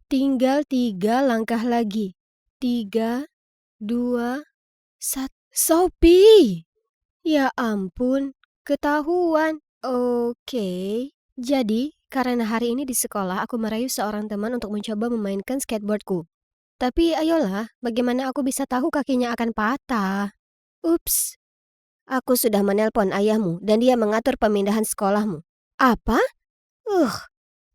Tinggal 3 langkah lagi. 3, 2, 1. Sophie! Ya ampun, ketahuan. Oke. Jadi, karena hari ini di sekolah aku merayu seorang teman untuk mencoba memainkan skateboardku. Tapi ayolah, bagaimana aku bisa tahu kakinya akan patah? Ups, aku sudah menelpon ayahmu dan dia mengatur pemindahan sekolahmu. Apa? Uh,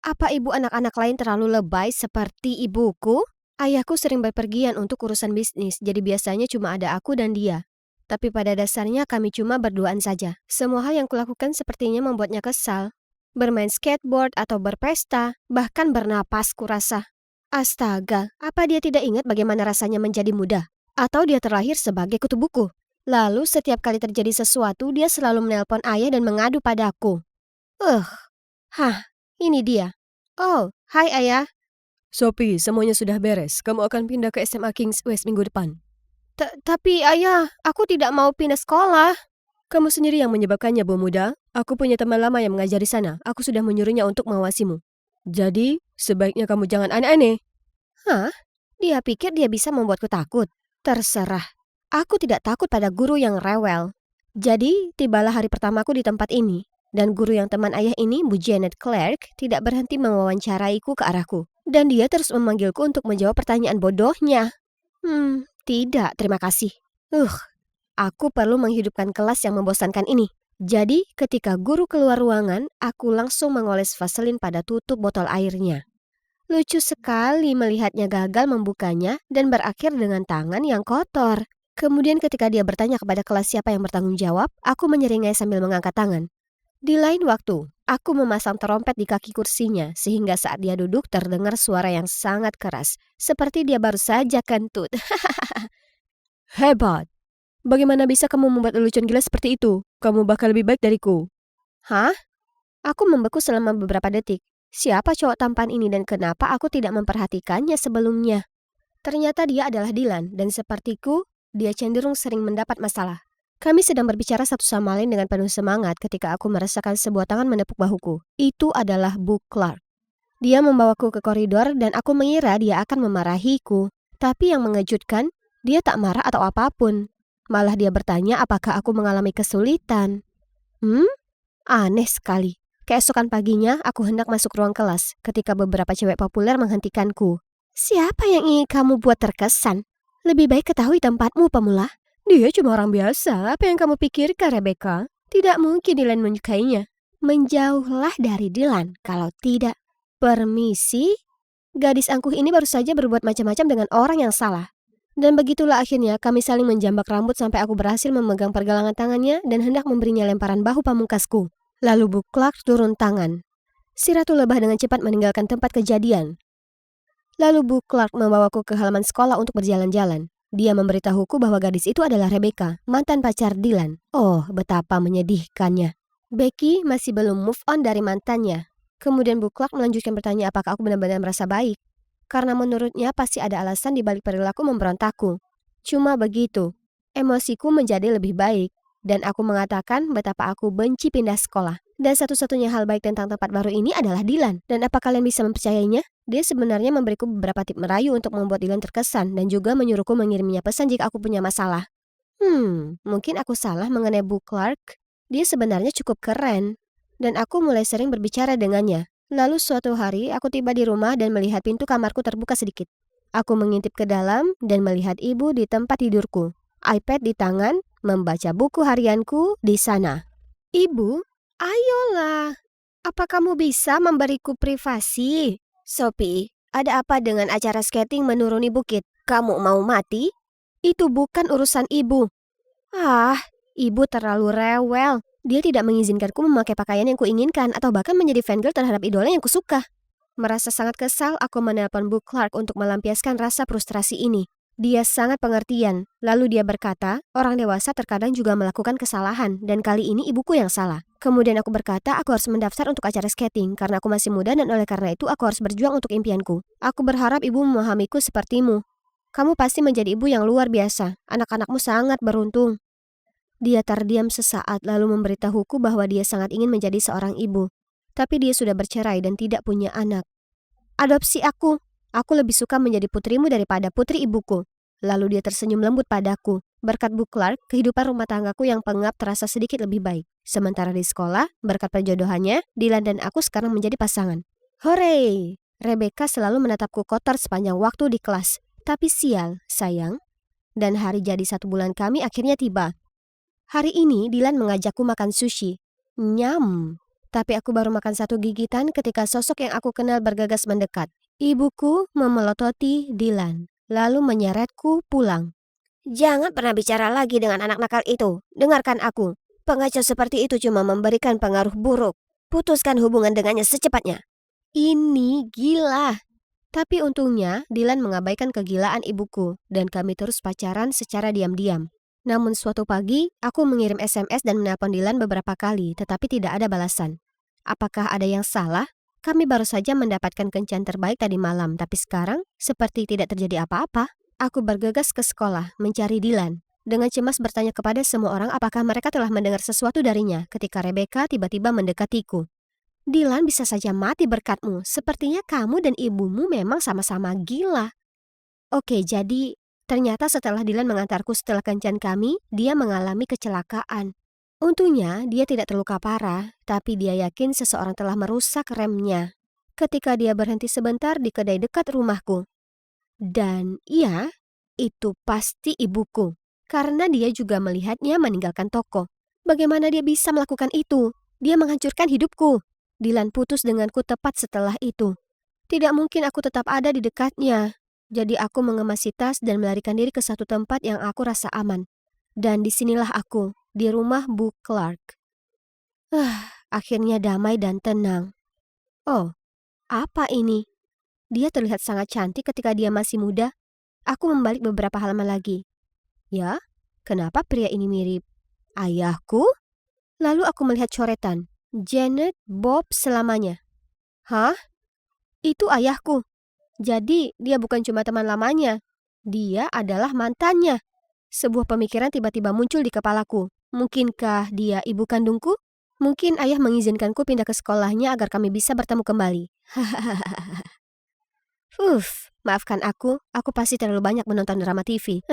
apa ibu anak-anak lain terlalu lebay seperti ibuku? Ayahku sering berpergian untuk urusan bisnis, jadi biasanya cuma ada aku dan dia. Tapi pada dasarnya kami cuma berduaan saja. Semua hal yang kulakukan sepertinya membuatnya kesal. Bermain skateboard atau berpesta, bahkan bernapas kurasa. Astaga, apa dia tidak ingat bagaimana rasanya menjadi muda? Atau dia terlahir sebagai kutu buku? Lalu setiap kali terjadi sesuatu, dia selalu menelpon ayah dan mengadu padaku. Uh, ini dia. Oh, hai ayah. Sophie, semuanya sudah beres. Kamu akan pindah ke SMA Kings West minggu depan. Tapi ayah, aku tidak mau pindah sekolah. Kamu sendiri yang menyebabkannya, Bu Muda. Aku punya teman lama yang mengajar di sana. Aku sudah menyuruhnya untuk mengawasimu. Jadi, sebaiknya kamu jangan aneh-aneh. Hah? Dia pikir dia bisa membuatku takut? Terserah. Aku tidak takut pada guru yang rewel. Jadi, tibalah hari pertamaku di tempat ini. Dan guru yang teman ayah ini, Bu Janet Clark, tidak berhenti mewawancaraiku ke arahku. Dan dia terus memanggilku untuk menjawab pertanyaan bodohnya. Tidak, terima kasih. Aku perlu menghidupkan kelas yang membosankan ini. Jadi, ketika guru keluar ruangan, aku langsung mengoles vaselin pada tutup botol airnya. Lucu sekali melihatnya gagal membukanya dan berakhir dengan tangan yang kotor. Kemudian ketika dia bertanya kepada kelas siapa yang bertanggung jawab, aku menyeringai sambil mengangkat tangan. Di lain waktu, aku memasang terompet di kaki kursinya sehingga saat dia duduk terdengar suara yang sangat keras, seperti dia baru saja kentut. Hebat! Bagaimana bisa kamu membuat lelucon gila seperti itu? Kamu bakal lebih baik dariku. Hah? Aku membeku selama beberapa detik. Siapa cowok tampan ini dan kenapa aku tidak memperhatikannya sebelumnya? Ternyata dia adalah Dylan dan sepertiku, dia cenderung sering mendapat masalah. Kami sedang berbicara satu sama lain dengan penuh semangat ketika aku merasakan sebuah tangan menepuk bahuku. Itu adalah Bu Clark. Dia membawaku ke koridor dan aku mengira dia akan memarahiku. Tapi yang mengejutkan, dia tak marah atau apapun. Malah dia bertanya apakah aku mengalami kesulitan. Aneh sekali. Keesokan paginya, aku hendak masuk ruang kelas ketika beberapa cewek populer menghentikanku. Siapa yang ingin kamu buat terkesan? Lebih baik ketahui tempatmu, pemula. Dia cuma orang biasa. Apa yang kamu pikirkan, Rebecca? Tidak mungkin Dylan menyukainya. Menjauhlah dari Dylan, kalau tidak. Permisi? Gadis angkuh ini baru saja berbuat macam-macam dengan orang yang salah. Dan begitulah akhirnya kami saling menjambak rambut sampai aku berhasil memegang pergelangan tangannya dan hendak memberinya lemparan bahu pamungkasku. Lalu Bu Clark turun tangan. Si ratu lebah dengan cepat meninggalkan tempat kejadian. Lalu Bu Clark membawaku ke halaman sekolah untuk berjalan-jalan. Dia memberitahuku bahwa gadis itu adalah Rebecca, mantan pacar Dylan. Oh, betapa menyedihkannya. Becky masih belum move on dari mantannya. Kemudian Bu Clark melanjutkan bertanya apakah aku benar-benar merasa baik. Karena menurutnya pasti ada alasan di balik perilaku memberontakku. Cuma begitu, emosiku menjadi lebih baik. Dan aku mengatakan betapa aku benci pindah sekolah. Dan satu-satunya hal baik tentang tempat baru ini adalah Dylan. Dan apa kalian bisa mempercayainya? Dia sebenarnya memberiku beberapa tip merayu untuk membuat Dylan terkesan dan juga menyuruhku mengirimnya pesan jika aku punya masalah. Mungkin aku salah mengenai Bu Clark. Dia sebenarnya cukup keren. Dan aku mulai sering berbicara dengannya. Lalu suatu hari aku tiba di rumah dan melihat pintu kamarku terbuka sedikit. Aku mengintip ke dalam dan melihat ibu di tempat tidurku. iPad di tangan, membaca buku harianku di sana. Ibu, ayolah. Apa kamu bisa memberiku privasi? Sophie, ada apa dengan acara skating menuruni bukit? Kamu mau mati? Itu bukan urusan ibu. Ibu terlalu rewel. Dia tidak mengizinkanku memakai pakaian yang kuinginkan atau bahkan menjadi fangirl terhadap idola yang kusuka. Merasa sangat kesal, aku menelpon Bu Clark untuk melampiaskan rasa frustrasi ini. Dia sangat pengertian. Lalu dia berkata, orang dewasa terkadang juga melakukan kesalahan, dan kali ini ibuku yang salah. Kemudian aku berkata, aku harus mendaftar untuk acara skating, karena aku masih muda dan oleh karena itu aku harus berjuang untuk impianku. Aku berharap ibu memahamiku sepertimu. Kamu pasti menjadi ibu yang luar biasa. Anak-anakmu sangat beruntung. Dia terdiam sesaat lalu memberitahuku bahwa dia sangat ingin menjadi seorang ibu. Tapi dia sudah bercerai dan tidak punya anak. Adopsi aku. Aku lebih suka menjadi putrimu daripada putri ibuku. Lalu dia tersenyum lembut padaku. Berkat Bu Clark, kehidupan rumah tanggaku yang pengap terasa sedikit lebih baik. Sementara di sekolah, berkat perjodohannya, Dylan dan aku sekarang menjadi pasangan. Hore! Rebecca selalu menatapku kotor sepanjang waktu di kelas. Tapi sial, sayang. Dan hari jadi 1 bulan kami akhirnya tiba. Hari ini Dylan mengajakku makan sushi. Nyam. Tapi aku baru makan 1 gigitan ketika sosok yang aku kenal bergegas mendekat. Ibuku memelototi Dylan, lalu menyeretku pulang. Jangan pernah bicara lagi dengan anak nakal itu. Dengarkan aku. Pengacau seperti itu cuma memberikan pengaruh buruk. Putuskan hubungan dengannya secepatnya. Ini gila. Tapi untungnya Dylan mengabaikan kegilaan ibuku dan kami terus pacaran secara diam-diam. Namun suatu pagi, aku mengirim SMS dan menelpon Dylan beberapa kali, tetapi tidak ada balasan. Apakah ada yang salah? Kami baru saja mendapatkan kencan terbaik tadi malam, tapi sekarang seperti tidak terjadi apa-apa. Aku bergegas ke sekolah mencari Dylan. Dengan cemas bertanya kepada semua orang apakah mereka telah mendengar sesuatu darinya ketika Rebecca tiba-tiba mendekatiku. Dylan bisa saja mati berkatmu. Sepertinya kamu dan ibumu memang sama-sama gila. Oke, jadi ternyata setelah Dylan mengantarku setelah kencan kami, dia mengalami kecelakaan. Untungnya dia tidak terluka parah, tapi dia yakin seseorang telah merusak remnya ketika dia berhenti sebentar di kedai dekat rumahku. Dan iya, itu pasti ibuku, karena dia juga melihatnya meninggalkan toko. Bagaimana dia bisa melakukan itu? Dia menghancurkan hidupku. Dylan putus denganku tepat setelah itu. Tidak mungkin aku tetap ada di dekatnya. Jadi aku mengemasi tas dan melarikan diri ke satu tempat yang aku rasa aman. Dan disinilah aku, di rumah Bu Clark. Akhirnya damai dan tenang. Oh, apa ini? Dia terlihat sangat cantik ketika dia masih muda. Aku membalik beberapa halaman lagi. Ya, kenapa pria ini mirip ayahku? Lalu aku melihat coretan. Janet Bob selamanya. Hah? Itu ayahku. Jadi dia bukan cuma teman lamanya. Dia adalah mantannya. Sebuah pemikiran tiba-tiba muncul di kepalaku. Mungkinkah dia ibu kandungku? Mungkin ayah mengizinkanku pindah ke sekolahnya agar kami bisa bertemu kembali. Maafkan aku pasti terlalu banyak menonton drama TV.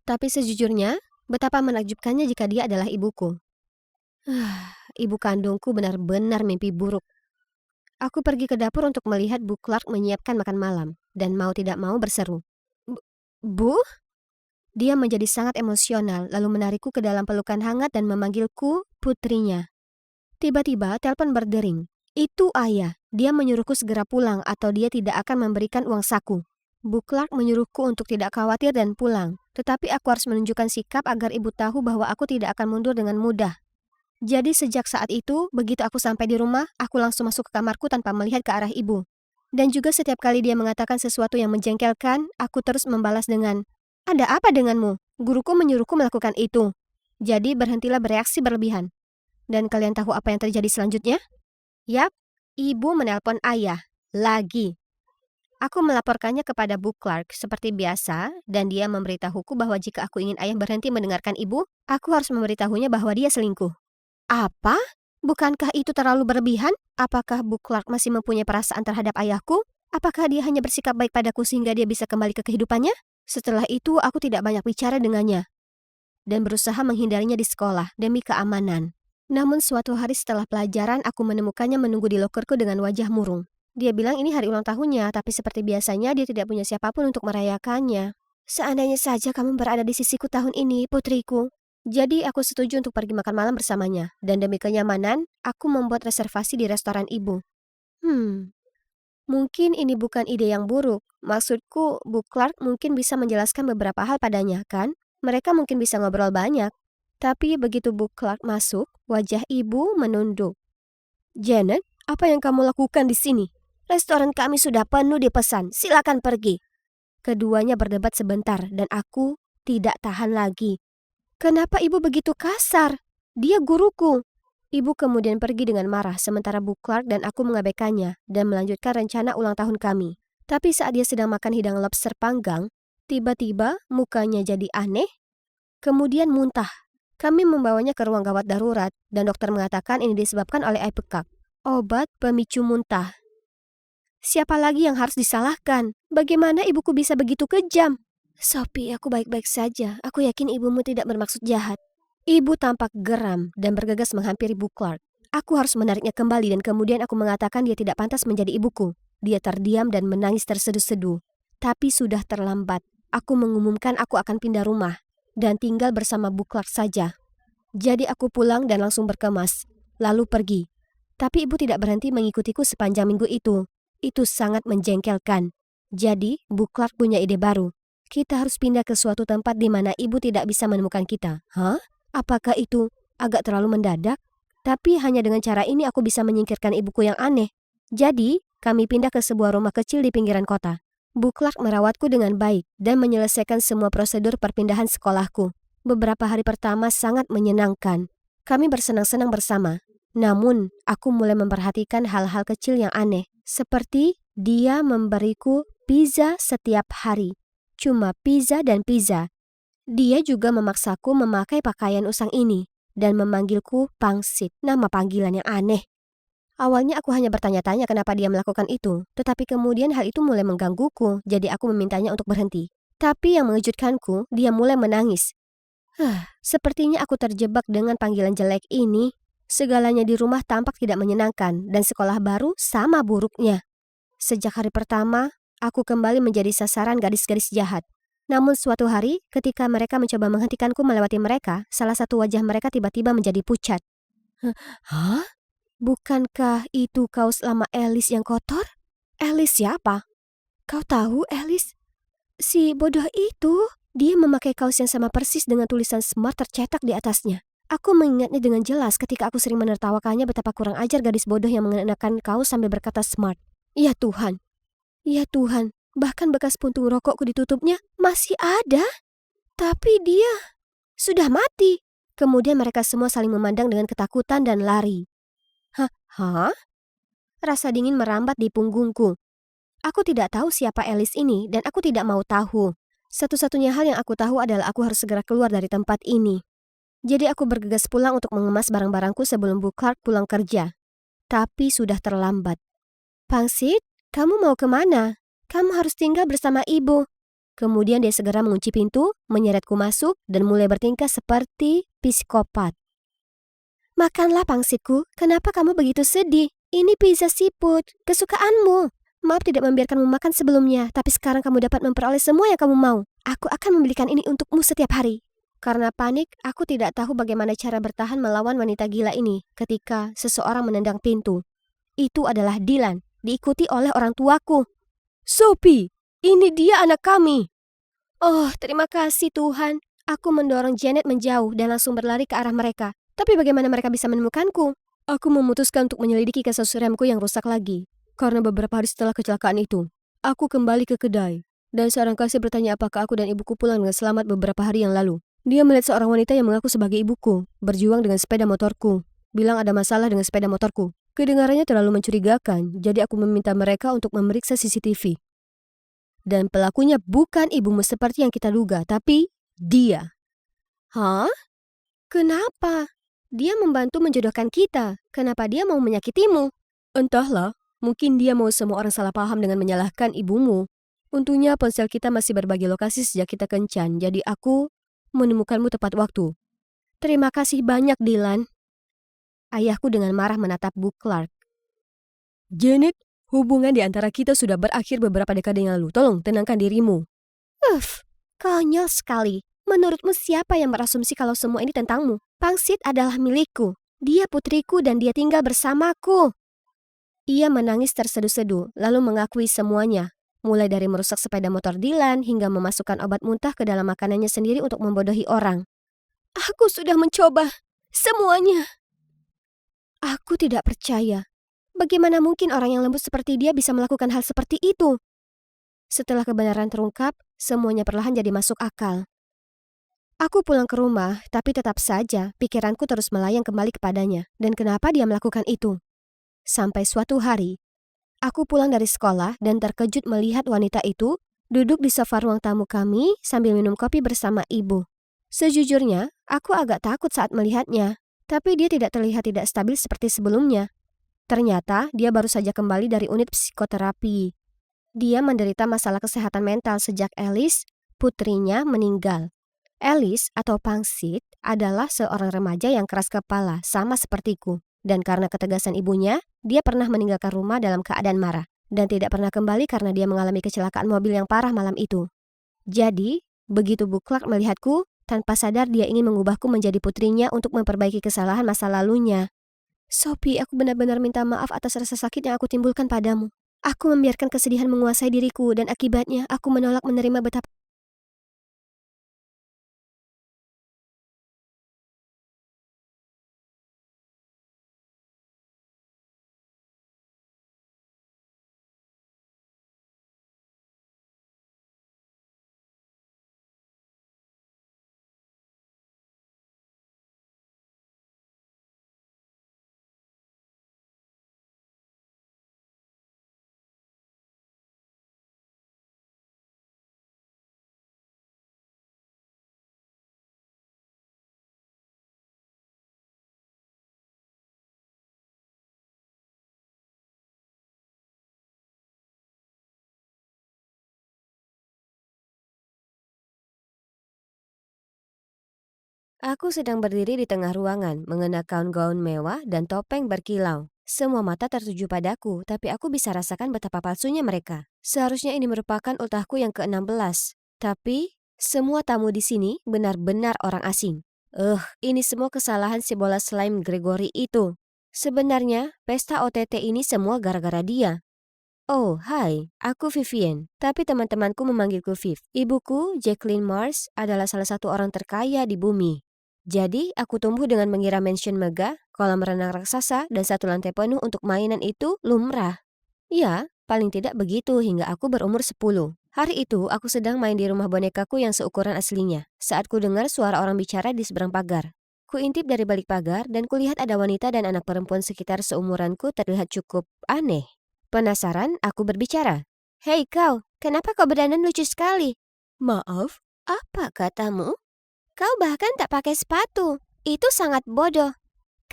Tapi sejujurnya, betapa menakjubkannya jika dia adalah ibuku. Ibu kandungku benar-benar mimpi buruk. Aku pergi ke dapur untuk melihat Bu Clark menyiapkan makan malam, dan mau tidak mau berseru. Bu? Dia menjadi sangat emosional, lalu menarikku ke dalam pelukan hangat dan memanggilku putrinya. Tiba-tiba telepon berdering. Itu ayah. Dia menyuruhku segera pulang atau dia tidak akan memberikan uang saku. Bu Clark menyuruhku untuk tidak khawatir dan pulang. Tetapi aku harus menunjukkan sikap agar ibu tahu bahwa aku tidak akan mundur dengan mudah. Jadi sejak saat itu, begitu aku sampai di rumah, aku langsung masuk ke kamarku tanpa melihat ke arah ibu. Dan juga setiap kali dia mengatakan sesuatu yang menjengkelkan, aku terus membalas dengan, "Ada apa denganmu? Guruku menyuruhku melakukan itu." Jadi berhentilah bereaksi berlebihan. Dan kalian tahu apa yang terjadi selanjutnya? Yap, ibu menelpon ayah. Lagi. Aku melaporkannya kepada Bu Clark seperti biasa, dan dia memberitahuku bahwa jika aku ingin ayah berhenti mendengarkan ibu, aku harus memberitahunya bahwa dia selingkuh. Apa? Bukankah itu terlalu berlebihan? Apakah Bu Clark masih mempunyai perasaan terhadap ayahku? Apakah dia hanya bersikap baik padaku sehingga dia bisa kembali ke kehidupannya? Setelah itu, aku tidak banyak bicara dengannya dan berusaha menghindarinya di sekolah demi keamanan. Namun suatu hari setelah pelajaran, aku menemukannya menunggu di lokerku dengan wajah murung. Dia bilang ini hari ulang tahunnya, tapi seperti biasanya dia tidak punya siapapun untuk merayakannya. Seandainya saja kamu berada di sisiku tahun ini, putriku. Jadi aku setuju untuk pergi makan malam bersamanya. Dan demi kenyamanan, aku membuat reservasi di restoran ibu. Mungkin ini bukan ide yang buruk. Maksudku, Bu Clark mungkin bisa menjelaskan beberapa hal padanya, kan? Mereka mungkin bisa ngobrol banyak. Tapi begitu Bu Clark masuk, wajah ibu menunduk. Janet, apa yang kamu lakukan di sini? Restoran kami sudah penuh dipesan, silakan pergi. Keduanya berdebat sebentar dan aku tidak tahan lagi. Kenapa ibu begitu kasar? Dia guruku. Ibu kemudian pergi dengan marah sementara Bu Clark dan aku mengabaikannya dan melanjutkan rencana ulang tahun kami. Tapi saat dia sedang makan hidang lobster panggang, tiba-tiba mukanya jadi aneh, kemudian muntah. Kami membawanya ke ruang gawat darurat dan dokter mengatakan ini disebabkan oleh air pekak, obat pemicu muntah. Siapa lagi yang harus disalahkan? Bagaimana ibuku bisa begitu kejam? Sophie, aku baik-baik saja. Aku yakin ibumu tidak bermaksud jahat. Ibu tampak geram dan bergegas menghampiri Bu Clark. Aku harus menariknya kembali dan kemudian aku mengatakan dia tidak pantas menjadi ibuku. Dia terdiam dan menangis terseduh-seduh. Tapi sudah terlambat. Aku mengumumkan aku akan pindah rumah dan tinggal bersama Bu Clark saja. Jadi aku pulang dan langsung berkemas, lalu pergi. Tapi ibu tidak berhenti mengikutiku sepanjang minggu itu. Itu sangat menjengkelkan. Jadi, Bu Clark punya ide baru. Kita harus pindah ke suatu tempat di mana ibu tidak bisa menemukan kita. Hah? Apakah itu agak terlalu mendadak? Tapi hanya dengan cara ini aku bisa menyingkirkan ibuku yang aneh. Jadi, kami pindah ke sebuah rumah kecil di pinggiran kota. Bu Clark merawatku dengan baik dan menyelesaikan semua prosedur perpindahan sekolahku. Beberapa hari pertama sangat menyenangkan. Kami bersenang-senang bersama. Namun, aku mulai memperhatikan hal-hal kecil yang aneh. Seperti dia memberiku pizza setiap hari. Cuma pizza dan pizza. Dia juga memaksaku memakai pakaian usang ini dan memanggilku pangsit, nama panggilan yang aneh. Awalnya aku hanya bertanya-tanya kenapa dia melakukan itu, tetapi kemudian hal itu mulai menggangguku, jadi aku memintanya untuk berhenti. Tapi yang mengejutkanku, dia mulai menangis. Sepertinya aku terjebak dengan panggilan jelek ini. Segalanya di rumah tampak tidak menyenangkan dan sekolah baru sama buruknya. Sejak hari pertama, aku kembali menjadi sasaran gadis-gadis jahat. Namun suatu hari, ketika mereka mencoba menghentikanku melewati mereka, salah satu wajah mereka tiba-tiba menjadi pucat. Hah? Bukankah itu kaos lama Alice yang kotor? Alice siapa? Kau tahu Alice? Si bodoh itu. Dia memakai kaos yang sama persis dengan tulisan smart tercetak di atasnya. Aku mengingatnya dengan jelas ketika aku sering menertawakannya betapa kurang ajar gadis bodoh yang mengenakan kaos sambil berkata smart. Ya Tuhan. Ya Tuhan. Bahkan bekas puntung rokokku ditutupnya masih ada. Tapi dia sudah mati. Kemudian mereka semua saling memandang dengan ketakutan dan lari. Hah? Rasa dingin merambat di punggungku. Aku tidak tahu siapa Alice ini dan aku tidak mau tahu. Satu-satunya hal yang aku tahu adalah aku harus segera keluar dari tempat ini. Jadi aku bergegas pulang untuk mengemas barang-barangku sebelum Bu Clark pulang kerja. Tapi sudah terlambat. Pangsit, kamu mau kemana? Kamu harus tinggal bersama ibu. Kemudian dia segera mengunci pintu, menyeretku masuk, dan mulai bertingkah seperti psikopat. Makanlah pangsitku, kenapa kamu begitu sedih? Ini pizza seafood, kesukaanmu. Maaf tidak membiarkanmu makan sebelumnya, tapi sekarang kamu dapat memperoleh semua yang kamu mau. Aku akan membelikan ini untukmu setiap hari. Karena panik, aku tidak tahu bagaimana cara bertahan melawan wanita gila ini ketika seseorang menendang pintu. Itu adalah Dylan, diikuti oleh orang tuaku. Sophie, ini dia anak kami. Oh, terima kasih Tuhan. Aku mendorong Janet menjauh dan langsung berlari ke arah mereka. Tapi bagaimana mereka bisa menemukanku? Aku memutuskan untuk menyelidiki kasus remku yang rusak lagi. Karena beberapa hari setelah kecelakaan itu, aku kembali ke kedai. Dan seorang kasir bertanya apakah aku dan ibuku pulang dengan selamat beberapa hari yang lalu. Dia melihat seorang wanita yang mengaku sebagai ibuku, berjuang dengan sepeda motorku. Bilang ada masalah dengan sepeda motorku. Kedengarannya terlalu mencurigakan, jadi aku meminta mereka untuk memeriksa CCTV. Dan pelakunya bukan ibumu seperti yang kita duga, tapi dia. Hah? Kenapa? Dia membantu menjodohkan kita. Kenapa dia mau menyakitimu? Entahlah. Mungkin dia mau semua orang salah paham dengan menyalahkan ibumu. Untungnya ponsel kita masih berbagi lokasi sejak kita kencan, jadi aku menemukanmu tepat waktu. Terima kasih banyak, Dylan. Ayahku dengan marah menatap Bu Clark. Janet, hubungan di antara kita sudah berakhir beberapa dekade yang lalu. Tolong tenangkan dirimu. Konyol sekali. Menurutmu siapa yang berasumsi kalau semua ini tentangmu? Pangsit adalah milikku. Dia putriku dan dia tinggal bersamaku. Ia menangis terseduh-seduh, lalu mengakui semuanya. Mulai dari merusak sepeda motor Dylan hingga memasukkan obat muntah ke dalam makanannya sendiri untuk membodohi orang. Aku sudah mencoba. Semuanya. Aku tidak percaya. Bagaimana mungkin orang yang lembut seperti dia bisa melakukan hal seperti itu? Setelah kebenaran terungkap, semuanya perlahan jadi masuk akal. Aku pulang ke rumah, tapi tetap saja pikiranku terus melayang kembali kepadanya. Dan kenapa dia melakukan itu? Sampai suatu hari, aku pulang dari sekolah dan terkejut melihat wanita itu duduk di sofa ruang tamu kami sambil minum kopi bersama ibu. Sejujurnya, aku agak takut saat melihatnya, tapi dia tidak terlihat tidak stabil seperti sebelumnya. Ternyata dia baru saja kembali dari unit psikoterapi. Dia menderita masalah kesehatan mental sejak Alice, putrinya, meninggal. Alice atau Pangsit adalah seorang remaja yang keras kepala, sama sepertiku. Dan karena ketegasan ibunya, dia pernah meninggalkan rumah dalam keadaan marah. Dan tidak pernah kembali karena dia mengalami kecelakaan mobil yang parah malam itu. Jadi, begitu Bu Clark melihatku, tanpa sadar dia ingin mengubahku menjadi putrinya untuk memperbaiki kesalahan masa lalunya. Sophie, aku benar-benar minta maaf atas rasa sakit yang aku timbulkan padamu. Aku membiarkan kesedihan menguasai diriku dan akibatnya aku menolak menerima betapa. Aku sedang berdiri di tengah ruangan, mengenakan gaun mewah dan topeng berkilau. Semua mata tertuju padaku, tapi aku bisa rasakan betapa palsunya mereka. Seharusnya ini merupakan ultahku yang ke-16. Tapi, semua tamu di sini benar-benar orang asing. Ini semua kesalahan si bola slime Gregory itu. Sebenarnya, pesta OTT ini semua gara-gara dia. Oh, hai, aku Vivian, tapi teman-temanku memanggilku Viv. Ibuku, Jacqueline Mars, adalah salah satu orang terkaya di bumi. Jadi, aku tumbuh dengan mengira mansion megah, kolam renang raksasa, dan satu lantai penuh untuk mainan itu lumrah. Ya, paling tidak begitu hingga aku berumur 10. Hari itu, aku sedang main di rumah bonekaku yang seukuran aslinya, saat ku dengar suara orang bicara di seberang pagar. Kuintip dari balik pagar dan kulihat ada wanita dan anak perempuan sekitar seumuranku terlihat cukup aneh. Penasaran, aku berbicara. Hei kau, kenapa kau berdandan lucu sekali? Maaf, apa katamu? Kau bahkan tak pakai sepatu. Itu sangat bodoh.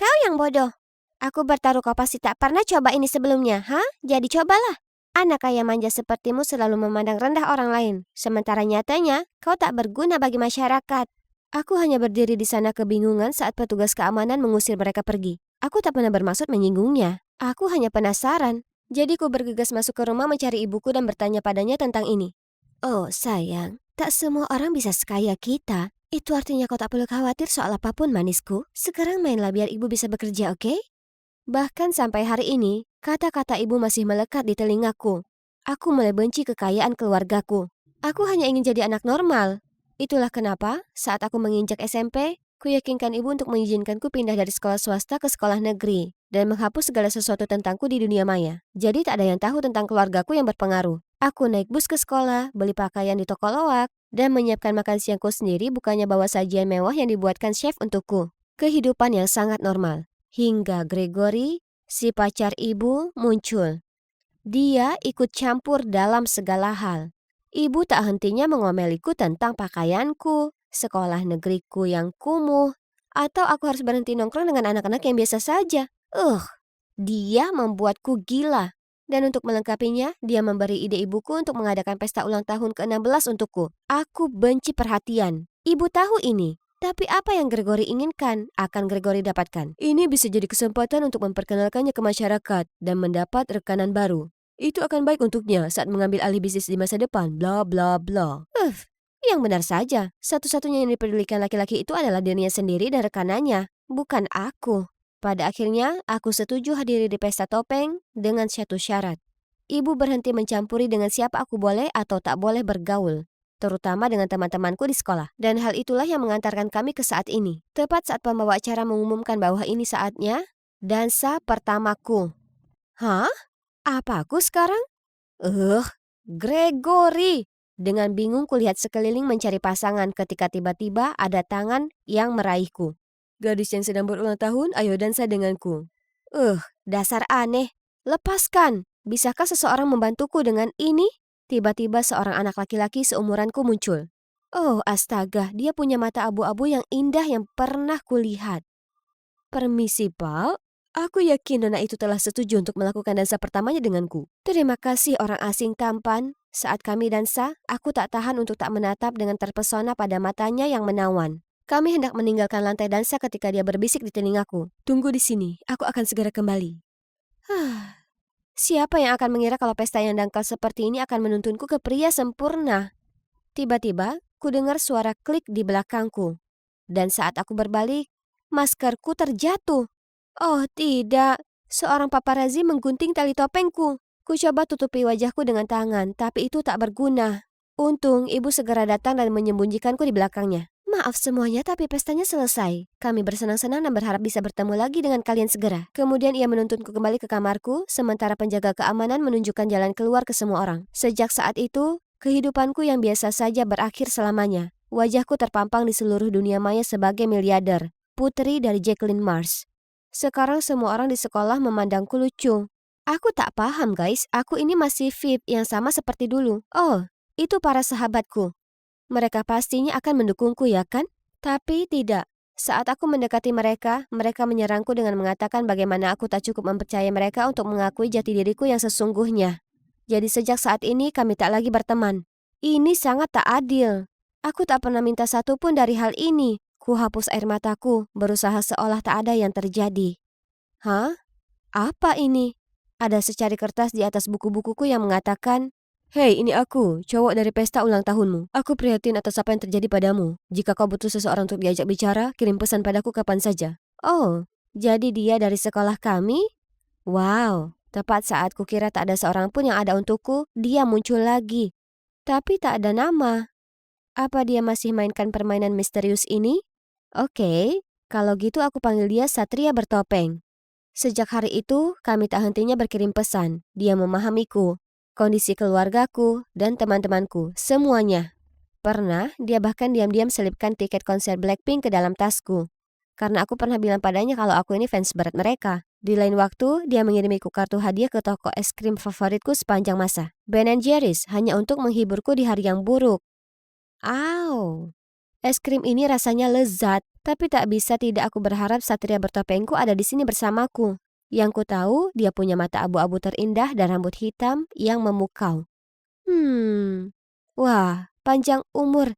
Kau yang bodoh. Aku bertaruh kau pasti tak pernah coba ini sebelumnya, Jadi cobalah. Anak kaya manja sepertimu selalu memandang rendah orang lain. Sementara nyatanya, kau tak berguna bagi masyarakat. Aku hanya berdiri di sana kebingungan saat petugas keamanan mengusir mereka pergi. Aku tak pernah bermaksud menyinggungnya. Aku hanya penasaran. Jadi ku bergegas masuk ke rumah mencari ibuku dan bertanya padanya tentang ini. Oh sayang, tak semua orang bisa sekaya kita. Itu artinya kau tak perlu khawatir soal apapun manisku. Sekarang mainlah biar ibu bisa bekerja, oke? Bahkan sampai hari ini, kata-kata ibu masih melekat di telingaku. Aku mulai benci kekayaan keluargaku. Aku hanya ingin jadi anak normal. Itulah kenapa, saat aku menginjak SMP, ku yakinkan ibu untuk mengizinkanku pindah dari sekolah swasta ke sekolah negeri dan menghapus segala sesuatu tentangku di dunia maya. Jadi tak ada yang tahu tentang keluargaku yang berpengaruh. Aku naik bus ke sekolah, beli pakaian di toko loak, dan menyiapkan makan siangku sendiri bukannya bawa sajian mewah yang dibuatkan chef untukku. Kehidupan yang sangat normal. Hingga Gregory, si pacar ibu, muncul. Dia ikut campur dalam segala hal. Ibu tak hentinya mengomeliku tentang pakaianku, sekolah negeriku yang kumuh, atau aku harus berhenti nongkrong dengan anak-anak yang biasa saja. Dia membuatku gila. Dan untuk melengkapinya, dia memberi ide ibuku untuk mengadakan pesta ulang tahun ke-16 untukku. Aku benci perhatian. Ibu tahu ini. Tapi apa yang Gregory inginkan, akan Gregory dapatkan. Ini bisa jadi kesempatan untuk memperkenalkannya ke masyarakat dan mendapat rekanan baru. Itu akan baik untuknya saat mengambil alih bisnis di masa depan, bla bla bla. Yang benar saja. Satu-satunya yang dipedulikan laki-laki itu adalah dirinya sendiri dan rekanannya, bukan aku. Pada akhirnya, aku setuju hadiri di pesta topeng dengan satu syarat. Ibu berhenti mencampuri dengan siapa aku boleh atau tak boleh bergaul, terutama dengan teman-temanku di sekolah. Dan hal itulah yang mengantarkan kami ke saat ini. Tepat saat pembawa acara mengumumkan bahwa ini saatnya dansa pertamaku. Apa aku sekarang? Gregory! Dengan bingung kulihat sekeliling mencari pasangan ketika tiba-tiba ada tangan yang meraihku. Gadis yang sedang berulang tahun, ayo dansa denganku. Dasar aneh. Lepaskan. Bisakah seseorang membantuku dengan ini? Tiba-tiba seorang anak laki-laki seumuranku muncul. Oh astaga, dia punya mata abu-abu yang indah yang pernah kulihat. Permisi Pak, Aku yakin nona itu telah setuju untuk melakukan dansa pertamanya denganku. Terima kasih orang asing tampan. Saat kami dansa, aku tak tahan untuk tak menatap dengan terpesona pada matanya yang menawan. Kami hendak meninggalkan lantai dansa ketika dia berbisik di telingaku. Tunggu di sini, aku akan segera kembali. Siapa yang akan mengira kalau pesta yang dangkal seperti ini akan menuntunku ke pria sempurna? Tiba-tiba, ku dengar suara klik di belakangku. Dan saat aku berbalik, maskerku terjatuh. Oh tidak, seorang paparazi menggunting tali topengku. Ku coba tutupi wajahku dengan tangan, tapi itu tak berguna. Untung ibu segera datang dan menyembunyikanku di belakangnya. Maaf semuanya, tapi pestanya selesai. Kami bersenang-senang dan berharap bisa bertemu lagi dengan kalian segera. Kemudian ia menuntunku kembali ke kamarku, sementara penjaga keamanan menunjukkan jalan keluar ke semua orang. Sejak saat itu, kehidupanku yang biasa saja berakhir selamanya. Wajahku terpampang di seluruh dunia maya sebagai miliarder, putri dari Jacqueline Mars. Sekarang semua orang di sekolah memandangku lucu. Aku tak paham guys, aku ini masih VIP yang sama seperti dulu. Oh, itu para sahabatku. Mereka pastinya akan mendukungku ya kan? Tapi tidak. Saat aku mendekati mereka, mereka menyerangku dengan mengatakan bagaimana aku tak cukup mempercayai mereka untuk mengakui jati diriku yang sesungguhnya. Jadi sejak saat ini kami tak lagi berteman. Ini sangat tak adil. Aku tak pernah minta satu pun dari hal ini. Ku hapus air mataku, berusaha seolah tak ada yang terjadi. Hah? Apa ini? Ada secari kertas di atas buku-bukuku yang mengatakan, Hei, ini aku, cowok dari pesta ulang tahunmu. Aku prihatin atas apa yang terjadi padamu. Jika kau butuh seseorang untuk diajak bicara, kirim pesan padaku kapan saja. oh, jadi dia dari sekolah kami? Wow, tepat saat kukira tak ada seorang pun yang ada untukku, dia muncul lagi. Tapi tak ada nama. Apa dia masih mainkan permainan misterius ini? Oke, kalau gitu aku panggil dia Satria Bertopeng. Sejak hari itu, kami tak hentinya berkirim pesan. Dia memahamiku, kondisi keluargaku, dan teman-temanku, semuanya. Pernah, dia bahkan diam-diam selipkan tiket konser Blackpink ke dalam tasku. Karena aku pernah bilang padanya kalau aku ini fans berat mereka. Di lain waktu, dia mengirimiku kartu hadiah ke toko es krim favoritku sepanjang masa. Ben & Jerry's, hanya untuk menghiburku di hari yang buruk. Au! Es krim ini rasanya lezat, tapi tak bisa tidak aku berharap Satria Bertopengku ada di sini bersamaku. Yang ku tahu, dia punya mata abu-abu terindah dan rambut hitam yang memukau. Wah, panjang umur.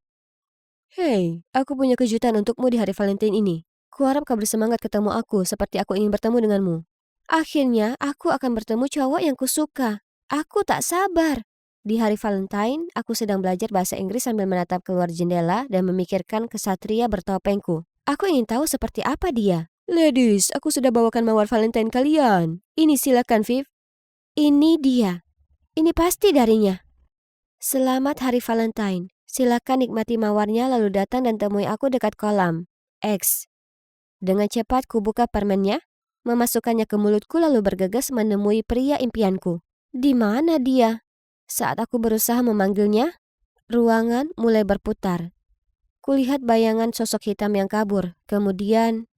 Hei, aku punya kejutan untukmu di hari Valentine ini. Kuharap kau bersemangat ketemu aku seperti aku ingin bertemu denganmu. Akhirnya, aku akan bertemu cowok yang kusuka. Aku tak sabar. Di hari Valentine, aku sedang belajar bahasa Inggris sambil menatap keluar jendela dan memikirkan kesatria bertopengku. Aku ingin tahu seperti apa dia. Ladies, aku sudah bawakan mawar Valentine kalian. Ini silakan, Viv. Ini dia. Ini pasti darinya. Selamat hari Valentine. Silakan nikmati mawarnya lalu datang dan temui aku dekat kolam. X. Dengan cepat kubuka permennya, memasukkannya ke mulutku lalu bergegas menemui pria impianku. Di mana dia? Saat aku berusaha memanggilnya, ruangan mulai berputar. Kulihat bayangan sosok hitam yang kabur. Kemudian,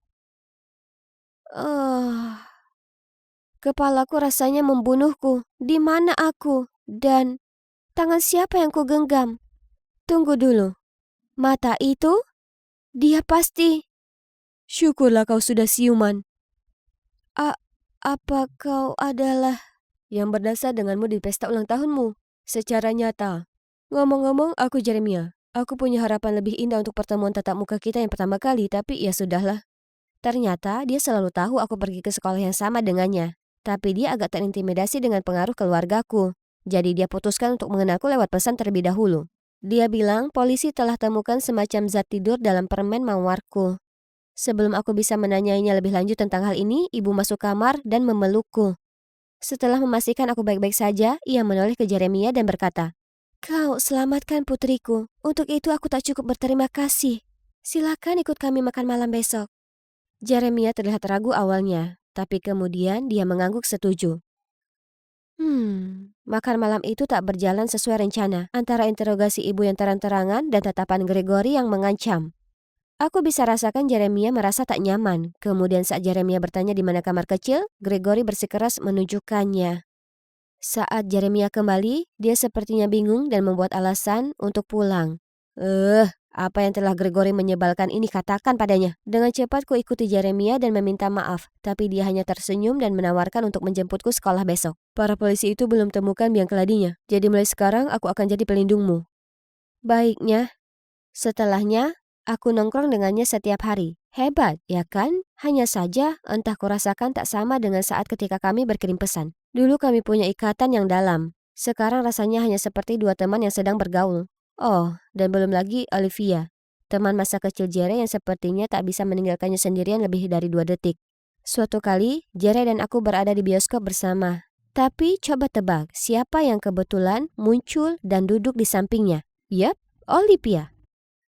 kepalaku rasanya membunuhku. Di mana aku? Dan tangan siapa yang kugenggam? Tunggu dulu. Mata itu? Dia pasti. Syukurlah kau sudah siuman. Apa kau adalah yang berdasar denganmu di pesta ulang tahunmu? Secara nyata. Ngomong-ngomong, aku Jeremia. Aku punya harapan lebih indah untuk pertemuan tatap muka kita yang pertama kali, tapi ya sudahlah. Ternyata dia selalu tahu aku pergi ke sekolah yang sama dengannya. Tapi dia agak terintimidasi dengan pengaruh keluargaku. Jadi dia putuskan untuk mengenalku lewat pesan terlebih dahulu. Dia bilang polisi telah temukan semacam zat tidur dalam permen mawarku. Sebelum aku bisa menanyainya lebih lanjut tentang hal ini, ibu masuk kamar dan memelukku. Setelah memastikan aku baik-baik saja, ia menoleh ke Jeremia dan berkata, "Kau selamatkan putriku. Untuk itu aku tak cukup berterima kasih. Silakan ikut kami makan malam besok." Jeremia terlihat ragu awalnya, tapi kemudian dia mengangguk setuju. Makan malam itu tak berjalan sesuai rencana, antara interogasi ibu yang terang-terangan dan tatapan Gregory yang mengancam. Aku bisa rasakan Jeremia merasa tak nyaman. Kemudian saat Jeremia bertanya di mana kamar kecil, Gregory bersikeras menunjukkannya. Saat Jeremia kembali, dia sepertinya bingung dan membuat alasan untuk pulang. Apa yang telah Gregory menyebalkan ini katakan padanya. Dengan cepat ku ikuti Jeremia dan meminta maaf, tapi dia hanya tersenyum dan menawarkan untuk menjemputku sekolah besok. Para polisi itu belum temukan biang keladinya, jadi mulai sekarang aku akan jadi pelindungmu. Baiknya. Setelahnya, aku nongkrong dengannya setiap hari. Hebat, ya kan? Hanya saja, entah kurasakan tak sama dengan saat ketika kami berkirim pesan. Dulu kami punya ikatan yang dalam. Sekarang rasanya hanya seperti dua teman yang sedang bergaul. Oh, dan belum lagi Olivia, teman masa kecil Jere yang sepertinya tak bisa meninggalkannya sendirian lebih dari 2 detik. Suatu kali, Jere dan aku berada di bioskop bersama. Tapi coba tebak, siapa yang kebetulan muncul dan duduk di sampingnya? Yap, Olivia.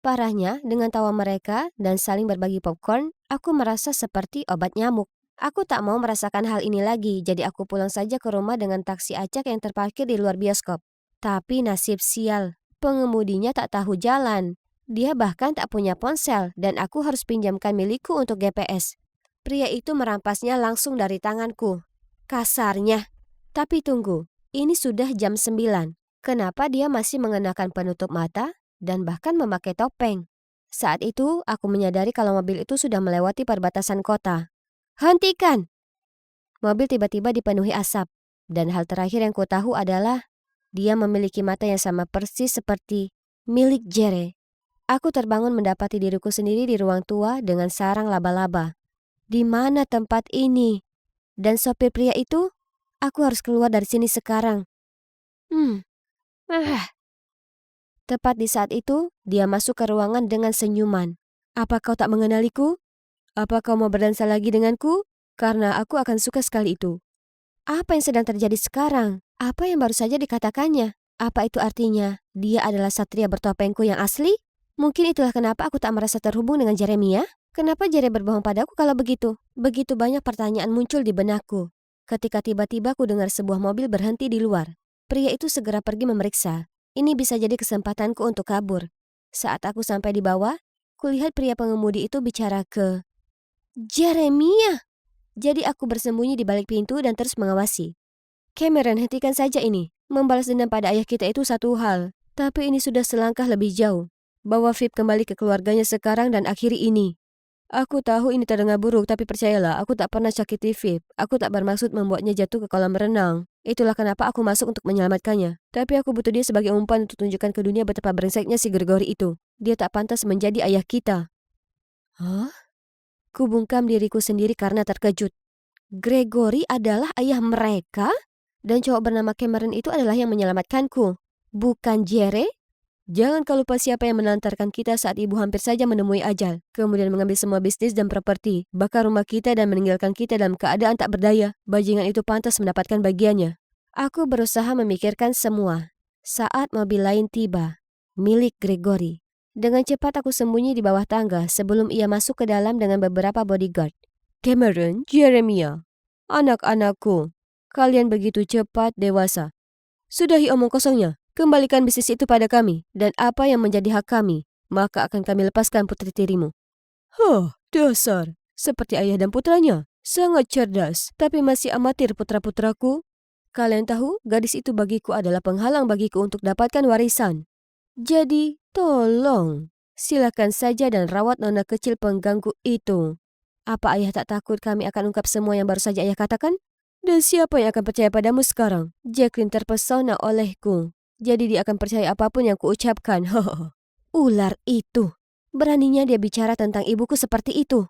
Parahnya, dengan tawa mereka dan saling berbagi popcorn, aku merasa seperti obat nyamuk. Aku tak mau merasakan hal ini lagi, jadi aku pulang saja ke rumah dengan taksi acak yang terparkir di luar bioskop. Tapi nasib sial, pengemudinya tak tahu jalan. Dia bahkan tak punya ponsel dan aku harus pinjamkan milikku untuk GPS. Pria itu merampasnya langsung dari tanganku. Kasarnya. Tapi tunggu, ini sudah jam 9. Kenapa dia masih mengenakan penutup mata dan bahkan memakai topeng? Saat itu, aku menyadari kalau mobil itu sudah melewati perbatasan kota. Hentikan! Mobil tiba-tiba dipenuhi asap. Dan hal terakhir yang ku tahu adalah dia memiliki mata yang sama persis seperti milik Jere. Aku terbangun mendapati diriku sendiri di ruang tua dengan sarang laba-laba. Di mana tempat ini? Dan sopir pria itu? Aku harus keluar dari sini sekarang. Tepat di saat itu, dia masuk ke ruangan dengan senyuman. Apa kau tak mengenaliku? Apa kau mau berdansa lagi denganku? Karena aku akan suka sekali itu. Apa yang sedang terjadi sekarang? Apa yang baru saja dikatakannya? Apa itu artinya? Dia adalah satria bertopengku yang asli? Mungkin itulah kenapa aku tak merasa terhubung dengan Jeremia? Kenapa Jere berbohong padaku kalau begitu? Begitu banyak pertanyaan muncul di benakku. Ketika tiba-tiba ku dengar sebuah mobil berhenti di luar. Pria itu segera pergi memeriksa. Ini bisa jadi kesempatanku untuk kabur. Saat aku sampai di bawah, kulihat pria pengemudi itu bicara ke Jeremia. Jadi aku bersembunyi di balik pintu dan terus mengawasi. Cameron, hentikan saja ini. Membalas dendam pada ayah kita itu satu hal. Tapi ini sudah selangkah lebih jauh. Bawa Vip kembali ke keluarganya sekarang dan akhiri ini. Aku tahu ini terdengar buruk, tapi percayalah, aku tak pernah sakiti Vip. Aku tak bermaksud membuatnya jatuh ke kolam renang. Itulah kenapa aku masuk untuk menyelamatkannya. Tapi aku butuh dia sebagai umpan untuk tunjukkan ke dunia betapa brengseknya si Gregory itu. Dia tak pantas menjadi ayah kita. Hah? Kubungkam diriku sendiri karena terkejut. Gregory adalah ayah mereka? Dan cowok bernama Cameron itu adalah yang menyelamatkanku. Bukan Jere? Jangan kau lupa siapa yang menantarkan kita saat ibu hampir saja menemui ajal. Kemudian mengambil semua bisnis dan properti. Bahkan rumah kita dan meninggalkan kita dalam keadaan tak berdaya. Bajingan itu pantas mendapatkan bagiannya. Aku berusaha memikirkan semua. Saat mobil lain tiba. Milik Gregory. Dengan cepat aku sembunyi di bawah tangga sebelum ia masuk ke dalam dengan beberapa bodyguard. Cameron, Jeremia, anak-anakku, kalian begitu cepat dewasa. Sudahi omong kosongnya, kembalikan bisnis itu pada kami, dan apa yang menjadi hak kami, maka akan kami lepaskan putri tirimu. Dasar, seperti ayah dan putranya, sangat cerdas, tapi masih amatir putra-putraku. Kalian tahu, gadis itu bagiku adalah penghalang bagiku untuk dapatkan warisan. Jadi, tolong, silakan saja dan rawat nona kecil pengganggu itu. Apa ayah tak takut kami akan ungkap semua yang baru saja ayah katakan? Dan siapa yang akan percaya padamu sekarang? Jacqueline terpesona olehku. Jadi dia akan percaya apapun yang kuucapkan. Ular itu. Beraninya dia bicara tentang ibuku seperti itu.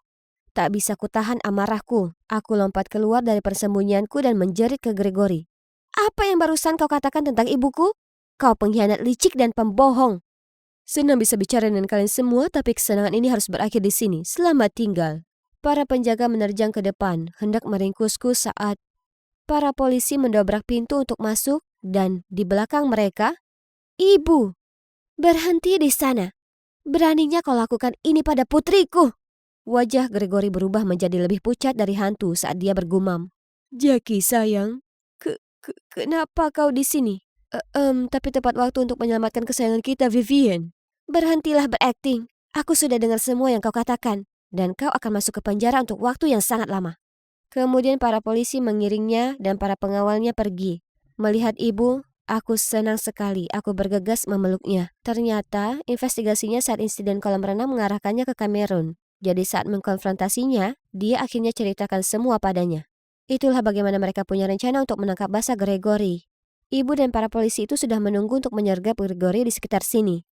Tak bisa kutahan amarahku. Aku lompat keluar dari persembunyianku dan menjerit ke Gregory. Apa yang barusan kau katakan tentang ibuku? Kau pengkhianat licik dan pembohong. Senang bisa bicara dengan kalian semua, tapi kesenangan ini harus berakhir di sini. Selamat tinggal. Para penjaga menerjang ke depan, hendak meringkusku saat para polisi mendobrak pintu untuk masuk dan di belakang mereka, Ibu, berhenti di sana. Beraninya kau lakukan ini pada putriku. Wajah Gregory berubah menjadi lebih pucat dari hantu saat dia bergumam. Jackie sayang, kenapa kau di sini? Tapi tepat waktu untuk menyelamatkan kesayangan kita, Vivian. Berhentilah berakting. Aku sudah dengar semua yang kau katakan. Dan kau akan masuk ke penjara untuk waktu yang sangat lama. Kemudian para polisi mengiringnya dan para pengawalnya pergi. Melihat ibu, Aku senang sekali, aku bergegas memeluknya. Ternyata investigasinya saat insiden kolam renang mengarahkannya ke Kamerun. Jadi saat mengkonfrontasinya, dia akhirnya ceritakan semua padanya. Itulah bagaimana mereka punya rencana untuk menangkap basah Gregory. Ibu dan para polisi itu sudah menunggu untuk menyergap Gregory di sekitar sini.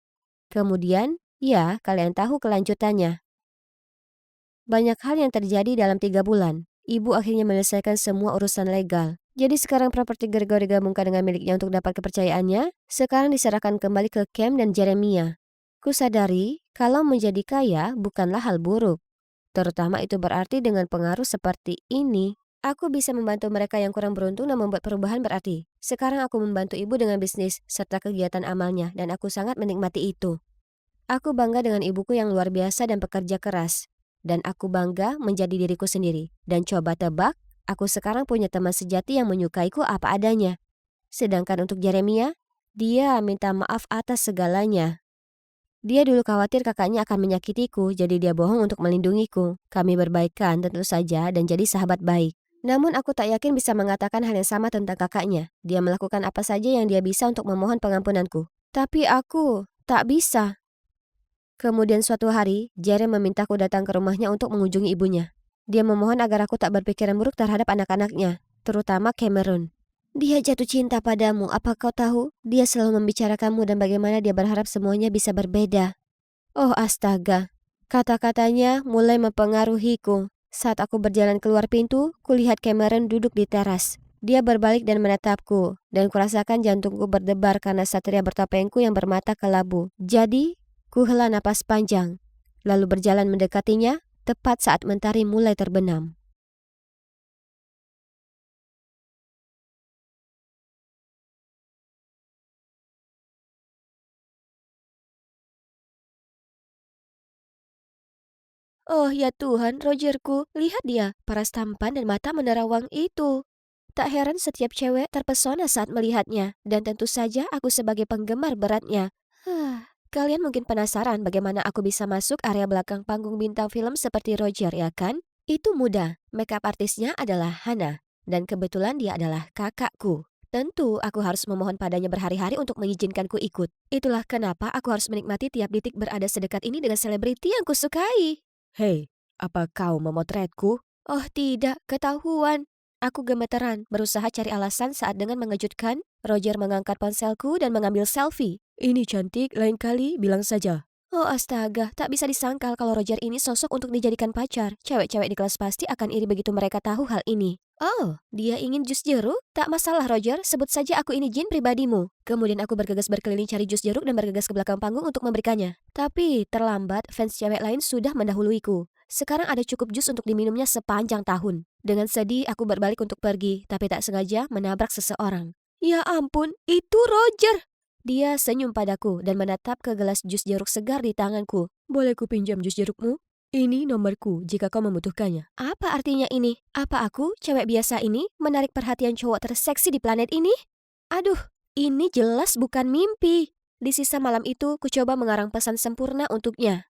Kemudian, ya, kalian tahu kelanjutannya. Banyak hal yang terjadi dalam 3 bulan. Ibu akhirnya menyelesaikan semua urusan legal. Jadi sekarang properti Gregory digabungkan dengan miliknya untuk dapat kepercayaannya, sekarang diserahkan kembali ke Cam dan Jeremiah. Kusadari kalau menjadi kaya bukanlah hal buruk. Terutama itu berarti dengan pengaruh seperti ini. Aku bisa membantu mereka yang kurang beruntung dan membuat perubahan berarti. Sekarang aku membantu ibu dengan bisnis serta kegiatan amalnya dan aku sangat menikmati itu. Aku bangga dengan ibuku yang luar biasa dan pekerja keras. Dan aku bangga menjadi diriku sendiri. Dan coba tebak, aku sekarang punya teman sejati yang menyukaiku apa adanya. Sedangkan untuk Jeremiah, dia minta maaf atas segalanya. Dia dulu khawatir kakaknya akan menyakitiku, jadi dia bohong untuk melindungiku. Kami berbaikan tentu saja dan jadi sahabat baik. Namun aku tak yakin bisa mengatakan hal yang sama tentang kakaknya. Dia melakukan apa saja yang dia bisa untuk memohon pengampunanku. Tapi aku tak bisa. Kemudian suatu hari, Jerry memintaku datang ke rumahnya untuk mengunjungi ibunya. Dia memohon agar aku tak berpikiran buruk terhadap anak-anaknya, terutama Cameron. Dia jatuh cinta padamu, apa kau tahu? Dia selalu membicarakanmu dan bagaimana dia berharap semuanya bisa berbeda. Oh astaga, kata-katanya mulai mempengaruhiku. Saat aku berjalan keluar pintu, kulihat Cameron duduk di teras. Dia berbalik dan menatapku, dan kurasakan jantungku berdebar karena satria bertopengku yang bermata kelabu. Jadi, kuhela napas panjang, lalu berjalan mendekatinya, tepat saat mentari mulai terbenam. Oh ya Tuhan, Rogerku, lihat dia, paras tampan dan mata menerawang itu. Tak heran setiap cewek terpesona saat melihatnya, dan tentu saja aku sebagai penggemar beratnya. Kalian mungkin penasaran bagaimana aku bisa masuk area belakang panggung bintang film seperti Roger, ya kan? Itu mudah, makeup artisnya adalah Hannah, dan kebetulan dia adalah kakakku. Tentu aku harus memohon padanya berhari-hari untuk mengizinkanku ikut. Itulah kenapa aku harus menikmati tiap detik berada sedekat ini dengan selebriti yang kusukai. Hei, apa kau memotretku? Oh tidak, ketahuan. Aku gemeteran, berusaha cari alasan saat dengan mengejutkan, Roger mengangkat ponselku dan mengambil selfie. Ini cantik, lain kali bilang saja. Oh astaga, tak bisa disangkal kalau Roger ini sosok untuk dijadikan pacar. Cewek-cewek di kelas pasti akan iri begitu mereka tahu hal ini. Oh, dia ingin jus jeruk? Tak masalah Roger, sebut saja aku ini jin pribadimu. Kemudian aku bergegas berkeliling cari jus jeruk dan bergegas ke belakang panggung untuk memberikannya. Tapi terlambat, fans cewek lain sudah mendahuluiku. Sekarang ada cukup jus untuk diminumnya sepanjang tahun. Dengan sedih, aku berbalik untuk pergi, tapi tak sengaja menabrak seseorang. Ya ampun, itu Roger! Dia senyum padaku dan menatap ke gelas jus jeruk segar di tanganku. Boleh ku pinjam jus jerukmu? Ini nomorku jika kau membutuhkannya. Apa artinya ini? Apa aku, cewek biasa ini, menarik perhatian cowok terseksi di planet ini? Aduh, ini jelas bukan mimpi. Di sisa malam itu, ku coba mengarang pesan sempurna untuknya.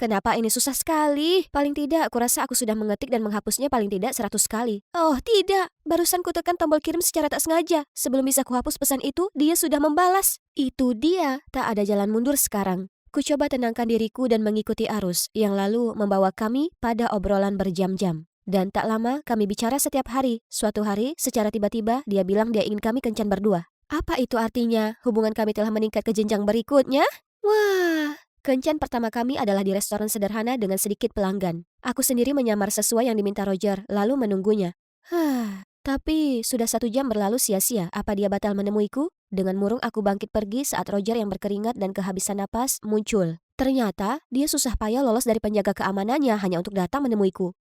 Kenapa ini susah sekali? Paling tidak, aku rasa aku sudah mengetik dan menghapusnya paling tidak 100 kali. Oh, tidak. Barusan ku tekan tombol kirim secara tak sengaja. Sebelum bisa kuhapus pesan itu, dia sudah membalas. Itu dia. Tak ada jalan mundur sekarang. Ku coba tenangkan diriku dan mengikuti arus, yang lalu membawa kami pada obrolan berjam-jam. Dan tak lama, kami bicara setiap hari. Suatu hari, secara tiba-tiba, dia bilang dia ingin kami kencan berdua. Apa itu artinya? Hubungan kami telah meningkat ke jenjang berikutnya? Wah... Kencan pertama kami adalah di restoran sederhana dengan sedikit pelanggan. Aku sendiri menyamar sesuai yang diminta Roger, lalu menunggunya. Tapi sudah 1 jam berlalu sia-sia. Apa dia batal menemuiku? Dengan murung aku bangkit pergi saat Roger yang berkeringat dan kehabisan napas muncul. Ternyata dia susah payah lolos dari penjaga keamanannya hanya untuk datang menemuiku.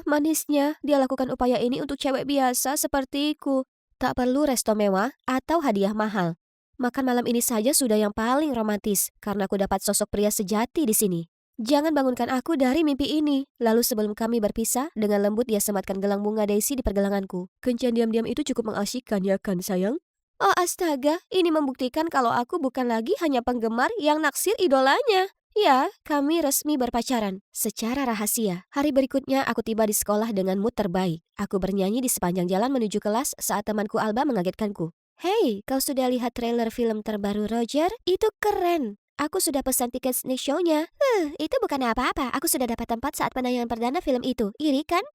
Manisnya dia lakukan upaya ini untuk cewek biasa sepertiku. Tak perlu resto mewah atau hadiah mahal. Makan malam ini saja sudah yang paling romantis, karena aku dapat sosok pria sejati di sini. Jangan bangunkan aku dari mimpi ini. Lalu sebelum kami berpisah, dengan lembut dia sematkan gelang bunga daisy di pergelanganku. Kencan diam-diam itu cukup mengasyikkan ya kan sayang? Oh astaga, ini membuktikan kalau aku bukan lagi hanya penggemar yang naksir idolanya. Ya, kami resmi berpacaran, secara rahasia. Hari berikutnya aku tiba di sekolah dengan mood terbaik. Aku bernyanyi di sepanjang jalan menuju kelas saat temanku Alba mengagetkanku. Hei, kau sudah lihat trailer film terbaru Roger? Itu keren. Aku sudah pesan tiket sneak show-nya. Itu bukan apa-apa. Aku sudah dapat tempat saat penayangan perdana film itu. Iri kan?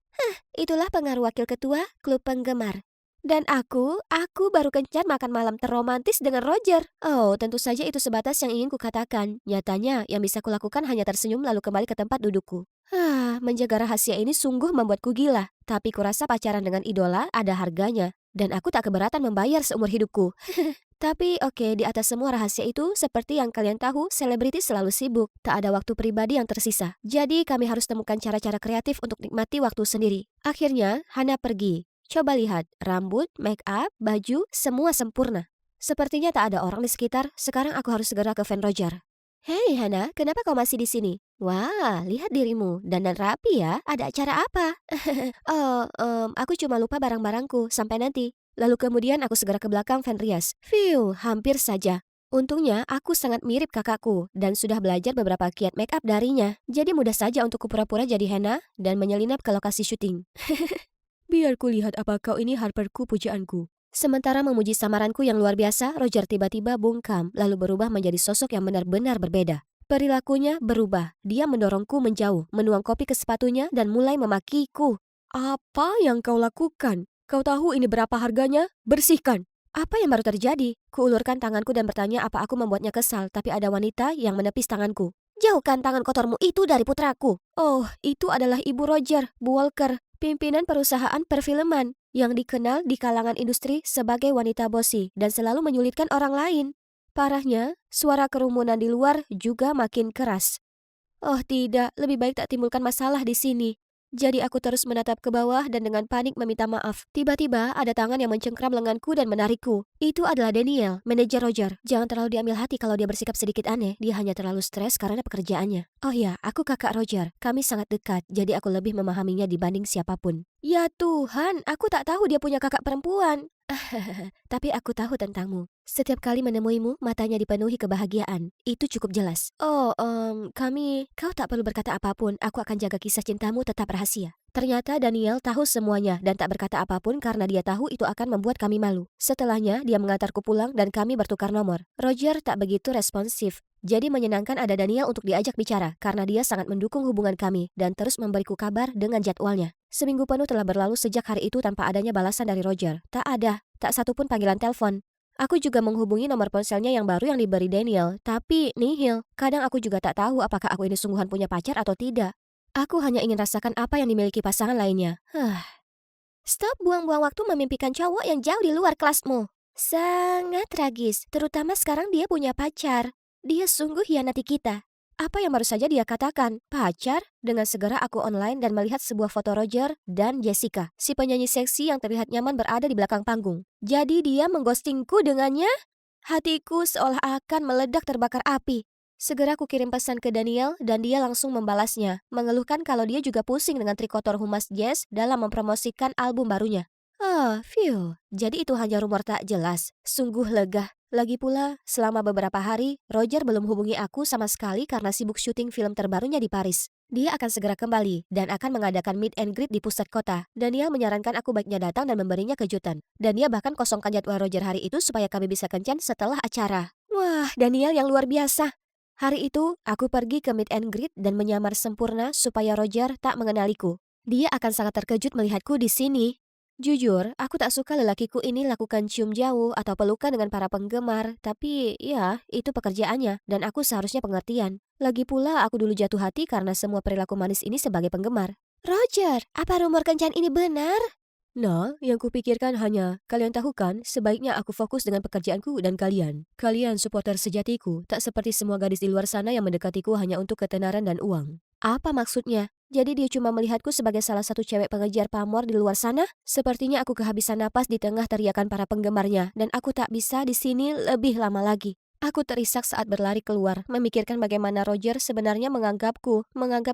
Itulah pengaruh wakil ketua klub penggemar. Dan aku baru kencan makan malam terromantis dengan Roger. Oh, tentu saja itu sebatas yang ingin kukatakan. Nyatanya, yang bisa kulakukan hanya tersenyum lalu kembali ke tempat dudukku. Menjaga rahasia ini sungguh membuatku gila. Tapi kurasa pacaran dengan idola ada harganya. Dan aku tak keberatan membayar seumur hidupku. Tapi oke, di atas semua rahasia itu, seperti yang kalian tahu, selebriti selalu sibuk. Tak ada waktu pribadi yang tersisa. Jadi kami harus temukan cara-cara kreatif untuk nikmati waktu sendiri. Akhirnya, Hana pergi. Coba lihat, rambut, make up, baju, semua sempurna. Sepertinya tak ada orang di sekitar, sekarang aku harus segera ke Van Roger. Hei Hana, kenapa kau masih di sini? Wah, lihat dirimu, dandan rapi ya, ada acara apa? Aku cuma lupa barang-barangku, sampai nanti. Lalu kemudian aku segera ke belakang Van Rias. Hampir saja. Untungnya aku sangat mirip kakakku dan sudah belajar beberapa kiat make up darinya. Jadi mudah saja untuk kupura-pura jadi Hana dan menyelinap ke lokasi syuting. Biar kulihat apa kau ini Harperku pujaanku. Sementara memuji samaranku yang luar biasa, Roger tiba-tiba bungkam lalu berubah menjadi sosok yang benar-benar berbeda. Perilakunya berubah. Dia mendorongku menjauh, menuang kopi ke sepatunya dan mulai memakiku. Apa yang kau lakukan? Kau tahu ini berapa harganya? Bersihkan! Apa yang baru terjadi? Kuulurkan tanganku dan bertanya apa aku membuatnya kesal, tapi ada wanita yang menepis tanganku. Jauhkan tangan kotormu itu dari putraku. Oh, itu adalah Ibu Roger, Bu Walker, pimpinan perusahaan perfilman, yang dikenal di kalangan industri sebagai wanita bosi dan selalu menyulitkan orang lain. Parahnya, suara kerumunan di luar juga makin keras. Oh tidak, lebih baik tak timbulkan masalah di sini. Jadi aku terus menatap ke bawah dan dengan panik meminta maaf. Tiba-tiba ada tangan yang mencengkram lenganku dan menarikku. Itu adalah Daniel, manajer Roger. Jangan terlalu diambil hati kalau dia bersikap sedikit aneh. Dia hanya terlalu stres karena pekerjaannya. Oh ya, aku kakak Roger. Kami sangat dekat, jadi aku lebih memahaminya dibanding siapapun. Ya Tuhan, aku tak tahu dia punya kakak perempuan. Tapi aku tahu tentangmu. Setiap kali menemuimu, matanya dipenuhi kebahagiaan. Itu cukup jelas. Kau tak perlu berkata apapun. Aku akan jaga kisah cintamu tetap rahasia. Ternyata Daniel tahu semuanya dan tak berkata apapun karena dia tahu itu akan membuat kami malu. Setelahnya, dia mengantarku pulang dan kami bertukar nomor. Roger tak begitu responsif. Jadi menyenangkan ada Daniel untuk diajak bicara karena dia sangat mendukung hubungan kami dan terus memberiku kabar dengan jadwalnya. Seminggu penuh telah berlalu sejak hari itu tanpa adanya balasan dari Roger. Tak ada, tak satupun panggilan telepon. Aku juga menghubungi nomor ponselnya yang baru yang diberi Daniel, tapi nihil. Kadang aku juga tak tahu apakah aku ini sungguhan punya pacar atau tidak. Aku hanya ingin rasakan apa yang dimiliki pasangan lainnya. Stop buang-buang waktu memimpikan cowok yang jauh di luar kelasmu. Sangat tragis, terutama sekarang dia punya pacar. Dia sungguh hianati kita. Apa yang baru saja dia katakan? Pacar? Dengan segera aku online dan melihat sebuah foto Roger dan Jessica, si penyanyi seksi yang terlihat nyaman berada di belakang panggung. Jadi dia mengghostingku dengannya? Hatiku seolah akan meledak terbakar api. Segera aku kirim pesan ke Daniel dan dia langsung membalasnya, mengeluhkan kalau dia juga pusing dengan trikotor humas jazz dalam mempromosikan album barunya. Jadi itu hanya rumor tak jelas. Sungguh lega. Lagi pula, selama beberapa hari, Roger belum hubungi aku sama sekali karena sibuk syuting film terbarunya di Paris. Dia akan segera kembali dan akan mengadakan meet and greet di pusat kota. Daniel menyarankan aku baiknya datang dan memberinya kejutan. Dan dia bahkan kosongkan jadwal Roger hari itu supaya kami bisa kencan setelah acara. Wah, Daniel yang luar biasa. Hari itu, aku pergi ke meet and greet dan menyamar sempurna supaya Roger tak mengenaliku. Dia akan sangat terkejut melihatku di sini. Jujur, aku tak suka lelakiku ini lakukan cium jauh atau pelukan dengan para penggemar, tapi ya, itu pekerjaannya dan aku seharusnya pengertian. Lagi pula aku dulu jatuh hati karena semua perilaku manis ini sebagai penggemar. Roger, apa rumor kencan ini benar? Nah, yang kupikirkan hanya, kalian tahu kan, sebaiknya aku fokus dengan pekerjaanku dan kalian. Kalian supporter sejatiku, tak seperti semua gadis di luar sana yang mendekatiku hanya untuk ketenaran dan uang. Apa maksudnya? Jadi dia cuma melihatku sebagai salah satu cewek pengejar pamor di luar sana? Sepertinya aku kehabisan napas di tengah teriakan para penggemarnya, dan aku tak bisa di sini lebih lama lagi. Aku terisak saat berlari keluar, memikirkan bagaimana Roger sebenarnya menganggap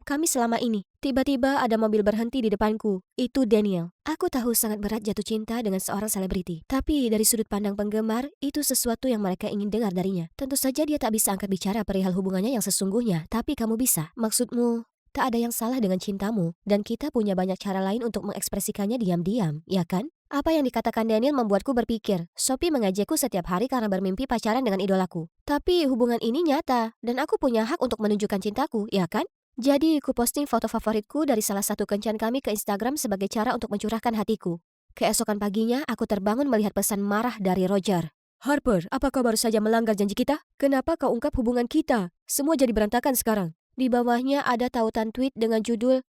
kami selama ini. Tiba-tiba ada mobil berhenti di depanku. Itu Daniel. Aku tahu sangat berat jatuh cinta dengan seorang selebriti. Tapi dari sudut pandang penggemar, itu sesuatu yang mereka ingin dengar darinya. Tentu saja dia tak bisa angkat bicara perihal hubungannya yang sesungguhnya, tapi kamu bisa. Maksudmu, tak ada yang salah dengan cintamu, dan kita punya banyak cara lain untuk mengekspresikannya diam-diam, ya kan? Apa yang dikatakan Daniel membuatku berpikir, Sophie mengajakku setiap hari karena bermimpi pacaran dengan idolaku. Tapi hubungan ini nyata, dan aku punya hak untuk menunjukkan cintaku, ya kan? Jadi, ku posting foto favoritku dari salah satu kencan kami ke Instagram sebagai cara untuk mencurahkan hatiku. Keesokan paginya, aku terbangun melihat pesan marah dari Roger. Harper, apa kau baru saja melanggar janji kita? Kenapa kau ungkap hubungan kita? Semua jadi berantakan sekarang. Di bawahnya ada tautan tweet dengan judul,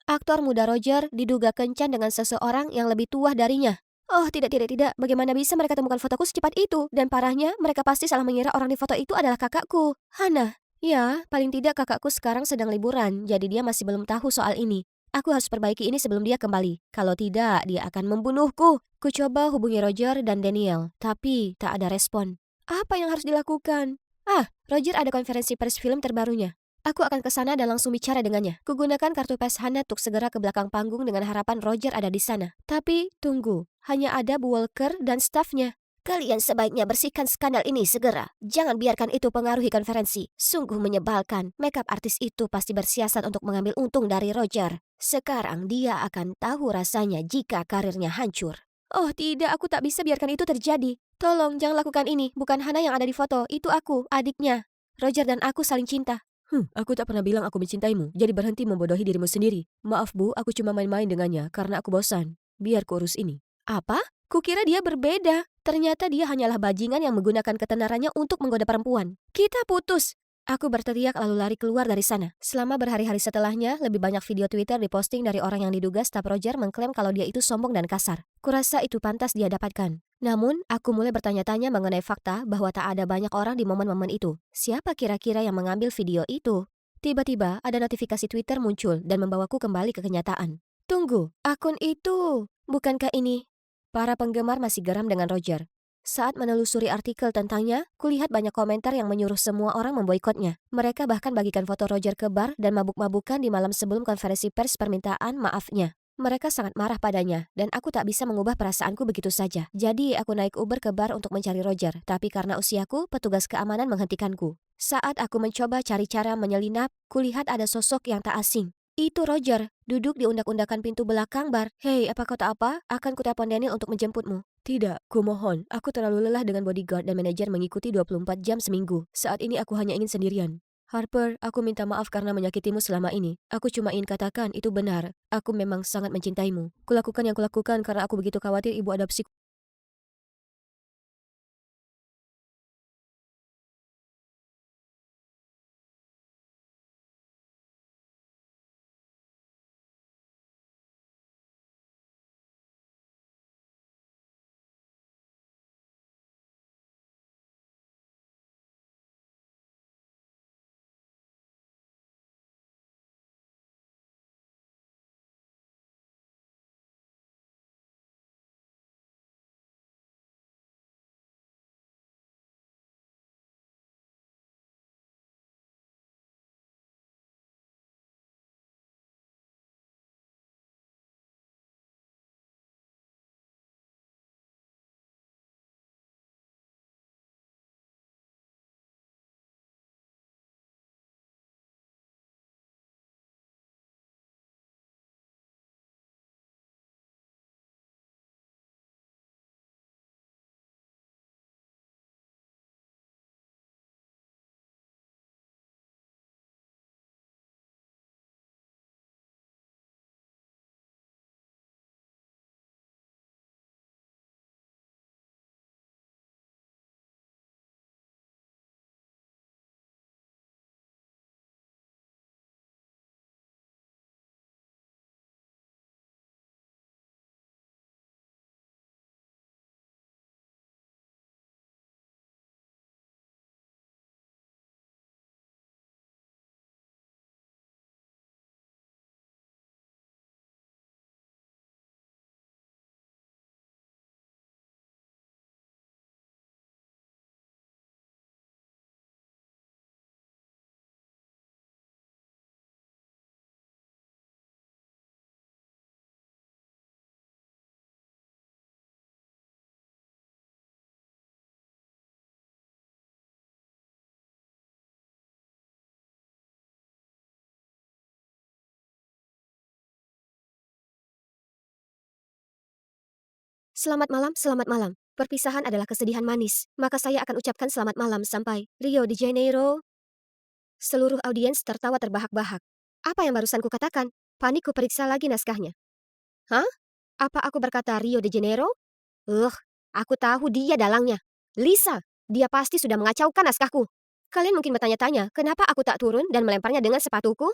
aktor muda Roger diduga kencan dengan seseorang yang lebih tua darinya. Oh, tidak. Bagaimana bisa mereka temukan fotoku secepat itu? Dan parahnya, mereka pasti salah mengira orang di foto itu adalah kakakku, Hannah. Ya, paling tidak kakakku sekarang sedang liburan, jadi dia masih belum tahu soal ini. Aku harus perbaiki ini sebelum dia kembali. Kalau tidak, dia akan membunuhku. Ku coba hubungi Roger dan Daniel, tapi tak ada respon. Apa yang harus dilakukan? Roger ada konferensi pers film terbarunya. Aku akan ke sana dan langsung bicara dengannya. Kugunakan kartu pes Hannah untuk segera ke belakang panggung dengan harapan Roger ada di sana. Tapi, tunggu. Hanya ada Bu Walker dan stafnya. Kalian sebaiknya bersihkan skandal ini segera. Jangan biarkan itu pengaruhi konferensi. Sungguh menyebalkan. Makeup artis itu pasti bersiasat untuk mengambil untung dari Roger. Sekarang dia akan tahu rasanya jika karirnya hancur. Oh tidak, aku tak bisa biarkan itu terjadi. Tolong jangan lakukan ini. Bukan Hannah yang ada di foto, itu aku, adiknya. Roger dan aku saling cinta. Aku tak pernah bilang aku mencintaimu, jadi berhenti membodohi dirimu sendiri. Maaf Bu, aku cuma main-main dengannya karena aku bosan. Biar ku urus ini. Apa? Kukira dia berbeda. Ternyata dia hanyalah bajingan yang menggunakan ketenarannya untuk menggoda perempuan. Kita putus. Aku berteriak lalu lari keluar dari sana. Selama berhari-hari setelahnya, lebih banyak video Twitter diposting dari orang yang diduga staf Roger mengklaim kalau dia itu sombong dan kasar. Kurasa itu pantas dia dapatkan. Namun, aku mulai bertanya-tanya mengenai fakta bahwa tak ada banyak orang di momen-momen itu. Siapa kira-kira yang mengambil video itu? Tiba-tiba, ada notifikasi Twitter muncul dan membawaku kembali ke kenyataan. Tunggu, akun itu... Bukankah ini? Para penggemar masih geram dengan Roger. Saat menelusuri artikel tentangnya, kulihat banyak komentar yang menyuruh semua orang memboikotnya. Mereka bahkan bagikan foto Roger ke bar dan mabuk-mabukan di malam sebelum konferensi pers permintaan maafnya. Mereka sangat marah padanya, dan aku tak bisa mengubah perasaanku begitu saja. Jadi aku naik Uber ke bar untuk mencari Roger, tapi karena usiaku, petugas keamanan menghentikanku. Saat aku mencoba cari cara menyelinap, kulihat ada sosok yang tak asing. Itu Roger, duduk di undak-undakan pintu belakang bar. Hei, apa kau tak apa? Akan kutelepon Daniel untuk menjemputmu. Tidak, kumohon. Aku terlalu lelah dengan bodyguard dan manajer mengikuti 24 jam seminggu. Saat ini aku hanya ingin sendirian. Harper, aku minta maaf karena menyakitimu selama ini. Aku cuma ingin katakan itu benar. Aku memang sangat mencintaimu. Kulakukan yang kulakukan karena aku begitu khawatir ibu adopsi Selamat malam, selamat malam. Perpisahan adalah kesedihan manis, maka saya akan ucapkan selamat malam sampai Rio de Janeiro. Seluruh audiens tertawa terbahak-bahak. Apa yang barusan kukatakan? Panik kuperiksa lagi naskahnya. Hah? Apa aku berkata Rio de Janeiro? Aku tahu dia dalangnya. Lisa, dia pasti sudah mengacaukan naskahku. Kalian mungkin bertanya-tanya, kenapa aku tak turun dan melemparnya dengan sepatuku?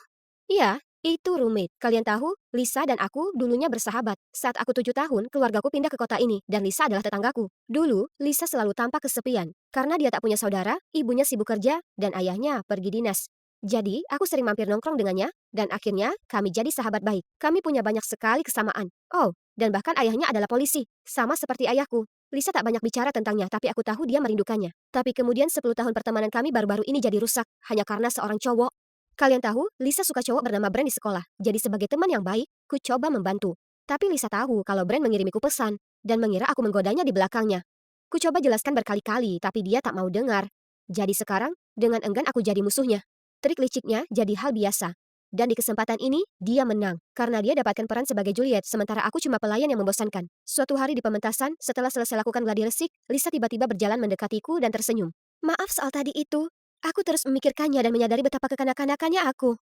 Iya, itu roommate. Kalian tahu, Lisa dan aku dulunya bersahabat. Saat aku 7 tahun, keluargaku pindah ke kota ini, dan Lisa adalah tetanggaku. Dulu, Lisa selalu tampak kesepian. Karena dia tak punya saudara, ibunya sibuk kerja, dan ayahnya pergi dinas. Jadi, aku sering mampir nongkrong dengannya, dan akhirnya kami jadi sahabat baik. Kami punya banyak sekali kesamaan. Oh, dan bahkan ayahnya adalah polisi, sama seperti ayahku. Lisa tak banyak bicara tentangnya, tapi aku tahu dia merindukannya. Tapi kemudian 10 tahun pertemanan kami baru-baru ini jadi rusak, hanya karena seorang cowok. Kalian tahu, Lisa suka cowok bernama Brand di sekolah. Jadi sebagai teman yang baik, ku coba membantu. Tapi Lisa tahu kalau Brand mengirimiku pesan, dan mengira aku menggodanya di belakangnya. Ku coba jelaskan berkali-kali, tapi dia tak mau dengar. Jadi sekarang, dengan enggan aku jadi musuhnya. Trik liciknya jadi hal biasa. Dan di kesempatan ini, dia menang. Karena dia dapatkan peran sebagai Juliet, sementara aku cuma pelayan yang membosankan. Suatu hari di pementasan, setelah selesai lakukan gladi resik, Lisa tiba-tiba berjalan mendekatiku dan tersenyum. Maaf soal tadi itu. Aku terus memikirkannya dan menyadari betapa kekanak-kanakannya aku.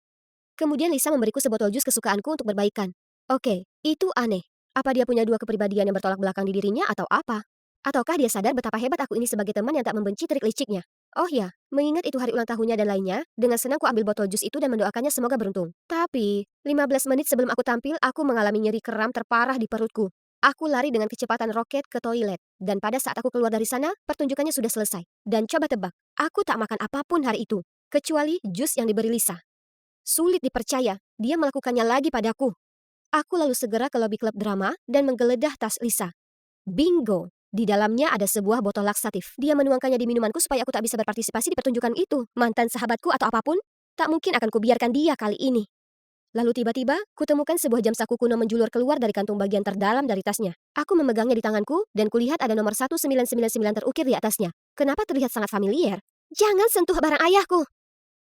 Kemudian Lisa memberiku sebotol jus kesukaanku untuk berbaikan. Oke, itu aneh. Apa dia punya dua kepribadian yang bertolak belakang di dirinya atau apa? Ataukah dia sadar betapa hebat aku ini sebagai teman yang tak membenci trik liciknya? Oh ya, mengingat itu hari ulang tahunnya dan lainnya, dengan senang ku ambil botol jus itu dan mendoakannya semoga beruntung. Tapi, 15 menit sebelum aku tampil, aku mengalami nyeri kram terparah di perutku. Aku lari dengan kecepatan roket ke toilet. Dan pada saat aku keluar dari sana, pertunjukannya sudah selesai. Dan coba tebak, aku tak makan apapun hari itu. Kecuali jus yang diberi Lisa. Sulit dipercaya, dia melakukannya lagi padaku. Aku lalu segera ke lobi klub drama dan menggeledah tas Lisa. Bingo! Di dalamnya ada sebuah botol laksatif. Dia menuangkannya di minumanku supaya aku tak bisa berpartisipasi di pertunjukan itu. Mantan sahabatku atau apapun, tak mungkin akan kubiarkan dia kali ini. Lalu tiba-tiba, kutemukan sebuah jam saku kuno menjulur keluar dari kantung bagian terdalam dari tasnya. Aku memegangnya di tanganku, dan kulihat ada nomor 1999 terukir di atasnya. Kenapa terlihat sangat familiar? Jangan sentuh barang ayahku!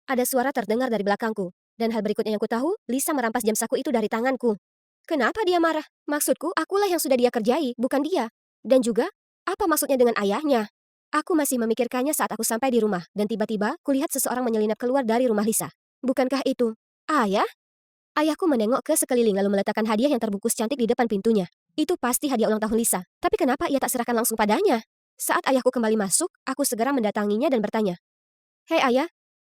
Ada suara terdengar dari belakangku. Dan hal berikutnya yang kutahu, Lisa merampas jam saku itu dari tanganku. Kenapa dia marah? Maksudku, akulah yang sudah dia kerjai, bukan dia. Dan juga, apa maksudnya dengan ayahnya? Aku masih memikirkannya saat aku sampai di rumah, dan tiba-tiba kulihat seseorang menyelinap keluar dari rumah Lisa. Bukankah itu ayah? Ayahku menengok ke sekeliling lalu meletakkan hadiah yang terbungkus cantik di depan pintunya. Itu pasti hadiah ulang tahun Lisa. Tapi kenapa ia tak serahkan langsung padanya? Saat ayahku kembali masuk, aku segera mendatanginya dan bertanya. Hei ayah,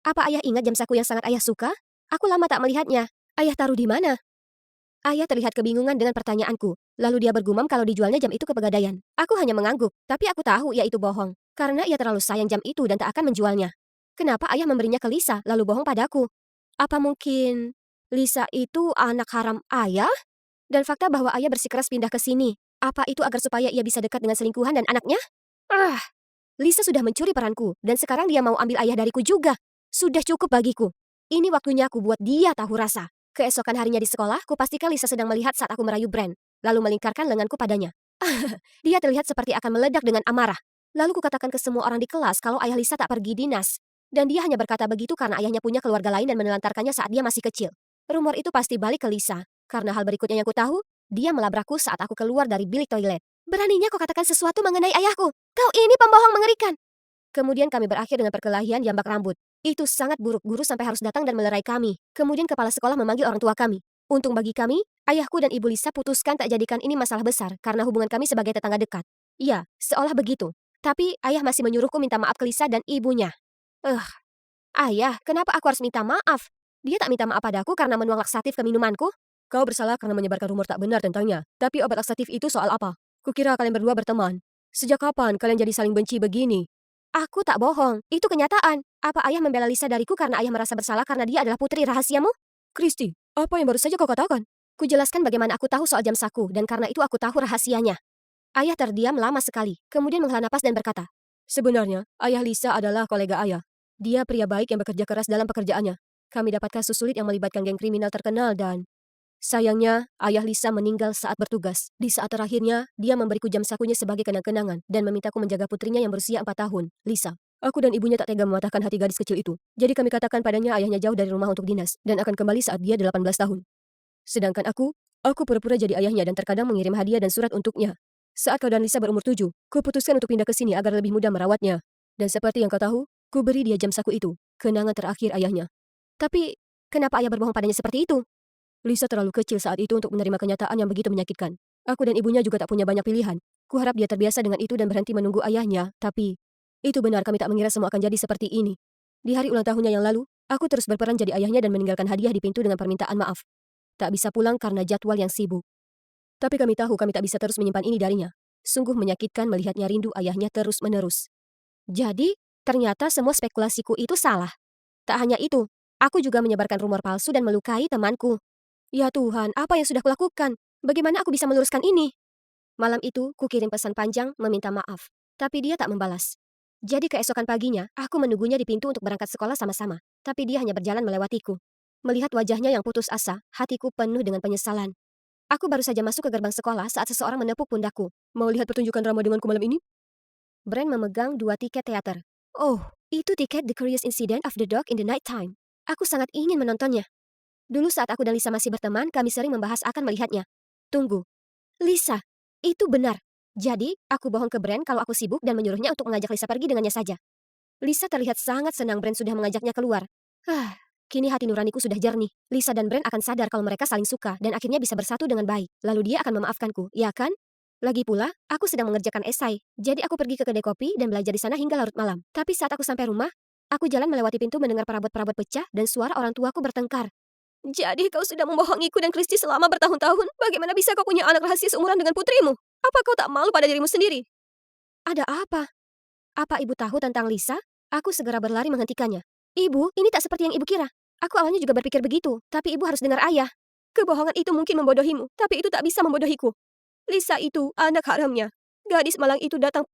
apa ayah ingat jam saku yang sangat ayah suka? Aku lama tak melihatnya. Ayah taruh di mana? Ayah terlihat kebingungan dengan pertanyaanku. Lalu dia bergumam kalau dijualnya jam itu ke pegadaian. Aku hanya mengangguk, tapi aku tahu ia itu bohong. Karena ia terlalu sayang jam itu dan tak akan menjualnya. Kenapa ayah memberinya ke Lisa, lalu bohong padaku? Apa mungkin Lisa itu anak haram ayah? Dan fakta bahwa ayah bersikeras pindah ke sini. Apa itu agar supaya ia bisa dekat dengan selingkuhan dan anaknya? Ah, Lisa sudah mencuri peranku, dan sekarang dia mau ambil ayah dariku juga. Sudah cukup bagiku. Ini waktunya aku buat dia tahu rasa. Keesokan harinya di sekolah, kupastikan Lisa sedang melihat saat aku merayu Brand, lalu melingkarkan lenganku padanya. Dia terlihat seperti akan meledak dengan amarah. Lalu kukatakan ke semua orang di kelas kalau ayah Lisa tak pergi dinas. Dan dia hanya berkata begitu karena ayahnya punya keluarga lain dan menelantarkannya saat dia masih kecil. Rumor itu pasti balik ke Lisa. Karena hal berikutnya yang kutahu, dia melabrakku saat aku keluar dari bilik toilet. Beraninya kau katakan sesuatu mengenai ayahku. Kau ini pembohong mengerikan. Kemudian kami berakhir dengan perkelahian jambak rambut. Itu sangat buruk, guru sampai harus datang dan melerai kami. Kemudian kepala sekolah memanggil orang tua kami. Untung bagi kami, ayahku dan ibu Lisa putuskan tak jadikan ini masalah besar karena hubungan kami sebagai tetangga dekat. Iya, seolah begitu. Tapi ayah masih menyuruhku minta maaf ke Lisa dan ibunya. Ayah, kenapa aku harus minta maaf? Dia tak minta maaf padaku karena menuang laksatif ke minumanku? Kau bersalah karena menyebarkan rumor tak benar tentangnya. Tapi obat laksatif itu soal apa? Kukira kalian berdua berteman. Sejak kapan kalian jadi saling benci begini? Aku tak bohong, itu kenyataan. Apa ayah membela Lisa dariku karena ayah merasa bersalah karena dia adalah putri rahasiamu? Kristi, apa yang baru saja kau katakan? Kujelaskan bagaimana aku tahu soal jam saku dan karena itu aku tahu rahasianya. Ayah terdiam lama sekali, kemudian menghela napas dan berkata, sebenarnya, ayah Lisa adalah kolega ayah. Dia pria baik yang bekerja keras dalam pekerjaannya. Kami dapat kasus sulit yang melibatkan geng kriminal terkenal dan sayangnya, ayah Lisa meninggal saat bertugas. Di saat terakhirnya, dia memberiku jam sakunya sebagai kenang-kenangan dan memintaku menjaga putrinya yang berusia 4 tahun, Lisa. Aku dan ibunya tak tega mematahkan hati gadis kecil itu. Jadi kami katakan padanya ayahnya jauh dari rumah untuk dinas dan akan kembali saat dia 18 tahun. Sedangkan aku pura-pura jadi ayahnya dan terkadang mengirim hadiah dan surat untuknya. Saat kau dan Lisa berumur 7, kuputuskan untuk pindah ke sini agar lebih mudah merawatnya. Dan seperti yang kau tahu, ku beri dia jam saku itu, kenangan terakhir ayahnya. Tapi, kenapa ayah berbohong padanya seperti itu? Lisa terlalu kecil saat itu untuk menerima kenyataan yang begitu menyakitkan. Aku dan ibunya juga tak punya banyak pilihan. Kuharap dia terbiasa dengan itu dan berhenti menunggu ayahnya, tapi itu benar, kami tak mengira semua akan jadi seperti ini. Di hari ulang tahunnya yang lalu, aku terus berperan jadi ayahnya dan meninggalkan hadiah di pintu dengan permintaan maaf. Tak bisa pulang karena jadwal yang sibuk. Tapi kami tahu kami tak bisa terus menyimpan ini darinya. Sungguh menyakitkan melihatnya rindu ayahnya terus-menerus. Jadi, ternyata semua spekulasiku itu salah. Tak hanya itu, aku juga menyebarkan rumor palsu dan melukai temanku. Ya Tuhan, apa yang sudah kulakukan? Bagaimana aku bisa meluruskan ini? Malam itu, kukirim pesan panjang meminta maaf. Tapi dia tak membalas. Jadi keesokan paginya, aku menunggunya di pintu untuk berangkat sekolah sama-sama. Tapi dia hanya berjalan melewatiku. Melihat wajahnya yang putus asa, hatiku penuh dengan penyesalan. Aku baru saja masuk ke gerbang sekolah saat seseorang menepuk pundakku. Mau lihat pertunjukan drama denganku malam ini? Brand memegang 2 tiket teater. Oh, itu tiket The Curious Incident of the Dog in the Night Time. Aku sangat ingin menontonnya. Dulu saat aku dan Lisa masih berteman, kami sering membahas akan melihatnya. Tunggu. Lisa, itu benar. Jadi, aku bohong ke Brand kalau aku sibuk dan menyuruhnya untuk mengajak Lisa pergi dengannya saja. Lisa terlihat sangat senang Brand sudah mengajaknya keluar. Kini hati nuraniku sudah jernih. Lisa dan Brand akan sadar kalau mereka saling suka dan akhirnya bisa bersatu dengan baik. Lalu dia akan memaafkanku, ya kan? Lagi pula, aku sedang mengerjakan esai. Jadi aku pergi ke kedai kopi dan belajar di sana hingga larut malam. Tapi saat aku sampai rumah, aku jalan melewati pintu mendengar perabot-perabot pecah dan suara orang tuaku bertengkar. Jadi kau sudah membohongiku dan Kristi selama bertahun-tahun? Bagaimana bisa kau punya anak rahasia seumuran dengan putrimu? Apa kau tak malu pada dirimu sendiri? Ada apa? Apa ibu tahu tentang Lisa? Aku segera berlari menghentikannya. Ibu, ini tak seperti yang ibu kira. Aku awalnya juga berpikir begitu, tapi ibu harus dengar ayah. Kebohongan itu mungkin membodohimu, tapi itu tak bisa membodohiku. Lisa itu anak haramnya. Gadis malang itu datang.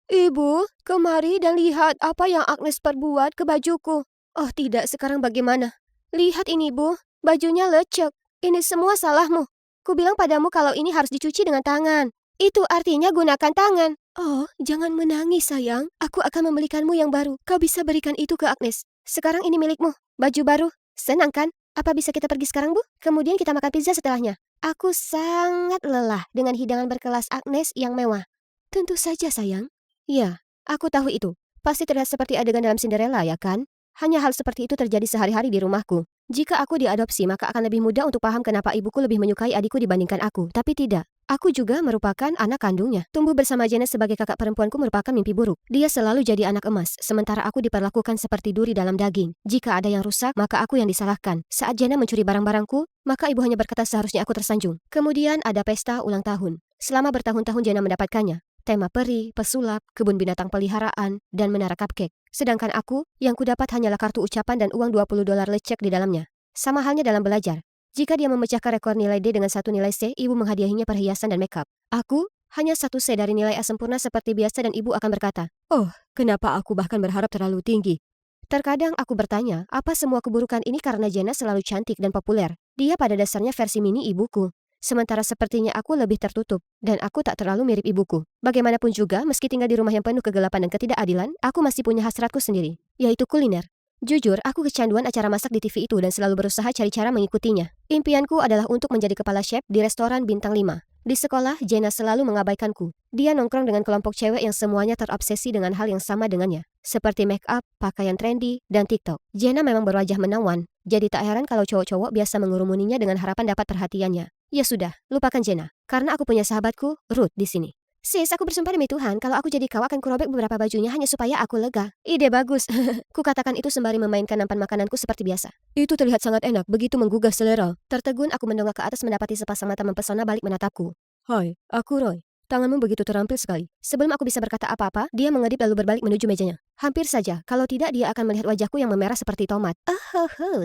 Ibu, kemari dan lihat apa yang Agnes perbuat ke bajuku. Oh tidak, sekarang bagaimana? Lihat ini, Bu. Bajunya lecek. Ini semua salahmu. Ku bilang padamu kalau ini harus dicuci dengan tangan. Itu artinya gunakan tangan. Oh, jangan menangis, sayang. Aku akan membelikanmu yang baru. Kau bisa berikan itu ke Agnes. Sekarang ini milikmu. Baju baru. Senang kan? Apa bisa kita pergi sekarang, Bu? Kemudian kita makan pizza setelahnya. Aku sangat lelah dengan hidangan berkelas Agnes yang mewah. Tentu saja, sayang. Ya, Aku tahu itu. Pasti terlihat seperti adegan dalam Cinderella, ya kan? Hanya hal seperti itu terjadi sehari-hari di rumahku. Jika aku diadopsi, maka akan lebih mudah untuk paham kenapa ibuku lebih menyukai adikku dibandingkan aku. Tapi tidak. Aku juga merupakan anak kandungnya. Tumbuh bersama Jenna sebagai kakak perempuanku merupakan mimpi buruk. Dia selalu jadi anak emas, sementara aku diperlakukan seperti duri dalam daging. Jika ada yang rusak, maka aku yang disalahkan. Saat Jenna mencuri barang-barangku, maka ibu hanya berkata seharusnya aku tersanjung. Kemudian ada pesta ulang tahun. Selama bertahun-tahun Jenna mendapatkannya. Tema peri, pesulap, kebun binatang peliharaan, dan menara cupcake. Sedangkan aku, yang kudapat hanyalah kartu ucapan dan uang $20 lecek di dalamnya. Sama halnya dalam belajar. Jika dia memecahkan rekor nilai D dengan satu nilai C, ibu menghadiahinya perhiasan dan makeup. Aku, hanya satu C dari nilai A sempurna seperti biasa dan ibu akan berkata, "Oh, kenapa aku bahkan berharap terlalu tinggi?" Terkadang aku bertanya, apa semua keburukan ini karena Jenna selalu cantik dan populer? Dia pada dasarnya versi mini ibuku. Sementara sepertinya aku lebih tertutup, dan aku tak terlalu mirip ibuku. Bagaimanapun juga, meski tinggal di rumah yang penuh kegelapan dan ketidakadilan, aku masih punya hasratku sendiri, yaitu kuliner. Jujur, aku kecanduan acara masak di TV itu dan selalu berusaha cari cara mengikutinya. Impianku adalah untuk menjadi kepala chef di restoran bintang 5. Di sekolah, Jenna selalu mengabaikanku. Dia nongkrong dengan kelompok cewek yang semuanya terobsesi dengan hal yang sama dengannya, seperti make up, pakaian trendy, dan TikTok. Jenna memang berwajah menawan, jadi tak heran kalau cowok-cowok biasa mengurumuninya dengan harapan dapat perhatiannya. Ya sudah, lupakan Jenna, karena aku punya sahabatku, Ruth, di sini. Sis, aku bersumpah demi Tuhan, kalau aku jadi kau akan kurobek beberapa bajunya hanya supaya aku lega. Ide bagus. Kukatakan itu sembari memainkan nampan makananku seperti biasa. Itu terlihat sangat enak, begitu menggugah selera. Tertegun aku mendongak ke atas mendapati sepasang mata mempesona balik menatapku. Hai, aku Roy. Tanganmu begitu terampil sekali. Sebelum aku bisa berkata apa-apa, dia mengedip lalu berbalik menuju mejanya. Hampir saja, kalau tidak dia akan melihat wajahku yang memerah seperti tomat.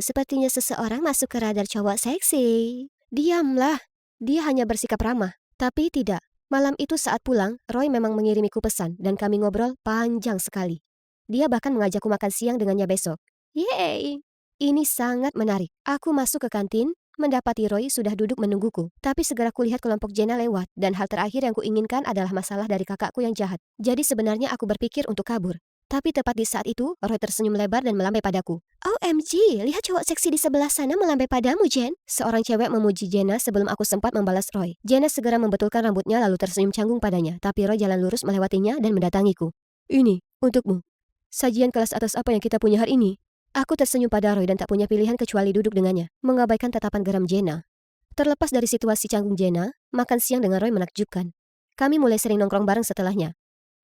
Sepertinya seseorang masuk ke radar cowok seksi. Diamlah. Dia hanya bersikap ramah. Tapi tidak. Malam itu saat pulang, Roy memang mengirimiku pesan dan kami ngobrol panjang sekali. Dia bahkan mengajakku makan siang dengannya besok. Yeay! Ini sangat menarik. Aku masuk ke kantin, mendapati Roy sudah duduk menungguku. Tapi segera kulihat kelompok Jenna lewat dan hal terakhir yang kuinginkan adalah masalah dari kakakku yang jahat. Jadi sebenarnya aku berpikir untuk kabur. Tapi tepat di saat itu, Roy tersenyum lebar dan melambai padaku. OMG, lihat cowok seksi di sebelah sana melambai padamu, Jen. Seorang cewek memuji Jenna sebelum aku sempat membalas Roy. Jenna segera membetulkan rambutnya lalu tersenyum canggung padanya, tapi Roy jalan lurus melewatinya dan mendatangiku. Ini, untukmu. Sajian kelas atas apa yang kita punya hari ini? Aku tersenyum pada Roy dan tak punya pilihan kecuali duduk dengannya, mengabaikan tatapan geram Jenna. Terlepas dari situasi canggung Jenna, makan siang dengan Roy menakjubkan. Kami mulai sering nongkrong bareng setelahnya.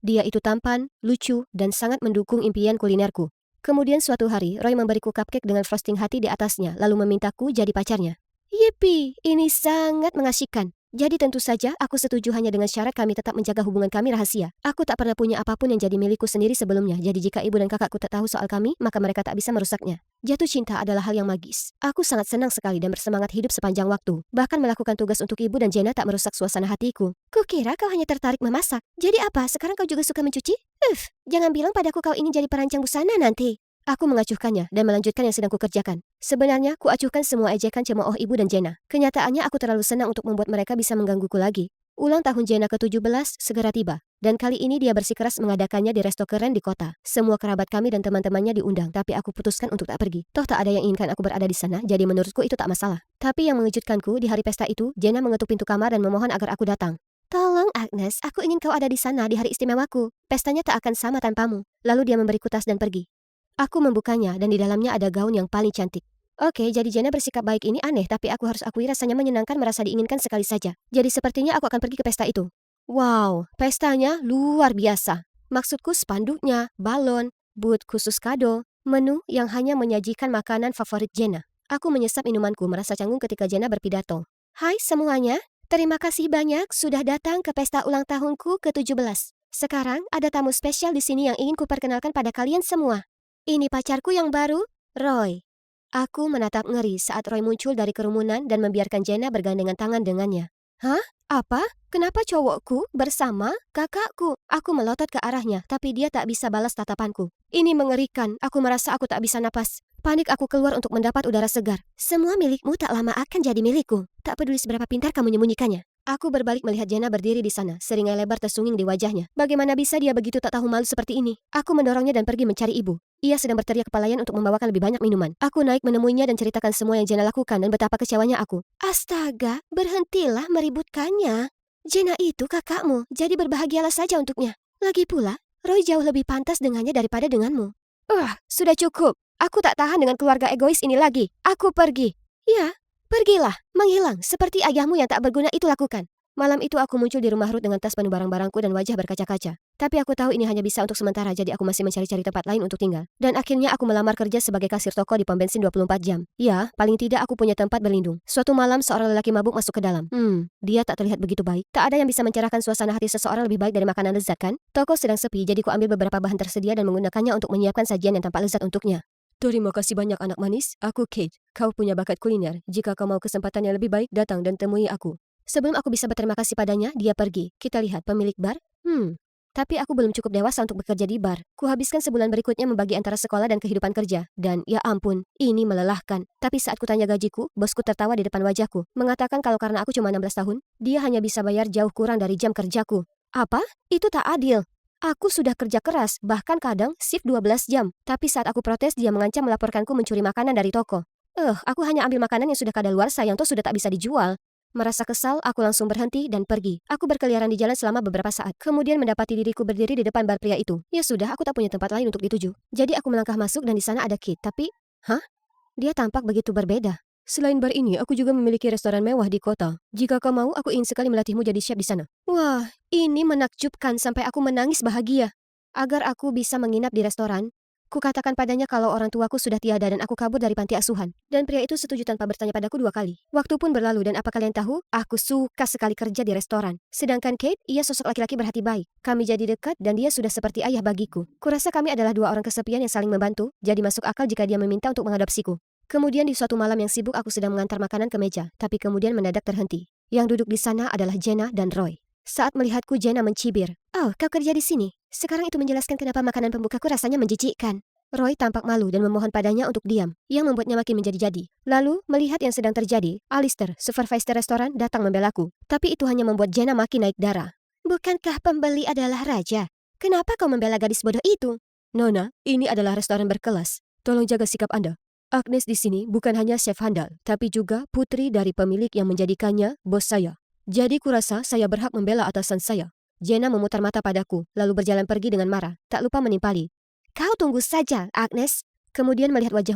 Dia itu tampan, lucu, dan sangat mendukung impian kulinerku. Kemudian suatu hari, Roy memberiku cupcake dengan frosting hati di atasnya, lalu memintaku jadi pacarnya. Yippee, ini sangat mengasyikkan. Jadi tentu saja aku setuju hanya dengan syarat kami tetap menjaga hubungan kami rahasia. Aku tak pernah punya apapun yang jadi milikku sendiri sebelumnya, jadi jika ibu dan kakakku tak tahu soal kami, maka mereka tak bisa merusaknya. Jatuh cinta adalah hal yang magis. Aku sangat senang sekali dan bersemangat hidup sepanjang waktu. Bahkan melakukan tugas untuk ibu dan Jenna tak merusak suasana hatiku. Kukira kau hanya tertarik memasak. Jadi apa, sekarang kau juga suka mencuci? Jangan bilang padaku kau ingin jadi perancang busana nanti. Aku mengacuhkannya dan melanjutkan yang sedang kukerjakan. Sebenarnya, kuacuhkan semua ejekan cemooh ibu dan Jenna. Kenyataannya aku terlalu senang untuk membuat mereka bisa menggangguku lagi. Ulang tahun Jenna ke-17 segera tiba. Dan kali ini dia bersikeras mengadakannya di resto keren di kota. Semua kerabat kami dan teman-temannya diundang, tapi aku putuskan untuk tak pergi. Toh tak ada yang inginkan aku berada di sana, jadi menurutku itu tak masalah. Tapi yang mengejutkanku, di hari pesta itu, Jenna mengetuk pintu kamar dan memohon agar aku datang. Tolong Agnes, aku ingin kau ada di sana di hari istimewaku. Pestanya tak akan sama tanpamu. Lalu dia memberiku tas dan pergi. Aku membukanya dan di dalamnya ada gaun yang paling cantik. Oke, jadi Jenna bersikap baik ini aneh, tapi aku harus akui rasanya menyenangkan merasa diinginkan sekali saja. Jadi sepertinya aku akan pergi ke pesta itu. Wow, pestanya luar biasa. Maksudku spanduknya, balon, booth khusus kado, menu yang hanya menyajikan makanan favorit Jenna. Aku menyesap minumanku merasa canggung ketika Jenna berpidato. Hai semuanya, terima kasih banyak sudah datang ke pesta ulang tahunku ke-17. Sekarang ada tamu spesial di sini yang ingin kuperkenalkan pada kalian semua. Ini pacarku yang baru, Roy. Aku menatap ngeri saat Roy muncul dari kerumunan dan membiarkan Jenna bergandengan tangan dengannya. Hah? Apa? Kenapa cowokku bersama kakakku? Aku melotot ke arahnya, tapi dia tak bisa balas tatapanku. Ini mengerikan, aku merasa aku tak bisa napas. Panik aku keluar untuk mendapat udara segar. Semua milikmu tak lama akan jadi milikku. Tak peduli seberapa pintar kamu menyembunyikannya. Aku berbalik melihat Jenna berdiri di sana, seringai lebar tersunging di wajahnya. Bagaimana bisa dia begitu tak tahu malu seperti ini? Aku mendorongnya dan pergi mencari ibu. Ia sedang berteriak ke pelayan untuk membawakan lebih banyak minuman. Aku naik menemuinya dan ceritakan semua yang Jenna lakukan dan betapa kecewanya aku. Astaga, berhentilah meributkannya. Jenna itu kakakmu, jadi berbahagialah saja untuknya. Lagi pula, Roy jauh lebih pantas dengannya daripada denganmu. Sudah cukup. Aku tak tahan dengan keluarga egois ini lagi. Aku pergi. Ya, pergilah, menghilang, seperti ayahmu yang tak berguna itu lakukan. Malam itu aku muncul di rumah Ruth dengan tas penuh barang-barangku dan wajah berkaca-kaca. Tapi aku tahu ini hanya bisa untuk sementara, jadi aku masih mencari-cari tempat lain untuk tinggal. Dan akhirnya aku melamar kerja sebagai kasir toko di pom bensin 24 jam. Ya, paling tidak aku punya tempat berlindung. Suatu malam seorang lelaki mabuk masuk ke dalam. Dia tak terlihat begitu baik. Tak ada yang bisa mencerahkan suasana hati seseorang lebih baik dari makanan lezat, kan? Toko sedang sepi, jadi ku ambil beberapa bahan tersedia dan menggunakannya untuk menyiapkan sajian yang tampak lezat untuknya. Terima kasih banyak anak manis, aku Kate. Kau punya bakat kuliner. Jika kau mau kesempatan yang lebih baik, datang dan temui aku. Sebelum aku bisa berterima kasih padanya, dia pergi. Kita lihat pemilik bar. Tapi aku belum cukup dewasa untuk bekerja di bar. Kuhabiskan sebulan berikutnya membagi antara sekolah dan kehidupan kerja. Dan ya ampun, ini melelahkan. Tapi saat kutanya gajiku, bosku tertawa di depan wajahku. Mengatakan kalau karena aku cuma 16 tahun, dia hanya bisa bayar jauh kurang dari jam kerjaku. Apa? Itu tak adil. Aku sudah kerja keras, bahkan kadang shift 12 jam. Tapi saat aku protes, dia mengancam melaporkanku mencuri makanan dari toko. Aku hanya ambil makanan yang sudah kadaluarsa yang toh sudah tak bisa dijual. Merasa kesal, aku langsung berhenti dan pergi. Aku berkeliaran di jalan selama beberapa saat. Kemudian mendapati diriku berdiri di depan bar pria itu. Ya sudah, aku tak punya tempat lain untuk dituju. Jadi aku melangkah masuk dan di sana ada Kit. Tapi, dia tampak begitu berbeda. Selain bar ini, aku juga memiliki restoran mewah di kota. Jika kau mau, aku ingin sekali melatihmu jadi chef di sana. Wah, ini menakjubkan sampai aku menangis bahagia. Agar aku bisa menginap di restoran, kukatakan padanya kalau orang tuaku sudah tiada dan aku kabur dari panti asuhan. Dan pria itu setuju tanpa bertanya padaku 2 kali. Waktu pun berlalu dan apa kalian tahu? Aku suka sekali kerja di restoran. Sedangkan Kate, ia sosok laki-laki berhati baik. Kami jadi dekat dan dia sudah seperti ayah bagiku. Kurasa kami adalah 2 orang kesepian yang saling membantu, jadi masuk akal jika dia meminta untuk mengadopsiku. Kemudian di suatu malam yang sibuk aku sedang mengantar makanan ke meja, tapi kemudian mendadak terhenti. Yang duduk di sana adalah Jenna dan Roy. Saat melihatku, Jenna mencibir. "Oh, kau kerja di sini? Sekarang itu menjelaskan kenapa makanan pembukaku rasanya menjijikkan." Roy tampak malu dan memohon padanya untuk diam, yang membuatnya makin menjadi-jadi. Lalu, melihat yang sedang terjadi, Alistair, supervisor restoran, datang membelaku. Tapi itu hanya membuat Jenna makin naik darah. "Bukankah pembeli adalah raja? Kenapa kau membela gadis bodoh itu?" Nona, ini adalah restoran berkelas. Tolong jaga sikap Anda. Agnes di sini bukan hanya chef handal, tapi juga putri dari pemilik yang menjadikannya bos saya. Jadi kurasa saya berhak membela atasan saya. Jenna memutar mata padaku, lalu berjalan pergi dengan marah, tak lupa menimpali. "Kau tunggu saja, Agnes." Kemudian melihat wajah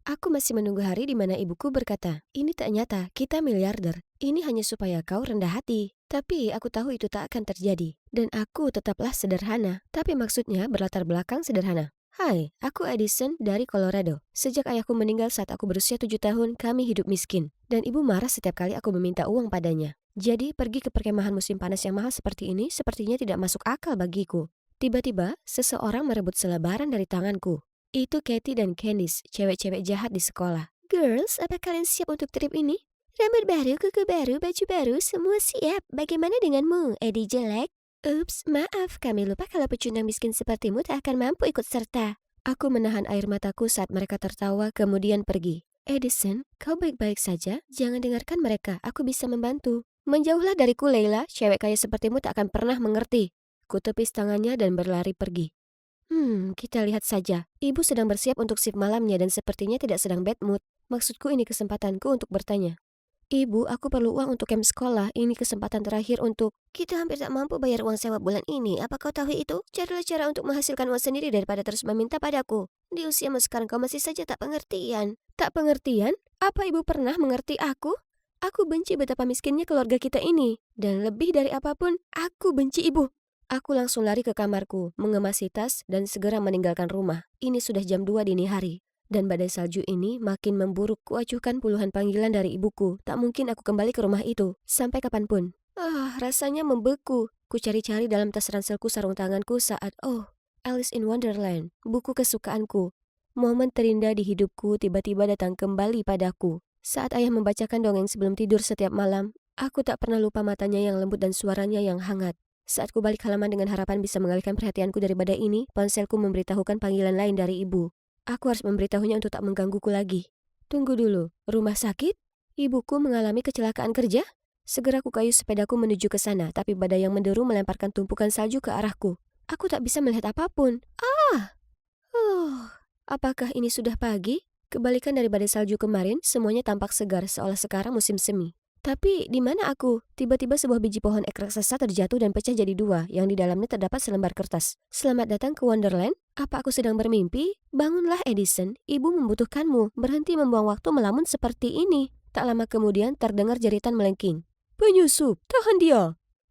Aku masih menunggu hari di mana ibuku berkata, "Ini tak nyata, kita miliarder. Ini hanya supaya kau rendah hati." Tapi aku tahu itu tak akan terjadi. Dan aku tetaplah sederhana. Tapi maksudnya berlatar belakang sederhana. Hai, aku Edison dari Colorado. Sejak ayahku meninggal saat aku berusia 7 tahun, kami hidup miskin. Dan ibu marah setiap kali aku meminta uang padanya. Jadi pergi ke perkemahan musim panas yang mahal seperti ini sepertinya tidak masuk akal bagiku. Tiba-tiba, seseorang merebut selebaran dari tanganku. Itu Katie dan Candice, cewek-cewek jahat di sekolah. "Girls, apa kalian siap untuk trip ini? Rambut baru, kuku baru, baju baru, semua siap. Bagaimana denganmu, Eddie jelek?" "Ups, maaf, kami lupa kalau pecundang miskin sepertimu tak akan mampu ikut serta." Aku menahan air mataku saat mereka tertawa kemudian pergi. Edison, kau baik-baik saja? Jangan dengarkan mereka, aku bisa membantu. Menjauhlah dariku, Leila. Cewek kaya sepertimu tak akan pernah mengerti. Ku tepis tangannya dan berlari pergi. Kita lihat saja. Ibu sedang bersiap untuk shift malamnya dan sepertinya tidak sedang bad mood. Maksudku ini kesempatanku untuk bertanya. Ibu, aku perlu uang untuk camp sekolah. Ini kesempatan terakhir untuk... Kita hampir tak mampu bayar uang sewa bulan ini. Apa kau tahu itu? Carilah cara untuk menghasilkan uang sendiri daripada terus meminta padaku. Di usiamu sekarang kau masih saja tak pengertian. Tak pengertian? Apa ibu pernah mengerti aku? Aku benci betapa miskinnya keluarga kita ini. Dan lebih dari apapun, aku benci ibu. Aku langsung lari ke kamarku, mengemasi tas, dan segera meninggalkan rumah. Ini sudah jam 2 dini hari. Dan badai salju ini makin memburuk. Kuacuhkan puluhan panggilan dari ibuku. Tak mungkin aku kembali ke rumah itu. Sampai kapanpun. Rasanya membeku. Ku cari-cari dalam tas ranselku sarung tanganku saat, Alice in Wonderland, buku kesukaanku. Momen terindah di hidupku tiba-tiba datang kembali padaku. Saat ayah membacakan dongeng sebelum tidur setiap malam, aku tak pernah lupa matanya yang lembut dan suaranya yang hangat. Saat ku balik halaman dengan harapan bisa mengalihkan perhatianku dari badai ini, ponselku memberitahukan panggilan lain dari ibu. Aku harus memberitahunya untuk tak menggangguku lagi. Tunggu dulu, rumah sakit? Ibuku mengalami kecelakaan kerja? Segera ku kayu sepedaku menuju ke sana, tapi badai yang menderu melemparkan tumpukan salju ke arahku. Aku tak bisa melihat apapun. Apakah ini sudah pagi? Kebalikan dari badai salju kemarin, semuanya tampak segar seolah sekarang musim semi. Tapi di mana aku? Tiba-tiba sebuah biji pohon ek raksasa terjatuh dan pecah jadi dua, yang di dalamnya terdapat selembar kertas. Selamat datang ke Wonderland. Apa aku sedang bermimpi? Bangunlah Edison, ibu membutuhkanmu. Berhenti membuang waktu melamun seperti ini. Tak lama kemudian terdengar jeritan melengking. Penyusup, tahan dia!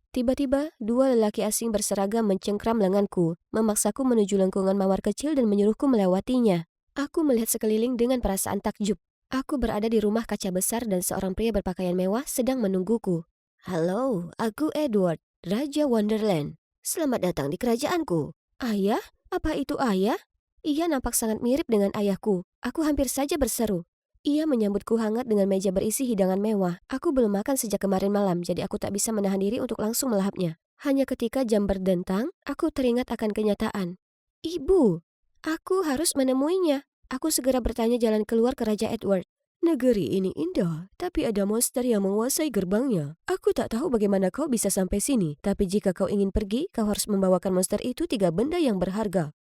Tiba-tiba, dua lelaki asing berseragam mencengkram lenganku, memaksaku menuju lengkungan mawar kecil dan menyuruhku melewatinya. Aku melihat sekeliling dengan perasaan takjub. Aku berada di rumah kaca besar dan seorang pria berpakaian mewah sedang menungguku. Halo, aku Edward, Raja Wonderland. Selamat datang di kerajaanku. Ayah? Apa itu ayah? Ia nampak sangat mirip dengan ayahku. Aku hampir saja berseru. Ia menyambutku hangat dengan meja berisi hidangan mewah. Aku belum makan sejak kemarin malam, jadi aku tak bisa menahan diri untuk langsung melahapnya. Hanya ketika jam berdentang, aku teringat akan kenyataan. Ibu, aku harus menemuinya. Aku segera bertanya jalan keluar ke Raja Edward. Negeri ini indah, tapi ada monster yang menguasai gerbangnya. Aku tak tahu bagaimana kau bisa sampai sini, tapi jika kau ingin pergi, kau harus membawakan monster itu 3 benda yang berharga.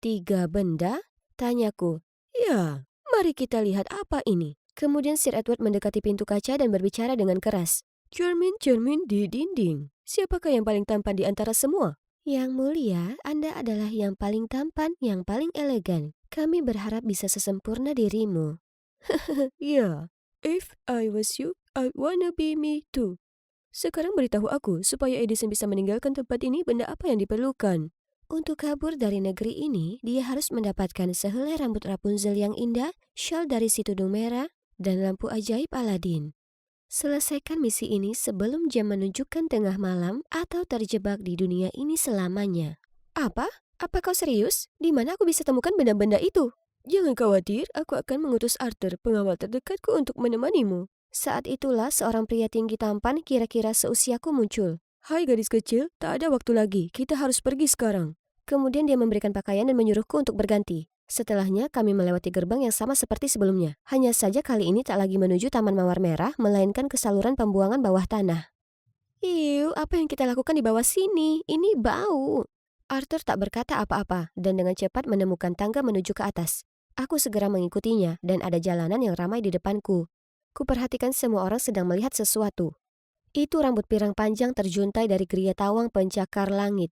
3 benda? Tanyaku. Ya, mari kita lihat apa ini. Kemudian Sir Edward mendekati pintu kaca dan berbicara dengan keras. Cermin-cermin di dinding. Siapakah yang paling tampan di antara semua? Yang mulia, Anda adalah yang paling tampan, yang paling elegan. Kami berharap bisa sesempurna dirimu. Ya, if I was you, I wanna be me too. Sekarang beritahu aku, supaya Edison bisa meninggalkan tempat ini, benda apa yang diperlukan? Untuk kabur dari negeri ini, dia harus mendapatkan sehelai rambut Rapunzel yang indah, shawl dari si tudung merah, dan lampu ajaib Aladin. Selesaikan misi ini sebelum jam menunjukkan tengah malam atau terjebak di dunia ini selamanya. Apa? Apa kau serius? Di mana aku bisa temukan benda-benda itu? Jangan khawatir, aku akan mengutus Arthur, pengawal terdekatku untuk menemanimu. Saat itulah seorang pria tinggi tampan kira-kira seusiaku muncul. Hai gadis kecil, tak ada waktu lagi, kita harus pergi sekarang. Kemudian dia memberikan pakaian dan menyuruhku untuk berganti. Setelahnya kami melewati gerbang yang sama seperti sebelumnya. Hanya saja kali ini tak lagi menuju Taman Mawar Merah, melainkan ke saluran pembuangan bawah tanah. Apa yang kita lakukan di bawah sini? Ini bau. Arthur tak berkata apa-apa dan dengan cepat menemukan tangga menuju ke atas. Aku segera mengikutinya dan ada jalanan yang ramai di depanku. Kuperhatikan semua orang sedang melihat sesuatu. Itu rambut pirang panjang terjuntai dari geria tawang pencakar langit.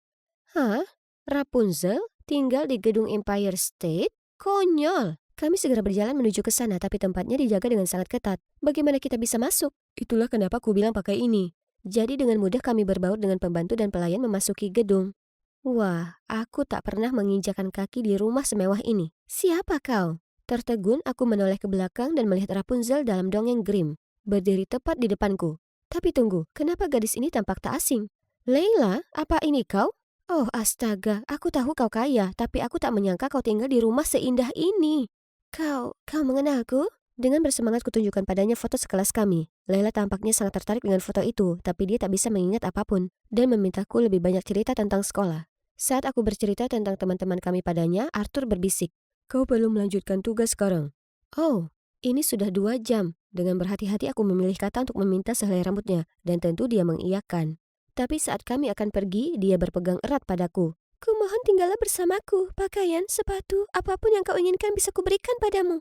Hah? Rapunzel? Tinggal di gedung Empire State? Konyol! Kami segera berjalan menuju ke sana tapi tempatnya dijaga dengan sangat ketat. Bagaimana kita bisa masuk? Itulah kenapa ku bilang pakai ini. Jadi dengan mudah kami berbaur dengan pembantu dan pelayan memasuki gedung. Wah, aku tak pernah menginjakan kaki di rumah semewah ini. Siapa kau? Tertegun aku menoleh ke belakang dan melihat Rapunzel dalam dongeng Grimm, berdiri tepat di depanku. Tapi tunggu, kenapa gadis ini tampak tak asing? Leila, apa ini kau? Oh astaga, aku tahu kau kaya, tapi aku tak menyangka kau tinggal di rumah seindah ini. Kau mengenalku? Dengan bersemangat kutunjukkan padanya foto sekelas kami. Leila tampaknya sangat tertarik dengan foto itu, tapi dia tak bisa mengingat apapun dan memintaku lebih banyak cerita tentang sekolah. Saat aku bercerita tentang teman-teman kami padanya, Arthur berbisik. Kau perlu melanjutkan tugas sekarang. Oh, ini sudah 2 jam. Dengan berhati-hati aku memilih kata untuk meminta sehelai rambutnya, dan tentu dia mengiyakan. Tapi saat kami akan pergi, dia berpegang erat padaku. Kumohon tinggallah bersamaku, pakaian, sepatu, apapun yang kau inginkan bisa kuberikan padamu.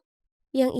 Yang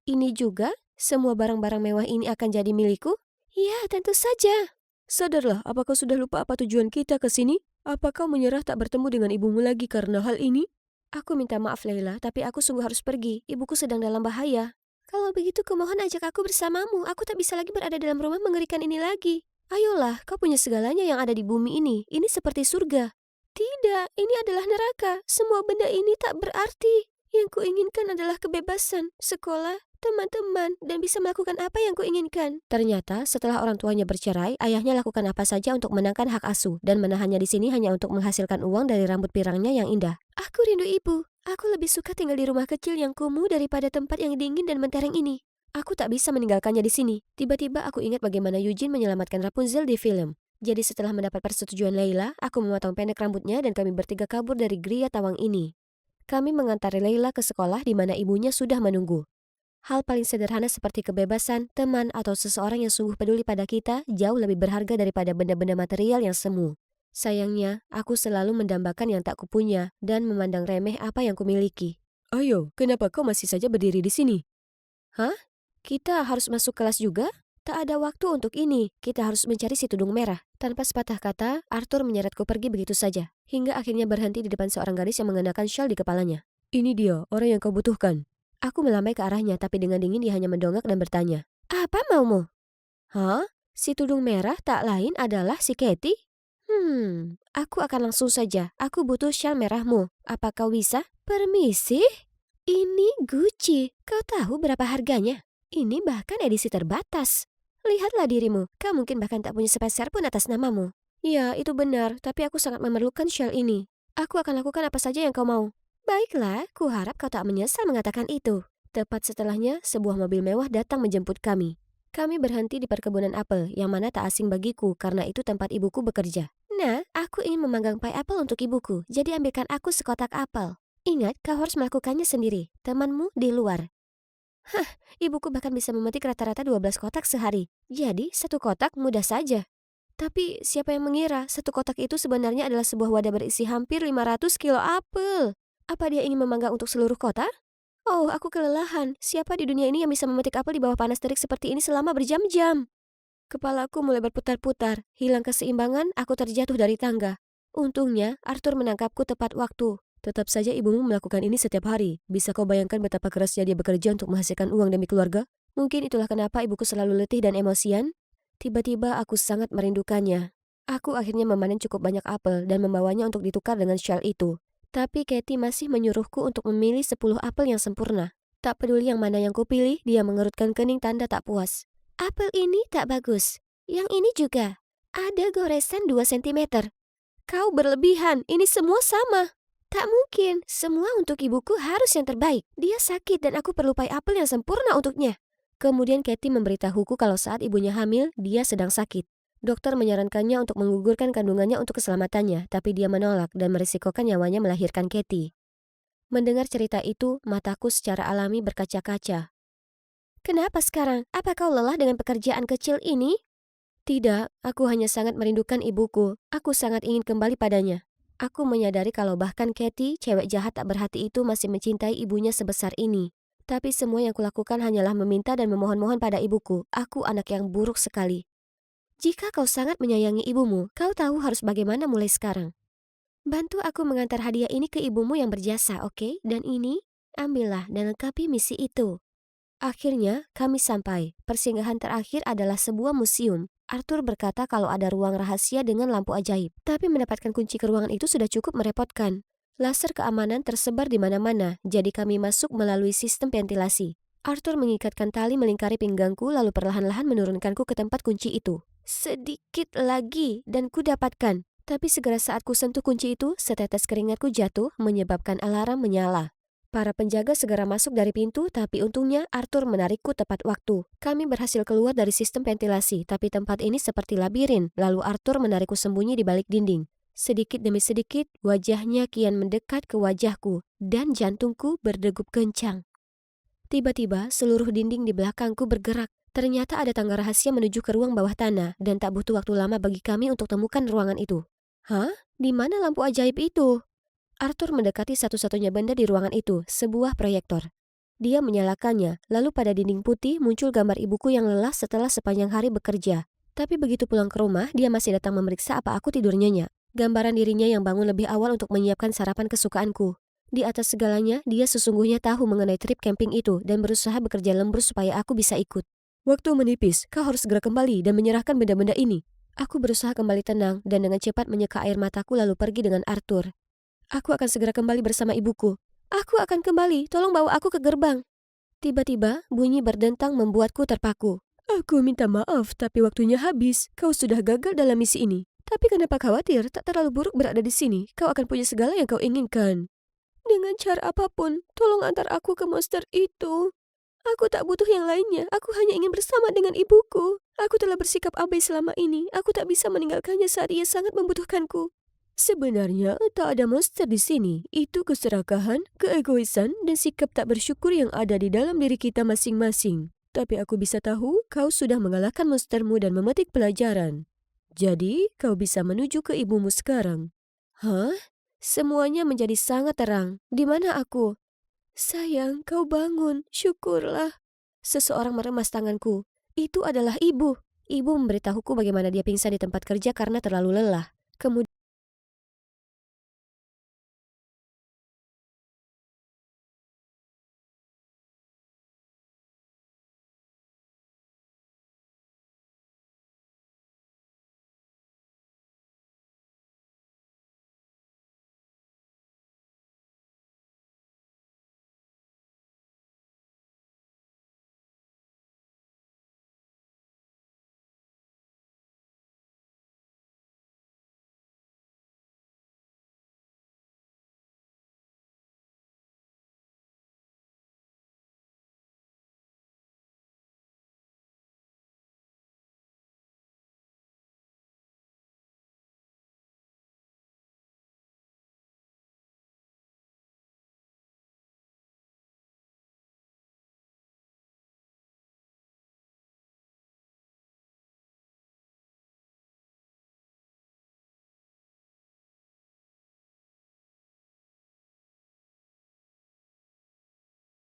ini juga, semua barang-barang mewah ini akan jadi milikku? Ya, tentu saja. Sadarlah, apakah sudah lupa apa tujuan kita ke sini? Apa kau menyerah tak bertemu dengan ibumu lagi karena hal ini? Aku minta maaf Leila, tapi aku sungguh harus pergi. Ibuku sedang dalam bahaya. Kalau begitu kumohon ajak aku bersamamu. Aku tak bisa lagi berada dalam rumah mengerikan ini lagi. Ayolah, kau punya segalanya yang ada di bumi ini. Ini seperti surga. Tidak, ini adalah neraka. Semua benda ini tak berarti. Yang kuinginkan adalah kebebasan, sekolah, teman-teman, dan bisa melakukan apa yang kuinginkan. Ternyata setelah orang tuanya bercerai, ayahnya lakukan apa saja untuk menangkan hak asuh dan menahannya di sini hanya untuk menghasilkan uang dari rambut pirangnya yang indah. Aku rindu ibu. Aku lebih suka tinggal di rumah kecil yang kumuh daripada tempat yang dingin dan mentereng ini. Aku tak bisa meninggalkannya di sini. Tiba-tiba aku ingat bagaimana Eugene menyelamatkan Rapunzel di film. Jadi setelah mendapat persetujuan Leila, aku memotong pendek rambutnya dan kami bertiga kabur dari geria tawang ini. Kami mengantar Leila ke sekolah di mana ibunya sudah menunggu. Hal paling sederhana seperti kebebasan, teman, atau seseorang yang sungguh peduli pada kita jauh lebih berharga daripada benda-benda material yang semu. Sayangnya, aku selalu mendambakan yang tak kupunya dan memandang remeh apa yang kumiliki. Ayo, kenapa kau masih saja berdiri di sini? Hah? Kita harus masuk kelas juga? Tak ada waktu untuk ini. Kita harus mencari si tudung merah. Tanpa sepatah kata, Arthur menyeretku pergi begitu saja. Hingga akhirnya berhenti di depan seorang gadis yang mengenakan shawl di kepalanya. Ini dia, orang yang kau butuhkan. Aku melambai ke arahnya, tapi dengan dingin dia hanya mendongak dan bertanya. Apa maumu? Hah? Si tudung merah tak lain adalah si Katie? Aku akan langsung saja. Aku butuh shawl merahmu. Apa kau bisa? Permisi? Ini Gucci. Kau tahu berapa harganya? Ini bahkan edisi terbatas. Lihatlah dirimu, kau mungkin bahkan tak punya sepeser pun atas namamu. Ya, itu benar, tapi aku sangat memerlukan shawl ini. Aku akan lakukan apa saja yang kau mau. Baiklah, kuharap kau tak menyesal mengatakan itu. Tepat setelahnya, sebuah mobil mewah datang menjemput kami. Kami berhenti di perkebunan apel, yang mana tak asing bagiku karena itu tempat ibuku bekerja. Nah, aku ingin memanggang pai apel untuk ibuku, jadi ambilkan aku sekotak apel. Ingat, kau harus melakukannya sendiri. Temanmu di luar. Ibuku bahkan bisa memetik rata-rata 12 kotak sehari. Jadi, satu kotak mudah saja. Tapi, siapa yang mengira satu kotak itu sebenarnya adalah sebuah wadah berisi hampir 500 kilo apel? Apa dia ingin memanggang untuk seluruh kota? Oh, aku kelelahan. Siapa di dunia ini yang bisa memetik apel di bawah panas terik seperti ini selama berjam-jam? Kepalaku mulai berputar-putar. Hilang keseimbangan, aku terjatuh dari tangga. Untungnya, Arthur menangkapku tepat waktu. Tetap saja ibumu melakukan ini setiap hari. Bisa kau bayangkan betapa kerasnya dia bekerja untuk menghasilkan uang demi keluarga? Mungkin itulah kenapa ibuku selalu letih dan emosian. Tiba-tiba aku sangat merindukannya. Aku akhirnya memanen cukup banyak apel dan membawanya untuk ditukar dengan shawl itu. Tapi Katie masih menyuruhku untuk memilih 10 apel yang sempurna. Tak peduli yang mana yang kupilih, dia mengerutkan kening tanda tak puas. Apel ini tak bagus. Yang ini juga. Ada goresan 2 cm. Kau berlebihan, ini semua sama. Tak mungkin, semua untuk ibuku harus yang terbaik. Dia sakit dan aku perlu pai apel yang sempurna untuknya. Kemudian Katie memberitahuku kalau saat ibunya hamil, dia sedang sakit. Dokter menyarankannya untuk menggugurkan kandungannya untuk keselamatannya, tapi dia menolak dan merisikokan nyawanya melahirkan Katie. Mendengar cerita itu, mataku secara alami berkaca-kaca. Kenapa sekarang? Apa kau lelah dengan pekerjaan kecil ini? Tidak, aku hanya sangat merindukan ibuku. Aku sangat ingin kembali padanya. Aku menyadari kalau bahkan Katie, cewek jahat tak berhati itu masih mencintai ibunya sebesar ini. Tapi semua yang kulakukan hanyalah meminta dan memohon-mohon pada ibuku. Aku anak yang buruk sekali. Jika kau sangat menyayangi ibumu, kau tahu harus bagaimana mulai sekarang. Bantu aku mengantar hadiah ini ke ibumu yang berjasa, oke? Dan ini, ambillah dan lengkapi misi itu. Akhirnya, kami sampai. Persinggahan terakhir adalah sebuah museum. Arthur berkata kalau ada ruang rahasia dengan lampu ajaib. Tapi mendapatkan kunci ke ruangan itu sudah cukup merepotkan. Laser keamanan tersebar di mana-mana, jadi kami masuk melalui sistem ventilasi. Arthur mengikatkan tali melingkari pinggangku lalu perlahan-lahan menurunkanku ke tempat kunci itu. Sedikit lagi dan ku dapatkan. Tapi segera saat ku sentuh kunci itu, setetes keringatku jatuh menyebabkan alarm menyala. Para penjaga segera masuk dari pintu, tapi untungnya Arthur menarikku tepat waktu. Kami berhasil keluar dari sistem ventilasi, tapi tempat ini seperti labirin, lalu Arthur menarikku sembunyi di balik dinding. Sedikit demi sedikit, wajahnya kian mendekat ke wajahku dan jantungku berdegup kencang. Tiba-tiba, seluruh dinding di belakangku bergerak. Ternyata ada tangga rahasia menuju ke ruang bawah tanah dan tak butuh waktu lama bagi kami untuk temukan ruangan itu. Hah? Di mana lampu ajaib itu? Arthur mendekati satu-satunya benda di ruangan itu, sebuah proyektor. Dia menyalakannya, lalu pada dinding putih muncul gambar ibuku yang lelah setelah sepanjang hari bekerja. Tapi begitu pulang ke rumah, dia masih datang memeriksa apa aku tidur nyenyak. Gambaran dirinya yang bangun lebih awal untuk menyiapkan sarapan kesukaanku. Di atas segalanya, dia sesungguhnya tahu mengenai trip camping itu dan berusaha bekerja lembur supaya aku bisa ikut. Waktu menipis, kau harus segera kembali dan menyerahkan benda-benda ini. Aku berusaha kembali tenang dan dengan cepat menyeka air mataku lalu pergi dengan Arthur. Aku akan segera kembali bersama ibuku. Aku akan kembali, tolong bawa aku ke gerbang. Tiba-tiba, bunyi berdentang membuatku terpaku. Aku minta maaf, tapi waktunya habis. Kau sudah gagal dalam misi ini. Tapi kenapa khawatir? Tak terlalu buruk berada di sini. Kau akan punya segala yang kau inginkan. Dengan cara apapun, tolong antar aku ke monster itu. Aku tak butuh yang lainnya. Aku hanya ingin bersama dengan ibuku. Aku telah bersikap abai selama ini. Aku tak bisa meninggalkannya saat ia sangat membutuhkanku. Sebenarnya tak ada monster di sini. Itu keserakahan, keegoisan, dan sikap tak bersyukur yang ada di dalam diri kita masing-masing. Tapi aku bisa tahu kau sudah mengalahkan monstermu dan memetik pelajaran. Jadi, kau bisa menuju ke ibumu sekarang. Hah? Semuanya menjadi sangat terang. Di mana aku? Sayang, kau bangun. Syukurlah. Seseorang meremas tanganku. Itu adalah ibu. Ibu memberitahuku bagaimana dia pingsan di tempat kerja karena terlalu lelah. Kemudian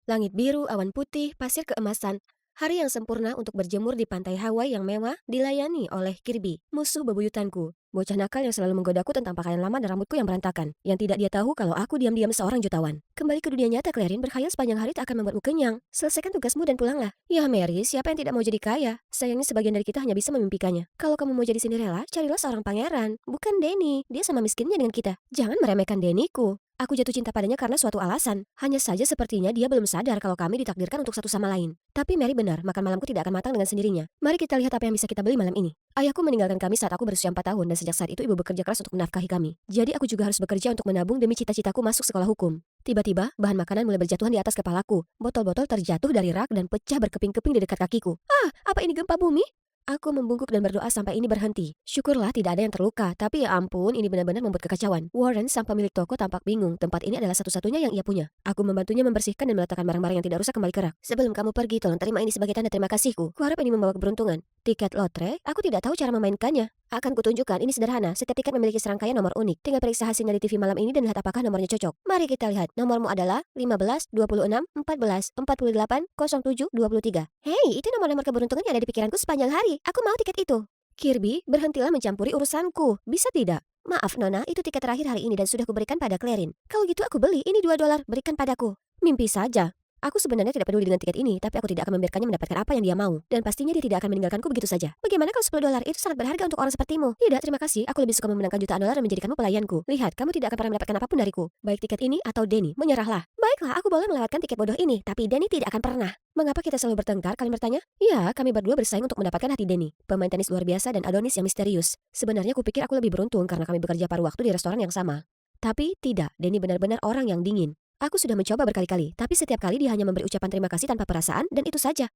langit biru, awan putih, pasir keemasan. Hari yang sempurna untuk berjemur di pantai Hawaii yang mewah dilayani oleh Kirby, musuh bebuyutanku. Bocah nakal yang selalu menggodaku tentang pakaian lama dan rambutku yang berantakan. Yang tidak dia tahu kalau aku diam-diam seorang jutawan. Kembali ke dunia nyata, Clarin, berkhayal sepanjang hari tak akan membuatmu kenyang. Selesaikan tugasmu dan pulanglah. Ya Mary, siapa yang tidak mau jadi kaya? Sayangnya sebagian dari kita hanya bisa memimpikannya. Kalau kamu mau jadi Cinderella, carilah seorang pangeran. Bukan Danny, dia sama miskinnya dengan kita. Jangan meremehkan Danny-ku. Aku jatuh cinta padanya karena suatu alasan. Hanya saja sepertinya dia belum sadar kalau kami ditakdirkan untuk satu sama lain. Tapi Mary benar, makan malamku tidak akan matang dengan sendirinya. Mari kita lihat apa yang bisa kita beli malam ini. Ayahku meninggalkan kami saat aku berusia 4 tahun dan sejak saat itu ibu bekerja keras untuk menafkahi kami. Jadi aku juga harus bekerja untuk menabung demi cita-citaku masuk sekolah hukum. Tiba-tiba, bahan makanan mulai berjatuhan di atas kepalaku. Botol-botol terjatuh dari rak dan pecah berkeping-keping di dekat kakiku. Ah, apa ini gempa bumi? Aku membungkuk dan berdoa sampai ini berhenti. Syukurlah tidak ada yang terluka, tapi ya ampun, ini benar-benar membuat kekacauan. Warren, sang pemilik toko, tampak bingung. Tempat ini adalah satu-satunya yang ia punya. Aku membantunya membersihkan dan meletakkan barang-barang yang tidak rusak kembali ke rak. Sebelum kamu pergi, tolong terima ini sebagai tanda terima kasihku. Kuharap ini membawa keberuntungan. Tiket lotre? Aku tidak tahu cara memainkannya. Akan kutunjukkan, ini sederhana. Setiap tiket memiliki serangkaian nomor unik. Tinggal periksa hasilnya di TV malam ini dan lihat apakah nomornya cocok. Mari kita lihat. Nomormu adalah 15, 26, 14, 48, 07, 23. Hei, itu nomor-nomor keberuntungan yang ada di pikiranku sepanjang hari. Aku mau tiket itu. Kirby, berhentilah mencampuri urusanku. Bisa tidak? Maaf, Nona, itu tiket terakhir hari ini dan sudah kuberikan pada Clarin. Kalau gitu aku beli, ini $2, berikan padaku. Mimpi saja. Aku sebenarnya tidak peduli dengan tiket ini, tapi aku tidak akan membiarkannya mendapatkan apa yang dia mau. Dan pastinya dia tidak akan meninggalkanku begitu saja. Bagaimana kalau $10 itu sangat berharga untuk orang sepertimu? Tidak, terima kasih. Aku lebih suka memenangkan jutaan dolar dan menjadikanmu pelayanku. Lihat, kamu tidak akan pernah mendapatkan apapun dariku. Baik tiket ini atau Danny, menyerahlah. Baiklah, aku boleh melewatkan tiket bodoh ini, tapi Danny tidak akan pernah. Mengapa kita selalu bertengkar? Kalian bertanya? Ya, kami berdua bersaing untuk mendapatkan hati Danny. Pemain tenis luar biasa dan Adonis yang misterius. Sebenarnya kupikir aku lebih beruntung karena kami bekerja paruh waktu di restoran yang sama. Tapi tidak, Danny benar-benar orang yang dingin. Aku sudah mencoba berkali-kali, tapi setiap kali dia hanya memberi ucapan terima kasih tanpa perasaan dan itu saja.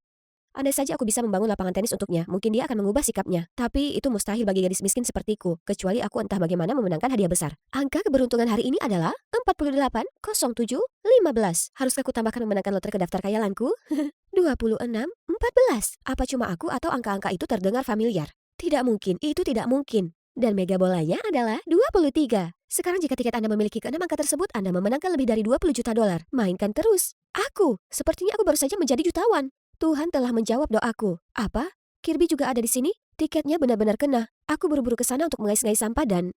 Andai saja aku bisa membangun lapangan tenis untuknya, mungkin dia akan mengubah sikapnya. Tapi itu mustahil bagi gadis miskin sepertiku, kecuali aku entah bagaimana memenangkan hadiah besar. Angka keberuntungan hari ini adalah 48, 07, 15. Haruskah aku tambahkan memenangkan lotre ke daftar khayalanku? 26, 14. Apa cuma aku atau angka-angka itu terdengar familiar? Tidak mungkin, itu tidak mungkin. Dan mega bolanya adalah 23. Sekarang jika tiket Anda memiliki keenam angka tersebut, Anda memenangkan lebih dari 20 juta dolar. Mainkan terus. Sepertinya aku baru saja menjadi jutawan. Tuhan telah menjawab doaku. Apa? Kirby juga ada di sini? Tiketnya benar-benar kena. Aku buru-buru ke sana untuk mengais-ngais sampah dan...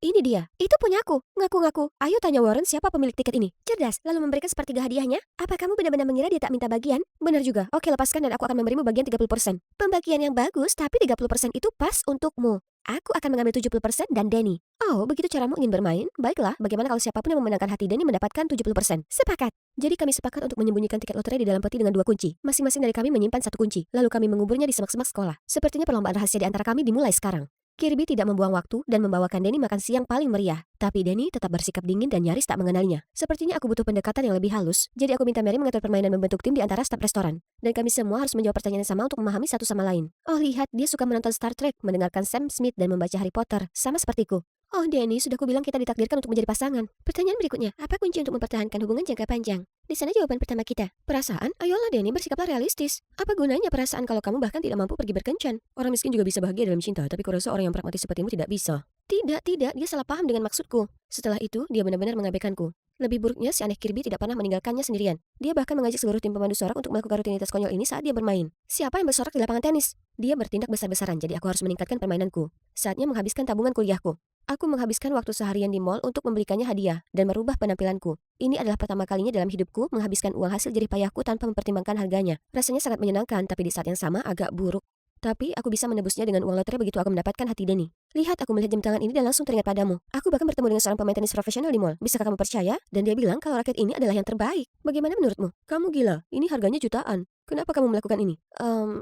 ini dia. Itu punyaku. Ngaku-ngaku. Ayo tanya Warren siapa pemilik tiket ini. Cerdas, lalu memberikan sepertiga hadiahnya? Apa kamu benar-benar mengira dia tak minta bagian? Benar juga. Oke, lepaskan dan aku akan memberimu bagian 30%. Pembagian yang bagus, tapi 30% itu pas untukmu. Aku akan mengambil 70% dan Danny. Oh, begitu caramu ingin bermain? Baiklah, bagaimana kalau siapapun yang memenangkan hati Danny mendapatkan 70%? Sepakat. Jadi kami sepakat untuk menyembunyikan tiket lotre di dalam peti dengan 2 kunci. Masing-masing dari kami menyimpan 1 kunci. Lalu kami menguburnya di semak-semak sekolah. Sepertinya perlombaan rahasia di antara kami dimulai sekarang. Kirby tidak membuang waktu dan membawakan Danny makan siang paling meriah. Tapi Danny tetap bersikap dingin dan nyaris tak mengenalinya. Sepertinya aku butuh pendekatan yang lebih halus. Jadi aku minta Mary mengatur permainan membentuk tim di antara staf restoran. Dan kami semua harus menjawab pertanyaan yang sama untuk memahami satu sama lain. Oh lihat, dia suka menonton Star Trek, mendengarkan Sam Smith dan membaca Harry Potter. Sama sepertiku. Oh Danny, sudah kubilang kita ditakdirkan untuk menjadi pasangan. Pertanyaan berikutnya, apa kunci untuk mempertahankan hubungan jangka panjang? Di sana jawaban pertama kita. Perasaan? Ayolah Danny, bersikaplah realistis. Apa gunanya perasaan kalau kamu bahkan tidak mampu pergi berkencan? Orang miskin juga bisa bahagia dalam cinta, tapi kurasa orang yang pragmatis sepertimu tidak bisa. Tidak, dia salah paham dengan maksudku. Setelah itu, dia benar-benar mengabaikanku. Lebih buruknya, si aneh Kirby tidak pernah meninggalkannya sendirian. Dia bahkan mengajak seluruh tim pemandu sorak untuk melakukan rutinitas konyol ini saat dia bermain. Siapa yang bersorak di lapangan tenis? Dia bertindak besar-besaran, jadi aku harus meningkatkan permainanku. Saatnya menghabiskan tabungan kuliahku. Aku menghabiskan waktu seharian di mall untuk membelikannya hadiah dan merubah penampilanku. Ini adalah pertama kalinya dalam hidupku menghabiskan uang hasil jerih payahku tanpa mempertimbangkan harganya. Rasanya sangat menyenangkan, tapi di saat yang sama agak buruk. Tapi aku bisa menebusnya dengan uang lotre begitu aku mendapatkan hati Danny. Lihat, aku melihat jam tangan ini dan langsung teringat padamu. Aku bahkan bertemu dengan seorang pemain tenis profesional di mall. Bisakah kamu percaya? Dan dia bilang kalau raket ini adalah yang terbaik. Bagaimana menurutmu? Kamu gila, ini harganya jutaan. Kenapa kamu melakukan ini?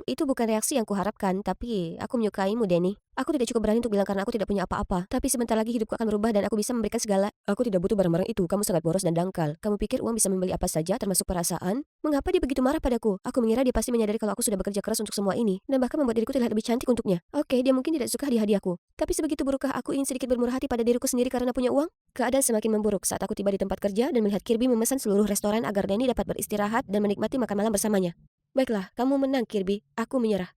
Itu bukan reaksi yang kuharapkan, tapi aku menyukaimu, Danny. Aku tidak cukup berani untuk bilang karena aku tidak punya apa-apa. Tapi sebentar lagi hidupku akan berubah dan aku bisa memberikan segala. Aku tidak butuh barang-barang itu. Kamu sangat boros dan dangkal. Kamu pikir uang bisa membeli apa saja, termasuk perasaan? Mengapa dia begitu marah padaku? Aku mengira dia pasti menyadari kalau aku sudah bekerja keras untuk semua ini dan bahkan membuat diriku terlihat lebih cantik untuknya. Oke, dia mungkin tidak suka hadiah-hadiahku. Tapi sebegitu burukkah aku ingin sedikit bermurah hati pada diriku sendiri karena punya uang? Keadaan semakin memburuk saat aku tiba di tempat kerja dan melihat Kirby memesan seluruh restoran agar Danny dapat beristirahat dan menikmati makan malam bersamanya. Baiklah, kamu menang, Kirby. Aku menyerah.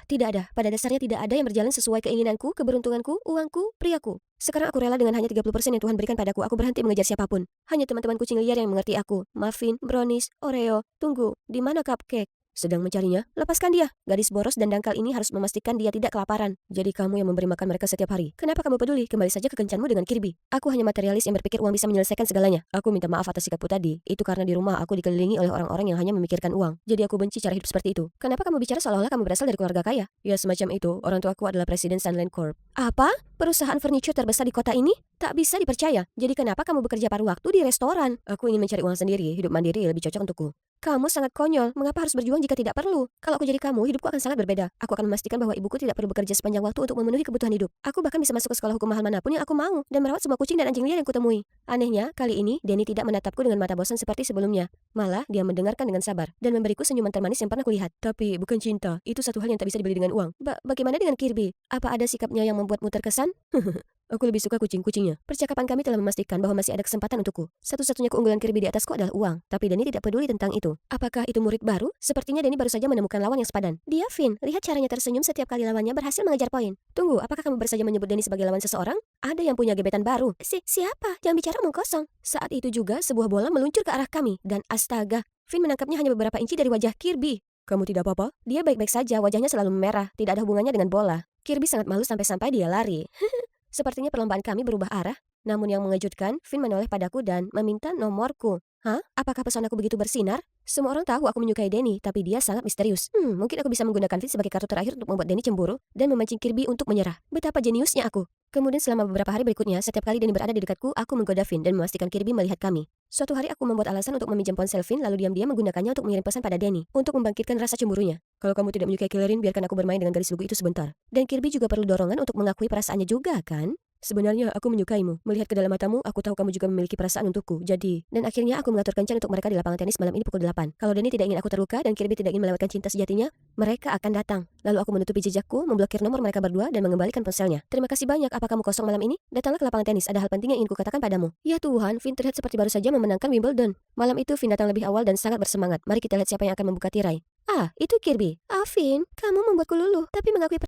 Tidak ada. Pada dasarnya tidak ada yang berjalan sesuai keinginanku, keberuntunganku, uangku, priaku. Sekarang aku rela dengan hanya 30% yang Tuhan berikan padaku. Aku berhenti mengejar siapapun. Hanya teman-teman kucing liar yang mengerti aku. Muffin, brownies, Oreo. Tunggu, di mana cupcake? Sedang mencarinya? Lepaskan dia. Gadis boros dan dangkal ini harus memastikan dia tidak kelaparan. Jadi kamu yang memberi makan mereka setiap hari. Kenapa kamu peduli? Kembali saja ke kencanmu dengan Kirby. Aku hanya materialis yang berpikir uang bisa menyelesaikan segalanya. Aku minta maaf atas sikapku tadi. Itu karena di rumah aku dikelilingi oleh orang-orang yang hanya memikirkan uang. Jadi aku benci cara hidup seperti itu. Kenapa kamu bicara seolah-olah kamu berasal dari keluarga kaya? Ya semacam itu. Orang tuaku adalah presiden Sunland Corp. Apa? Perusahaan furniture terbesar di kota ini? Tak bisa dipercaya. Jadi kenapa kamu bekerja paruh waktu di restoran? Aku ingin mencari uang sendiri. Hidup mandiri lebih cocok untukku. Kamu sangat konyol. Mengapa harus berjuang jika tidak perlu? Kalau aku jadi kamu, hidupku akan sangat berbeda. Aku akan memastikan bahwa ibuku tidak perlu bekerja sepanjang waktu untuk memenuhi kebutuhan hidup. Aku bahkan bisa masuk ke sekolah hukum mahal manapun yang aku mau dan merawat semua kucing dan anjing liar yang kutemui. Anehnya, kali ini Danny tidak menatapku dengan mata bosan seperti sebelumnya. Malah, dia mendengarkan dengan sabar dan memberiku senyuman termanis yang pernah kulihat. Tapi bukan cinta. Itu satu hal yang tak bisa dibeli dengan uang. Bagaimana dengan Kirby? Apa ada sikapnya yang membuatmu terkesan? Aku lebih suka kucing-kucingnya. Percakapan kami telah memastikan bahwa masih ada kesempatan untukku. Satu-satunya keunggulan Kirby di atasku adalah uang. Tapi Danny tidak peduli tentang itu. Apakah itu murid baru? Sepertinya Danny baru saja menemukan lawan yang sepadan. Dia Finn. Lihat caranya tersenyum setiap kali lawannya berhasil mengejar poin. Tunggu, apakah kamu baru saja menyebut Danny sebagai lawan seseorang? Ada yang punya gebetan baru. Siapa? Jangan bicara omong kosong. Saat itu juga sebuah bola meluncur ke arah kami. Dan astaga, Finn menangkapnya hanya beberapa inci dari wajah Kirby. Kamu tidak apa-apa? Dia baik-baik saja, wajahnya selalu memerah. Tidak ada hubungannya dengan bola. Kirby sangat malu sampai-sampai dia lari. Sepertinya perlombaan kami berubah arah. Namun yang mengejutkan, Finn menoleh padaku dan meminta nomorku. Hah? Apakah pesonaku begitu bersinar? Semua orang tahu aku menyukai Danny, tapi dia sangat misterius. Mungkin aku bisa menggunakan Finn sebagai kartu terakhir untuk membuat Danny cemburu dan memancing Kirby untuk menyerah. Betapa jeniusnya aku. Kemudian selama beberapa hari berikutnya, setiap kali Danny berada di dekatku, aku menggoda Finn dan memastikan Kirby melihat kami. Suatu hari aku membuat alasan untuk meminjam ponsel Finn lalu diam-diam menggunakannya untuk mengirim pesan pada Danny untuk membangkitkan rasa cemburunya. Kalau kamu tidak menyukai Killerin, biarkan aku bermain dengan gadis lugu itu sebentar. Dan Kirby juga perlu dorongan untuk mengakui perasaannya juga, kan? Sebenarnya aku menyukaimu. Melihat ke dalam matamu, aku tahu kamu juga memiliki perasaan untukku. Jadi, dan akhirnya aku mengatur kencan untuk mereka di lapangan tenis malam ini pukul 8. Kalau Danny tidak ingin aku terluka dan Kirby tidak ingin melewatkan cinta sejatinya, mereka akan datang. Lalu aku menutupi jejakku, memblokir nomor mereka berdua dan mengembalikan ponselnya. Terima kasih banyak. Apa kamu kosong malam ini? Datanglah ke lapangan tenis. Ada hal penting yang ingin kukatakan padamu. Ya Tuhan, Finn terlihat seperti baru saja memenangkan Wimbledon. Malam itu Finn datang lebih awal dan sangat bersemangat. Mari kita lihat siapa yang akan membuka tirai. Ah, itu Kirby. Ah, Finn, kamu membuatku luluh. Tapi mengakui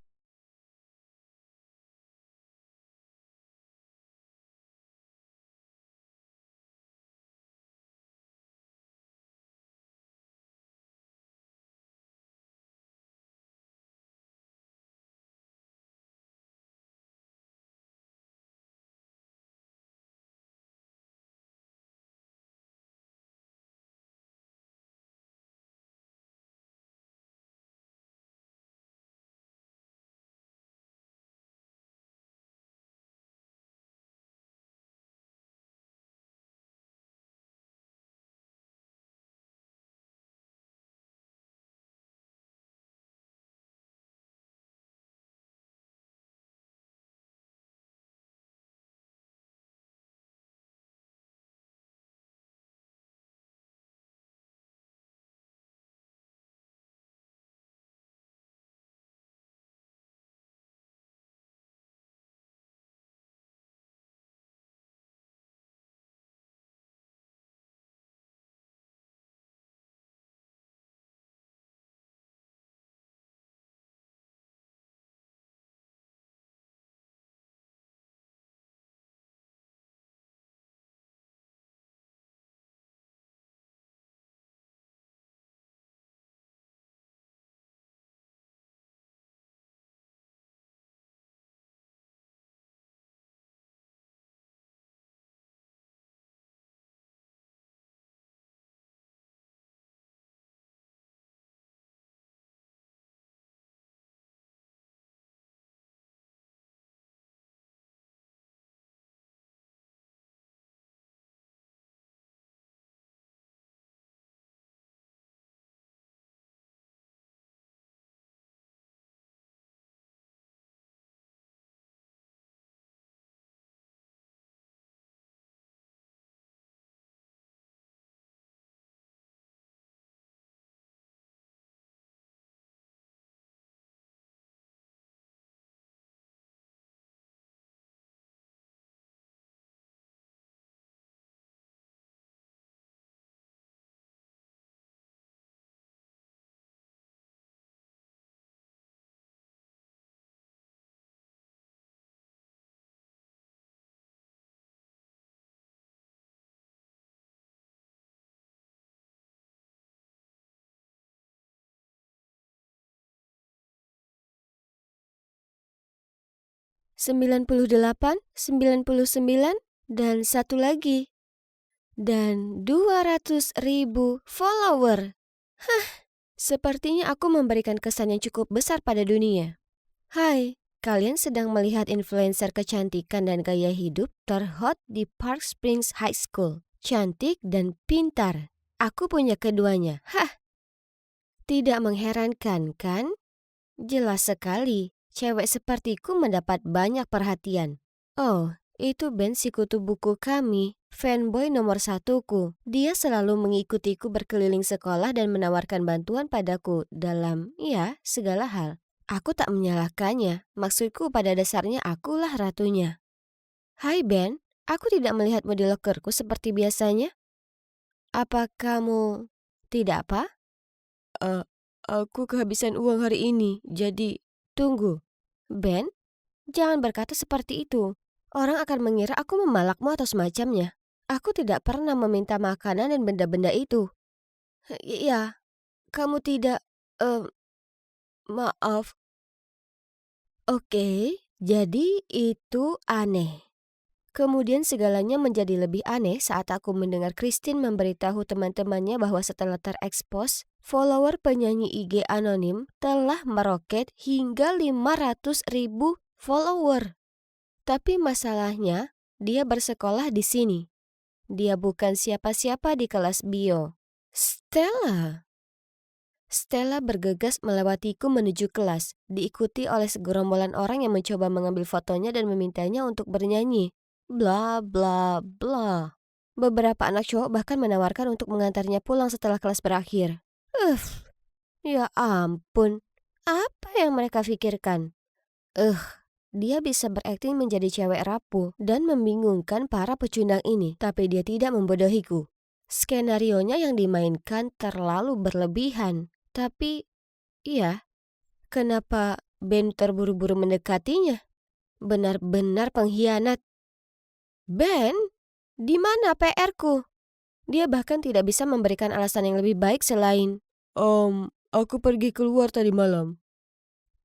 98, 99, dan satu lagi. Dan 200.000 follower. Sepertinya aku memberikan kesan yang cukup besar pada dunia. Hai, kalian sedang melihat influencer kecantikan dan gaya hidup terhot di Park Springs High School. Cantik dan pintar. Aku punya keduanya. Tidak mengherankan kan? Jelas sekali, cewek sepertiku mendapat banyak perhatian. Oh, itu Ben si kutu buku kami, fanboy nomor satuku. Dia selalu mengikutiku berkeliling sekolah dan menawarkan bantuan padaku dalam, ya, segala hal. Aku tak menyalahkannya, maksudku pada dasarnya akulah ratunya. Hai Ben, aku tidak melihatmu di lokerku seperti biasanya. Apa kamu tidak apa? Aku kehabisan uang hari ini, jadi... Tunggu, Ben, jangan berkata seperti itu. Orang akan mengira aku memalakmu atau semacamnya. Aku tidak pernah meminta makanan dan benda-benda itu. Ya, kamu tidak... maaf. Oke, jadi itu aneh. Kemudian segalanya menjadi lebih aneh saat aku mendengar Christine memberitahu teman-temannya bahwa setelah terekspos, follower penyanyi IG anonim telah meroket hingga 500.000 follower. Tapi masalahnya, dia bersekolah di sini. Dia bukan siapa-siapa di kelas bio. Stella. Stella bergegas melewatiku menuju kelas, diikuti oleh segerombolan orang yang mencoba mengambil fotonya dan memintanya untuk bernyanyi. Bla bla bla. Beberapa anak cowok bahkan menawarkan untuk mengantarnya pulang setelah kelas berakhir. Ya ampun. Apa yang mereka pikirkan? Dia bisa berakting menjadi cewek rapuh dan membingungkan para pecundang ini, tapi dia tidak membodohiku. Skenarionya yang dimainkan terlalu berlebihan. Tapi, iya, kenapa Ben terburu-buru mendekatinya? Benar-benar pengkhianat. Ben, di mana PR-ku? Dia bahkan tidak bisa memberikan alasan yang lebih baik selain, aku pergi keluar tadi malam.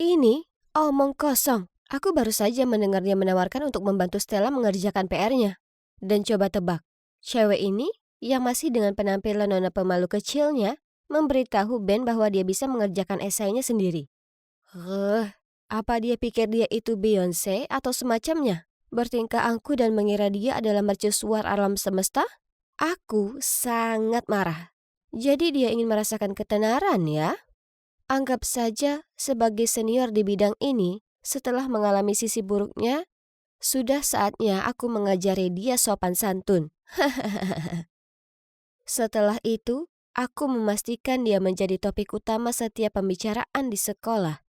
Ini omong kosong. Aku baru saja mendengar dia menawarkan untuk membantu Stella mengerjakan PR-nya. Dan coba tebak, cewek ini yang masih dengan penampilan nona pemalu kecilnya memberitahu Ben bahwa dia bisa mengerjakan esainya sendiri. Apa dia pikir dia itu Beyonce atau semacamnya? Bertingkah angkuh dan mengira dia adalah mercusuar alam semesta? Aku sangat marah. Jadi dia ingin merasakan ketenaran ya? Anggap saja sebagai senior di bidang ini, setelah mengalami sisi buruknya, sudah saatnya aku mengajari dia sopan santun. Setelah itu, aku memastikan dia menjadi topik utama setiap pembicaraan di sekolah.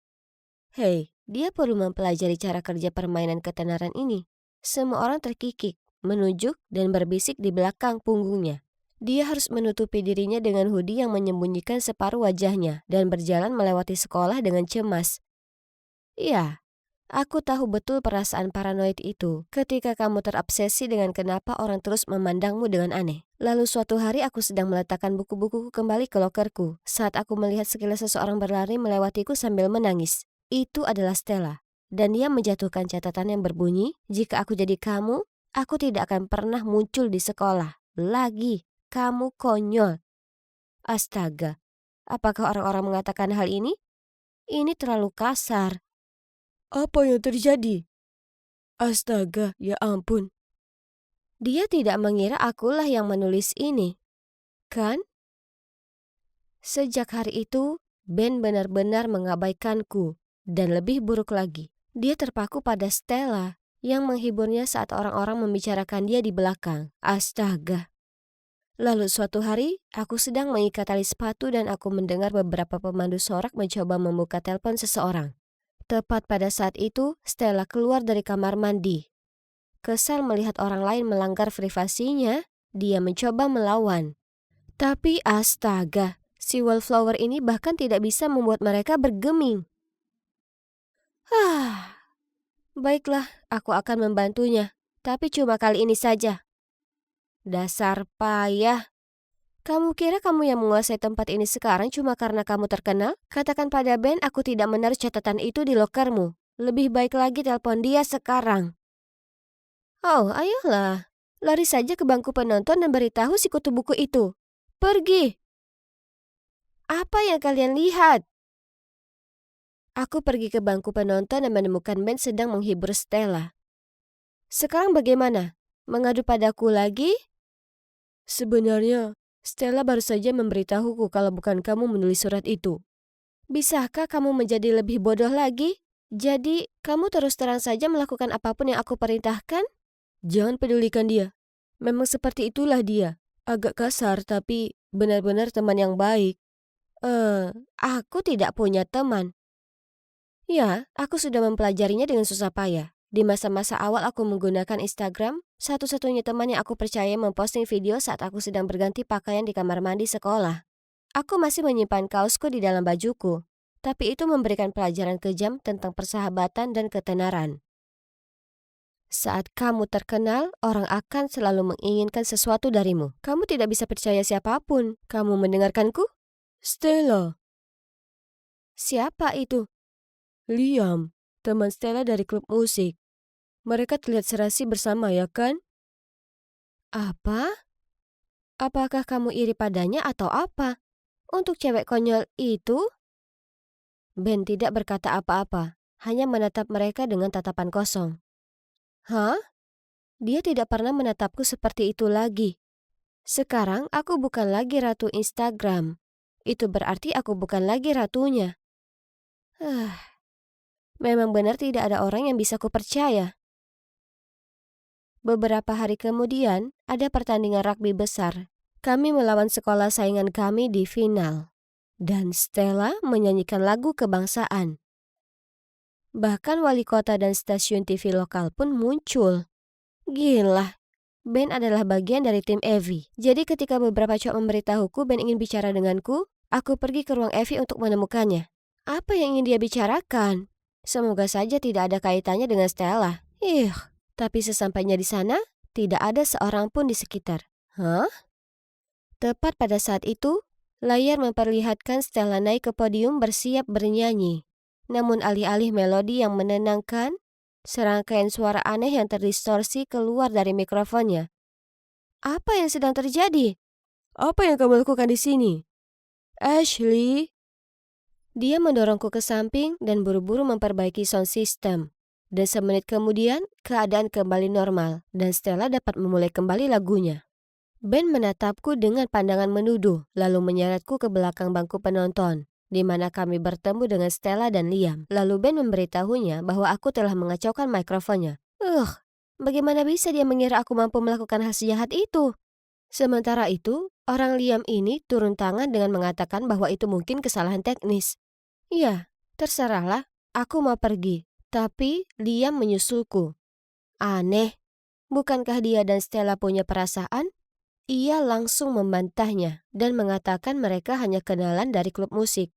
Hei, dia perlu mempelajari cara kerja permainan ketenaran ini. Semua orang terkikik, menunjuk dan berbisik di belakang punggungnya. Dia harus menutupi dirinya dengan hoodie yang menyembunyikan separuh wajahnya dan berjalan melewati sekolah dengan cemas. Ya, aku tahu betul perasaan paranoid itu ketika kamu terobsesi dengan kenapa orang terus memandangmu dengan aneh. Lalu suatu hari aku sedang meletakkan buku-bukuku kembali ke lokerku saat aku melihat sekilas seseorang berlari melewatiku sambil menangis. Itu adalah Stella, dan dia menjatuhkan catatan yang berbunyi, jika aku jadi kamu, aku tidak akan pernah muncul di sekolah. Lagi, kamu konyol. Astaga, apakah orang-orang mengatakan hal ini? Ini terlalu kasar. Apa yang terjadi? Astaga, ya ampun. Dia tidak mengira akulah yang menulis ini, kan? Sejak hari itu, Ben benar-benar mengabaikanku. Dan lebih buruk lagi, dia terpaku pada Stella yang menghiburnya saat orang-orang membicarakan dia di belakang. Astaga. Lalu suatu hari, aku sedang mengikat tali sepatu dan aku mendengar beberapa pemandu sorak mencoba membuka telepon seseorang. Tepat pada saat itu, Stella keluar dari kamar mandi. Kesal melihat orang lain melanggar privasinya, dia mencoba melawan. Tapi astaga, si wallflower ini bahkan tidak bisa membuat mereka bergeming. Baiklah, aku akan membantunya, tapi cuma kali ini saja. Dasar payah. Kamu kira kamu yang menguasai tempat ini sekarang cuma karena kamu terkenal? Katakan pada Ben aku tidak menaruh catatan itu di lokermu. Lebih baik lagi telepon dia sekarang. Oh, ayolah. Lari saja ke bangku penonton dan beritahu si kutu buku itu. Pergi. Apa yang kalian lihat? Aku pergi ke bangku penonton dan menemukan Ben sedang menghibur Stella. Sekarang bagaimana? Mengadu padaku lagi? Sebenarnya, Stella baru saja memberitahuku kalau bukan kamu menulis surat itu. Bisakah kamu menjadi lebih bodoh lagi? Jadi, kamu terus terang saja melakukan apapun yang aku perintahkan? Jangan pedulikan dia. Memang seperti itulah dia. Agak kasar tapi benar-benar teman yang baik. Aku tidak punya teman. Ya, aku sudah mempelajarinya dengan susah payah. Di masa-masa awal aku menggunakan Instagram, satu-satunya teman yang aku percaya memposting video saat aku sedang berganti pakaian di kamar mandi sekolah. Aku masih menyimpan kaosku di dalam bajuku, tapi itu memberikan pelajaran kejam tentang persahabatan dan ketenaran. Saat kamu terkenal, orang akan selalu menginginkan sesuatu darimu. Kamu tidak bisa percaya siapapun. Kamu mendengarkanku? Stella. Siapa itu? Liam, teman Stella dari klub musik. Mereka terlihat serasi bersama ya kan? Apa? Apakah kamu iri padanya atau apa? Untuk cewek konyol itu? Ben tidak berkata apa-apa, hanya menatap mereka dengan tatapan kosong. Hah? Dia tidak pernah menatapku seperti itu lagi. Sekarang aku bukan lagi ratu Instagram. itu berarti aku bukan lagi ratunya. Memang benar tidak ada orang yang bisa kupercaya. Beberapa hari kemudian, ada pertandingan rugby besar. Kami melawan sekolah saingan kami di final. Dan Stella menyanyikan lagu kebangsaan. Bahkan wali kota dan stasiun TV lokal pun muncul. Gila, Ben adalah bagian dari tim Evie. Jadi ketika beberapa cowok memberitahuku Ben ingin bicara denganku, aku pergi ke ruang Evie untuk menemukannya. Apa yang ingin dia bicarakan? Semoga saja tidak ada kaitannya dengan Stella. Tapi sesampainya di sana, tidak ada seorang pun di sekitar. Tepat pada saat itu, layar memperlihatkan Stella naik ke podium bersiap bernyanyi. Namun alih-alih melodi yang menenangkan, serangkaian suara aneh yang terdistorsi keluar dari mikrofonnya. Apa yang sedang terjadi? Apa yang kamu lakukan di sini? Ashley. Dia mendorongku ke samping dan buru-buru memperbaiki sound system. Dan semenit kemudian, keadaan kembali normal dan Stella dapat memulai kembali lagunya. Ben menatapku dengan pandangan menuduh, lalu menyeretku ke belakang bangku penonton, di mana kami bertemu dengan Stella dan Liam. Lalu Ben memberitahunya bahwa aku telah mengacaukan mikrofonnya. Bagaimana bisa dia mengira aku mampu melakukan hal sejahat itu? Sementara itu, orang Liam ini turun tangan dengan mengatakan bahwa itu mungkin kesalahan teknis. Ya, terserahlah, aku mau pergi. Tapi Liam menyusulku. Aneh, bukankah dia dan Stella punya perasaan? Ia langsung membantahnya dan mengatakan mereka hanya kenalan dari klub musik.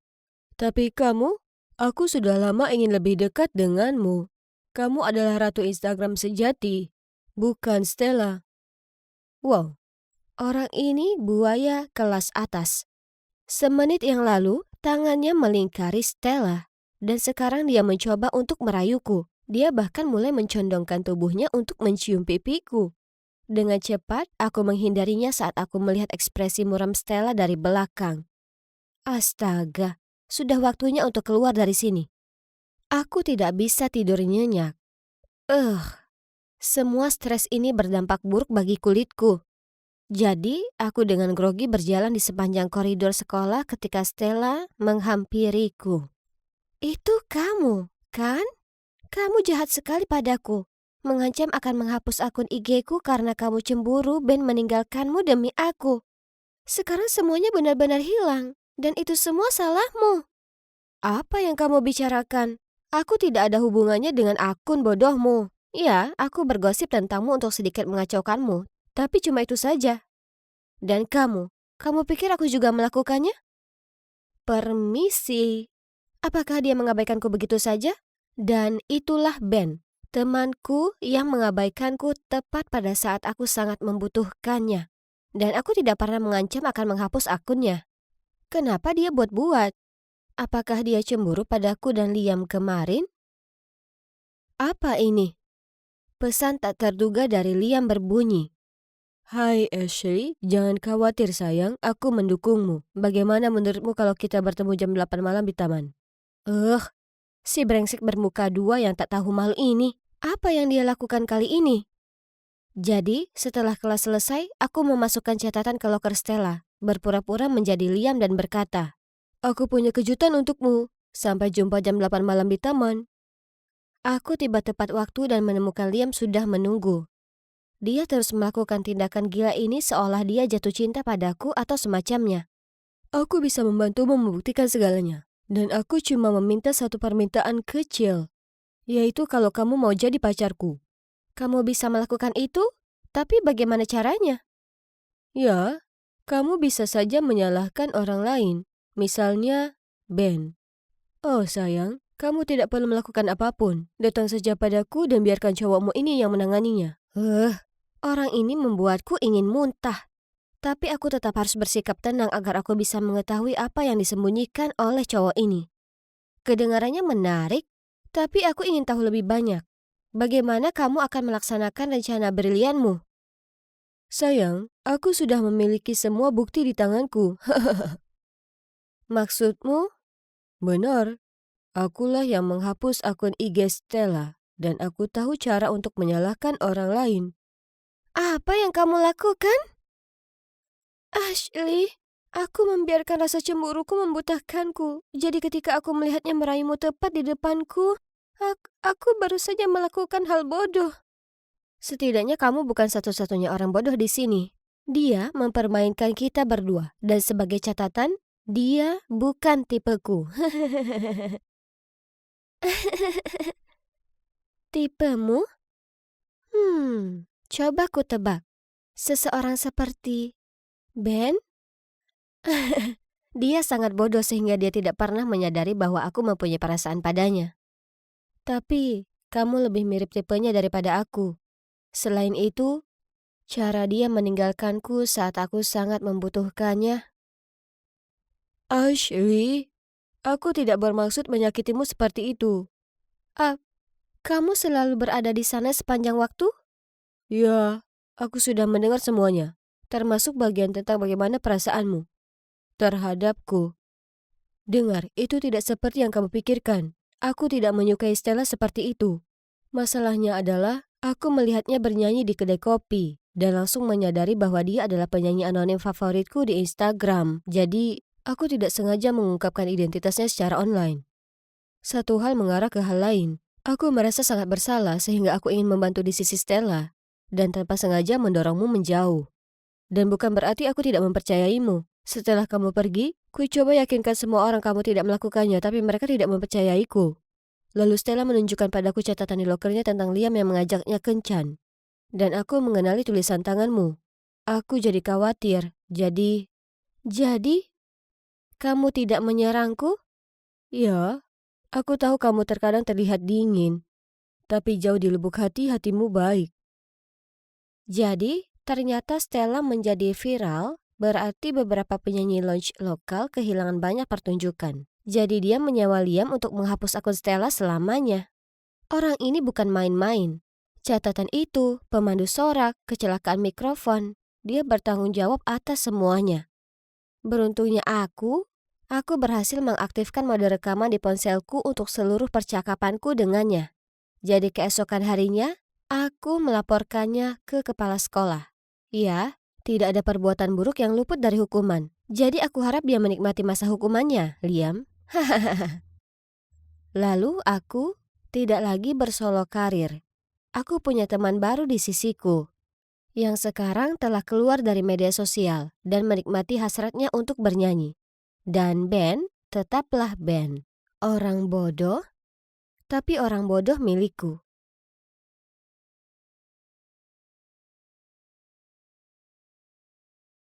Tapi kamu, aku sudah lama ingin lebih dekat denganmu. Kamu adalah ratu Instagram sejati, bukan Stella. Wow, orang ini buaya kelas atas. Semenit yang lalu, tangannya melingkari Stella. Dan sekarang dia mencoba untuk merayuku. Dia bahkan mulai mencondongkan tubuhnya untuk mencium pipiku. Dengan cepat, aku menghindarinya saat aku melihat ekspresi muram Stella dari belakang. Astaga, sudah waktunya untuk keluar dari sini. Aku tidak bisa tidur nyenyak. Semua stres ini berdampak buruk bagi kulitku. Jadi, aku dengan grogi berjalan di sepanjang koridor sekolah ketika Stella menghampiriku. Itu kamu, kan? Kamu jahat sekali padaku. Mengancam akan menghapus akun IG-ku karena kamu cemburu Ben meninggalkanmu demi aku. Sekarang semuanya benar-benar hilang. Dan itu semua salahmu. Apa yang kamu bicarakan? Aku tidak ada hubungannya dengan akun bodohmu. Ya, aku bergosip tentangmu untuk sedikit mengacaukanmu. Tapi cuma itu saja. Dan kamu pikir aku juga melakukannya? Permisi. Apakah dia mengabaikanku begitu saja? Dan itulah Ben, temanku yang mengabaikanku tepat pada saat aku sangat membutuhkannya. Dan aku tidak pernah mengancam akan menghapus akunnya. Kenapa dia buat-buat? Apakah dia cemburu padaku dan Liam kemarin? Apa ini? Pesan tak terduga dari Liam berbunyi. Hai Ashley, jangan khawatir sayang, aku mendukungmu. Bagaimana menurutmu kalau kita bertemu jam 8 malam di taman? Si brengsek bermuka dua yang tak tahu malu ini. Apa yang dia lakukan kali ini? Jadi, setelah kelas selesai, aku memasukkan catatan ke loker Stella, berpura-pura menjadi Liam dan berkata, aku punya kejutan untukmu. Sampai jumpa jam 8 malam di taman. Aku tiba tepat waktu dan menemukan Liam sudah menunggu. Dia terus melakukan tindakan gila ini seolah dia jatuh cinta padaku atau semacamnya. Aku bisa membantumu membuktikan segalanya. Dan aku cuma meminta satu permintaan kecil. Yaitu kalau kamu mau jadi pacarku. Kamu bisa melakukan itu? Tapi bagaimana caranya? Ya, kamu bisa saja menyalahkan orang lain. Misalnya, Ben. Oh sayang, kamu tidak perlu melakukan apapun. Datang saja padaku dan biarkan cowokmu ini yang menanganinya. Orang ini membuatku ingin muntah. Tapi aku tetap harus bersikap tenang agar aku bisa mengetahui apa yang disembunyikan oleh cowok ini. Kedengarannya menarik, tapi aku ingin tahu lebih banyak. Bagaimana kamu akan melaksanakan rencana brilianmu? Sayang, aku sudah memiliki semua bukti di tanganku. Maksudmu? Benar. Akulah yang menghapus akun IG Stella dan aku tahu cara untuk menyalahkan orang lain. Apa yang kamu lakukan? Ashley, Aku membiarkan rasa cemburuku membutakanku. Jadi ketika aku melihatnya meraihmu tepat di depanku, aku baru saja melakukan hal bodoh. Setidaknya kamu bukan satu-satunya orang bodoh di sini. Dia mempermainkan kita berdua. Dan sebagai catatan, dia bukan tipeku. Tipemu? Coba ku tebak. Seseorang seperti Ben? Dia sangat bodoh sehingga dia tidak pernah menyadari bahwa aku mempunyai perasaan padanya. Tapi, kamu lebih mirip tipenya daripada aku. Selain itu, cara dia meninggalkanku saat aku sangat membutuhkannya. Ashley, aku tidak bermaksud menyakitimu seperti itu. Kamu selalu berada di sana sepanjang waktu? Ya, aku sudah mendengar semuanya, termasuk bagian tentang bagaimana perasaanmu terhadapku. Dengar, itu tidak seperti yang kamu pikirkan. Aku tidak menyukai Stella seperti itu. Masalahnya adalah, aku melihatnya bernyanyi di kedai kopi, dan langsung menyadari bahwa dia adalah penyanyi anonim favoritku di Instagram. Jadi, aku tidak sengaja mengungkapkan identitasnya secara online. Satu hal mengarah ke hal lain. Aku merasa sangat bersalah sehingga aku ingin membantu di sisi Stella, dan tanpa sengaja mendorongmu menjauh. Dan bukan berarti aku tidak mempercayaimu. Setelah kamu pergi, ku coba yakinkan semua orang kamu tidak melakukannya, tapi mereka tidak mempercayaiku. Lalu Stella menunjukkan padaku catatan di lokernya tentang Liam yang mengajaknya kencan. Dan aku mengenali tulisan tanganmu. Aku jadi khawatir. Jadi, kamu tidak menyerangku? Ya, aku tahu kamu terkadang terlihat dingin. Tapi jauh di lubuk hati, hatimu baik. Jadi, ternyata Stella menjadi viral, berarti beberapa penyanyi lounge lokal kehilangan banyak pertunjukan. Jadi dia menyewa Liam untuk menghapus akun Stella selamanya. Orang ini bukan main-main. Catatan itu, pemandu sorak, kecelakaan mikrofon. Dia bertanggung jawab atas semuanya. Beruntungnya aku berhasil mengaktifkan mode rekaman di ponselku untuk seluruh percakapanku dengannya. Jadi keesokan harinya, aku melaporkannya ke kepala sekolah. Ya, tidak ada perbuatan buruk yang luput dari hukuman. Jadi aku harap dia menikmati masa hukumannya, Liam. Lalu aku tidak lagi bersolo karir. Aku punya teman baru di sisiku, yang sekarang telah keluar dari media sosial dan menikmati hasratnya untuk bernyanyi. Dan Ben tetaplah Ben. Orang bodoh, tapi orang bodoh milikku.